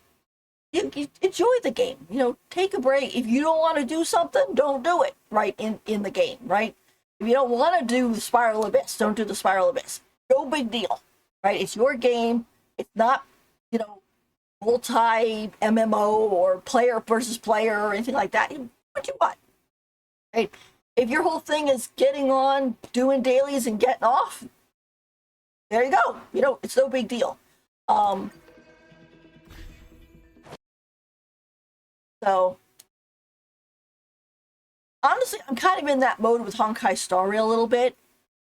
You enjoy the game, you know, take a break. If you don't want to do something, don't do it, right, in the game, right? If you don't want to do the Spiral Abyss, don't do the Spiral Abyss. No big deal, right? It's your game. It's not, you know, multi-MMO or player versus player or anything like that. What you want, right? If your whole thing is getting on, doing dailies and getting off, there you go. You know, it's no big deal. So... honestly, I'm kind of in that mode with Honkai Star Rail a little bit.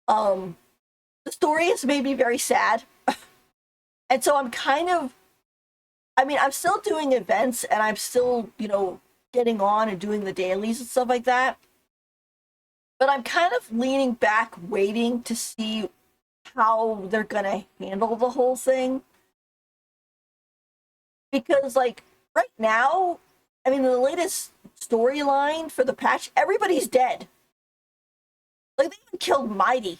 The story has made me very sad. And so I'm kind of... I mean, I'm still doing events, and I'm still, you know, getting on and doing the dailies and stuff like that. But I'm kind of leaning back, waiting to see how they're gonna handle the whole thing. Because, like, right now... I mean, the latest storyline for the patch, everybody's dead. Like, they even killed Mighty.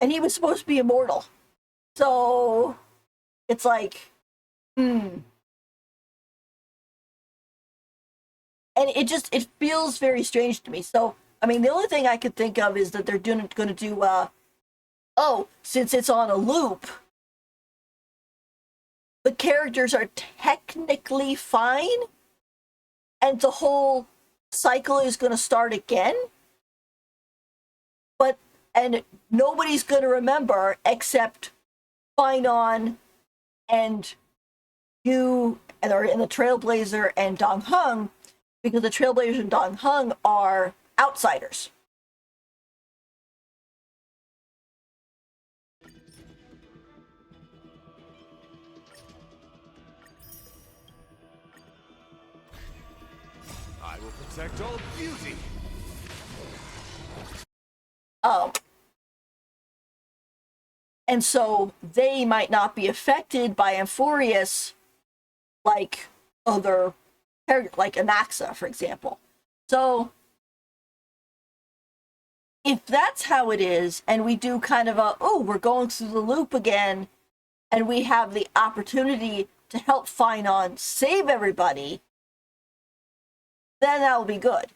And he was supposed to be immortal. So, it's like, And it feels very strange to me. So, I mean, the only thing I could think of is that they're going to do, since it's on a loop, the characters are technically fine, and the whole cycle is going to start again. And nobody's going to remember except Finon and you, and the Trailblazer and Dong Heng, because the Trailblazers and Dong Heng are outsiders. I will protect all beauty. And so they might not be affected by Amphorius like other characters, like Anaxa, for example. So if that's how it is, and we do kind of we're going through the loop again, and we have the opportunity to help Finon save everybody, then that'll be good.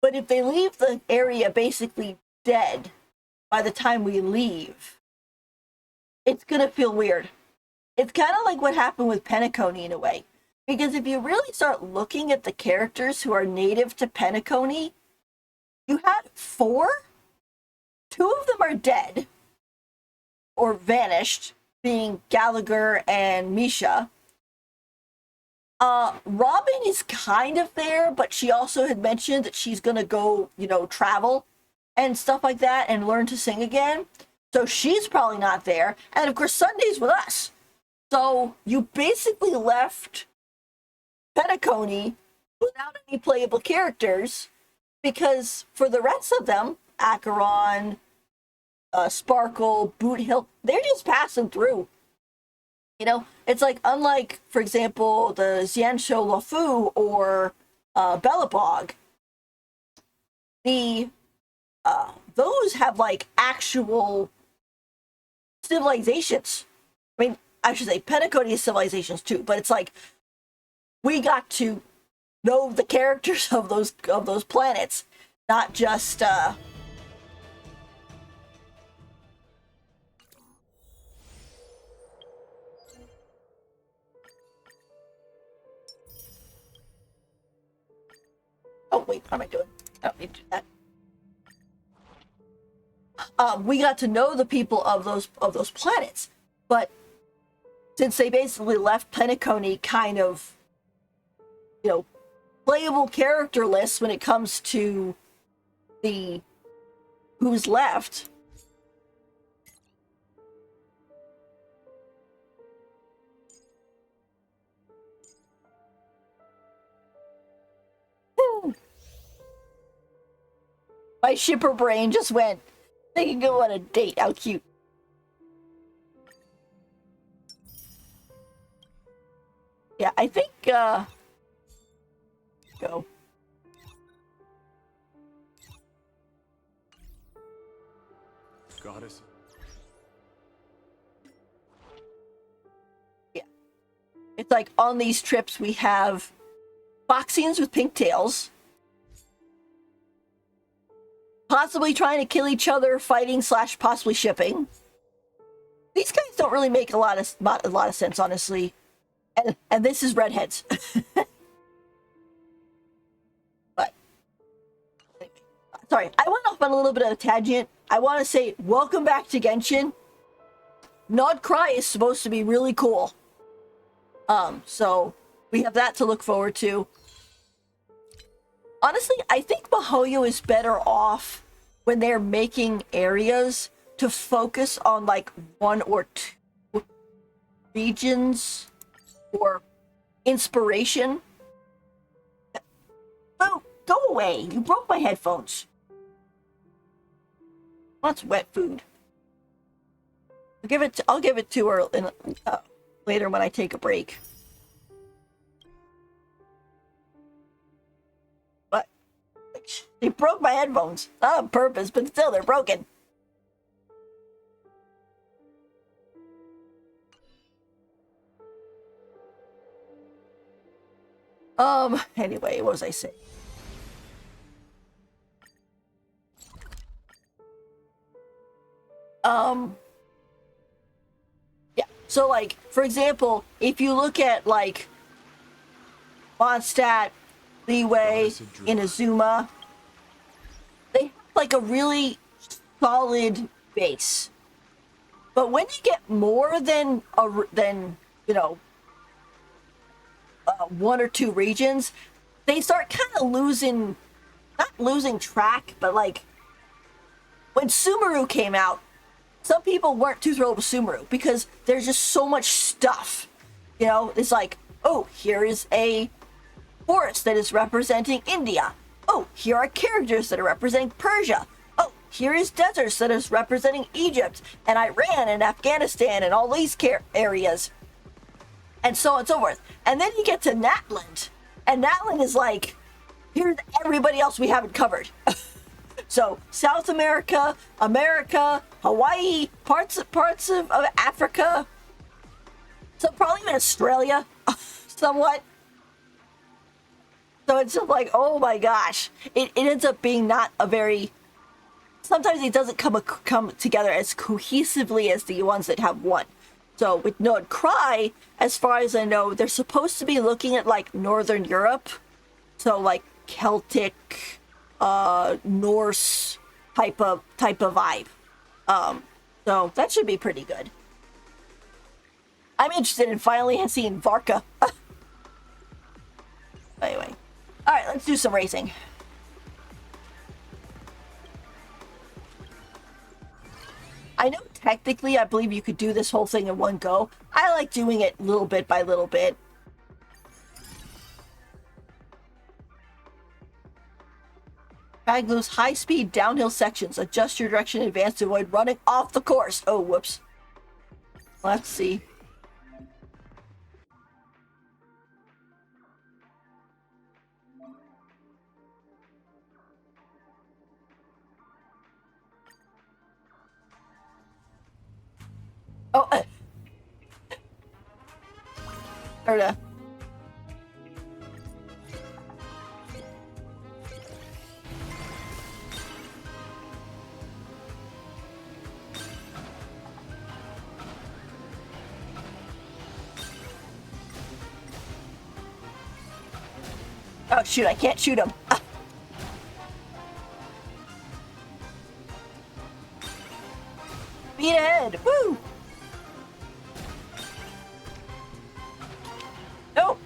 But if they leave the area basically dead by the time we leave, it's gonna feel weird. It's kind of like what happened with Penacony in a way. Because if you really start looking at the characters who are native to Penacony, you had 4. 2 of them are dead or vanished, being Gallagher and Misha. Robin is kind of there, but she also had mentioned that she's gonna go, travel and stuff like that and learn to sing again. So she's probably not there. And of course, Sunday's with us. So you basically left Penacony without any playable characters, because for the rest of them, Acheron, Sparkle, Boot Hill, they're just passing through. It's like, unlike, for example, the Xianshou Luofu or Bellabog, those have like actual civilizations. I mean, I should say Penacony is civilizations too, but it's like we got to know the characters of those planets, not just oh wait, what am I doing? I don't need to do that. We got to know the people of those planets, but since they basically left Penacony kind of, playable characterless when it comes to the who's left. My shipper brain just went, they can go on a date. How cute. Yeah, I think, go. Goddess. Yeah. It's like on these trips we have Foxians with pink tails, possibly trying to kill each other, fighting / possibly shipping. These guys don't really make a lot of sense, honestly. And this is redheads. But anyway, sorry, I went off on a little bit of a tangent. I want to say welcome back to Genshin. Nod Cry is supposed to be really cool. So we have that to look forward to. Honestly, I think MiHoYo is better off when they're making areas to focus on like 1 or 2 regions or inspiration. Oh, go away. You broke my headphones. That's wet food. I'll give it to her later when I take a break. But they broke my headphones. Not on purpose, but still, they're broken. Anyway, what was I saying? Yeah, so like, for example, if you look at like Mondstadt, Liyue, Inazuma, they have like a really solid base. But when you get more than 1 or 2 regions, they start kind of not losing track, but like when Sumeru came out, some people weren't too thrilled with Sumeru because there's just so much stuff. It's like, oh, here is a forest that is representing India. Oh, here are characters that are representing Persia. Oh, here is deserts that is representing Egypt and Iran and Afghanistan and all these areas. And so on and so forth. And then you get to Natland. And Natland is like, here's everybody else we haven't covered. So South America, America, Hawaii, parts of Africa. So probably even Australia, somewhat. So it's just like, oh my gosh. It ends up being not a very... Sometimes it doesn't come together as cohesively as the ones that have one. So with Nord Cry, as far as I know, they're supposed to be looking at like Northern Europe. So like Celtic, Norse type of vibe. So that should be pretty good. I'm interested in finally seeing Varka. Anyway. Alright, let's do some racing. I know technically I believe you could do this whole thing in one go. I like doing it little bit by little bit. Baglu's high-speed downhill sections. Adjust your direction in advance to avoid running off the course. Oh, whoops. Let's see. Oh, Erda. Oh shoot, I can't shoot him. Ah. Speed ahead! Woo! Nope.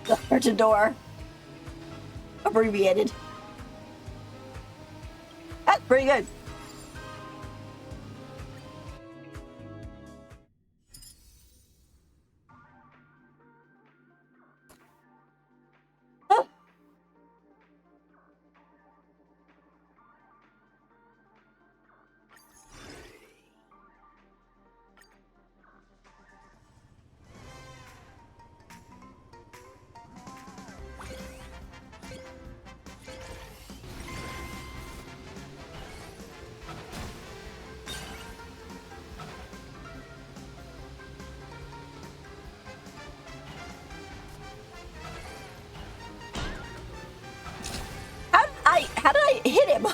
The merchant door. Abbreviated. That's pretty good. Huh. How did I hit him?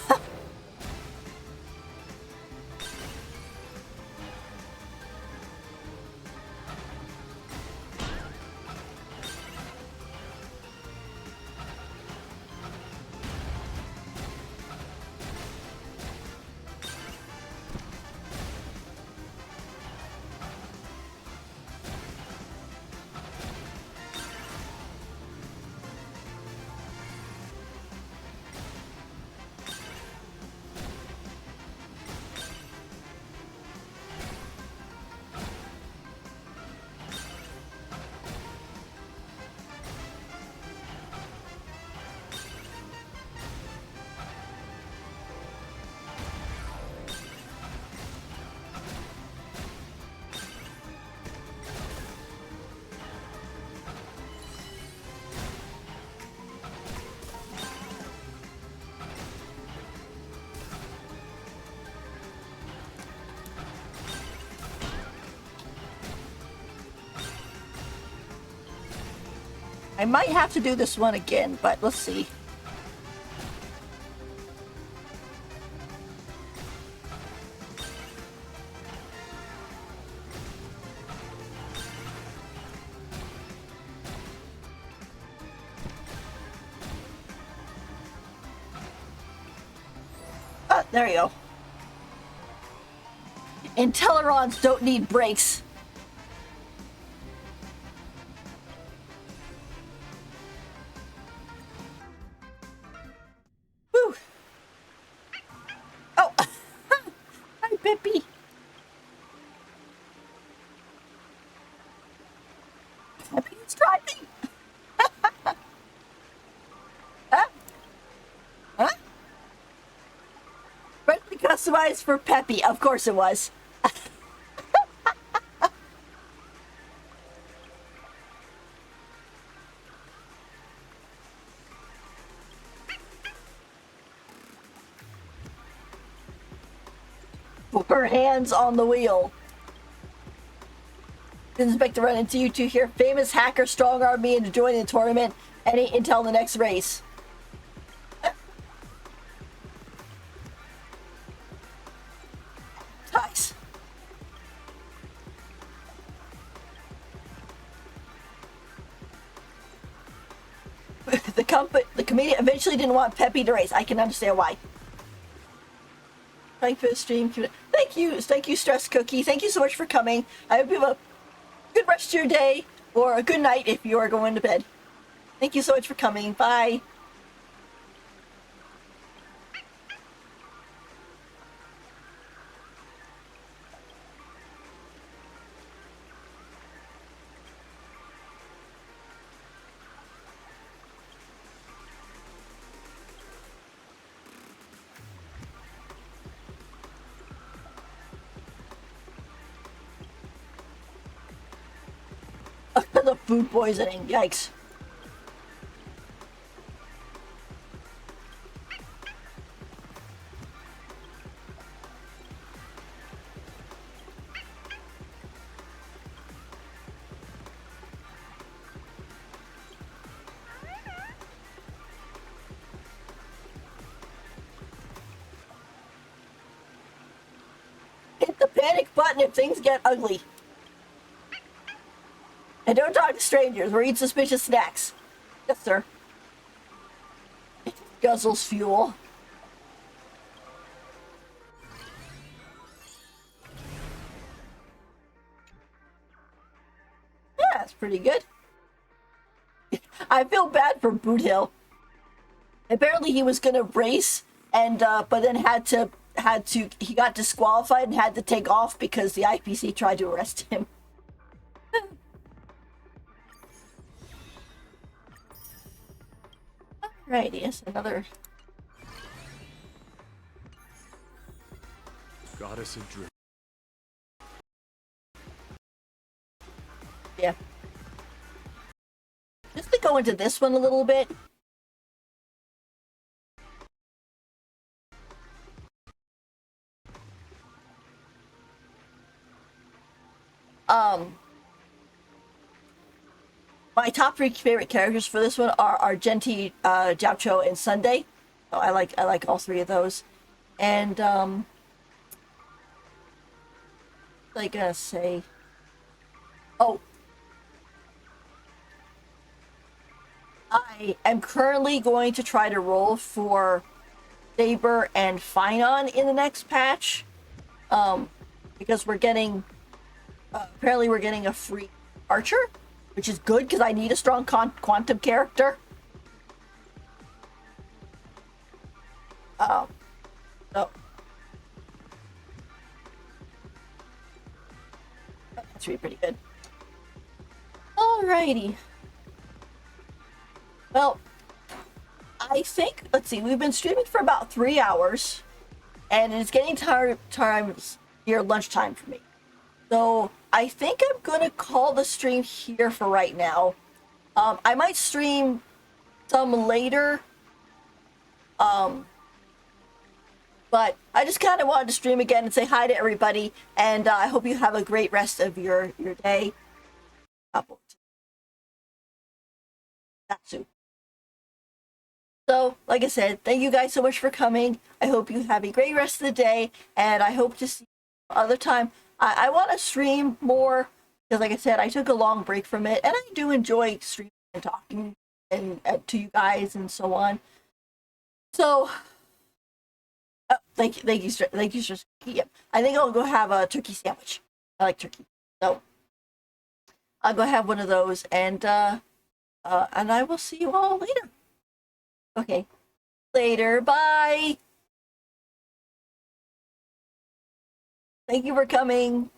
I might have to do this one again, but let's see. Oh, there you go. Intellerons don't need brakes. Woo! Oh! Hi, Bippy! Peppy's driving! Huh? Huh? Freshly customized for Peppy. Of course it was. Her hands on the wheel. Didn't expect to run into you two here. Famous hacker strong-armed me into joining the tournament. Any intel in the next race? Nice. The committee eventually didn't want Peppy to race. I can understand why. Thank you for the stream. Thank you, Stress Cookie. Thank you so much for coming. I hope you have a good rest of your day, or a good night if you are going to bed. Thank you so much for coming. Bye. The food poisoning, yikes. Hit the panic button if things get ugly. And don't talk to strangers or eat suspicious snacks. Yes, sir. It guzzles fuel. Yeah, that's pretty good. I feel bad for Boot Hill. Apparently he was gonna race and but then he got disqualified and had to take off because the IPC tried to arrest him. Right, yes, another. Goddess of Dream. Yeah. Just to go into this one a little bit. My top 3 favorite characters for this one are Argenti, Jiaoqiu, and Sunday. So I like all 3 of those. And what was I gonna say? Oh, I am currently going to try to roll for Saber and Finon in the next patch, because we're getting apparently we're getting a free archer, which is good because I need a strong quantum character. So that's really pretty good. Alrighty. Well, I think, let's see, we've been streaming for about 3 hours, and it's getting time near lunchtime for me. So I think I'm gonna call the stream here for right now. I might stream some later, but I just kind of wanted to stream again and say hi to everybody, and I hope you have a great rest of your day. that soon. So, like I said, thank you guys so much for coming. I hope you have a great rest of the day, and I hope to see you other time. I want to stream more because, like I said, I took a long break from it, and I do enjoy streaming and talking and to you guys and so on. So, thank you, Yep. I think I'll go have a turkey sandwich. I like turkey, so I'll go have one of those, and I will see you all later. Okay, later, bye. Thank you for coming.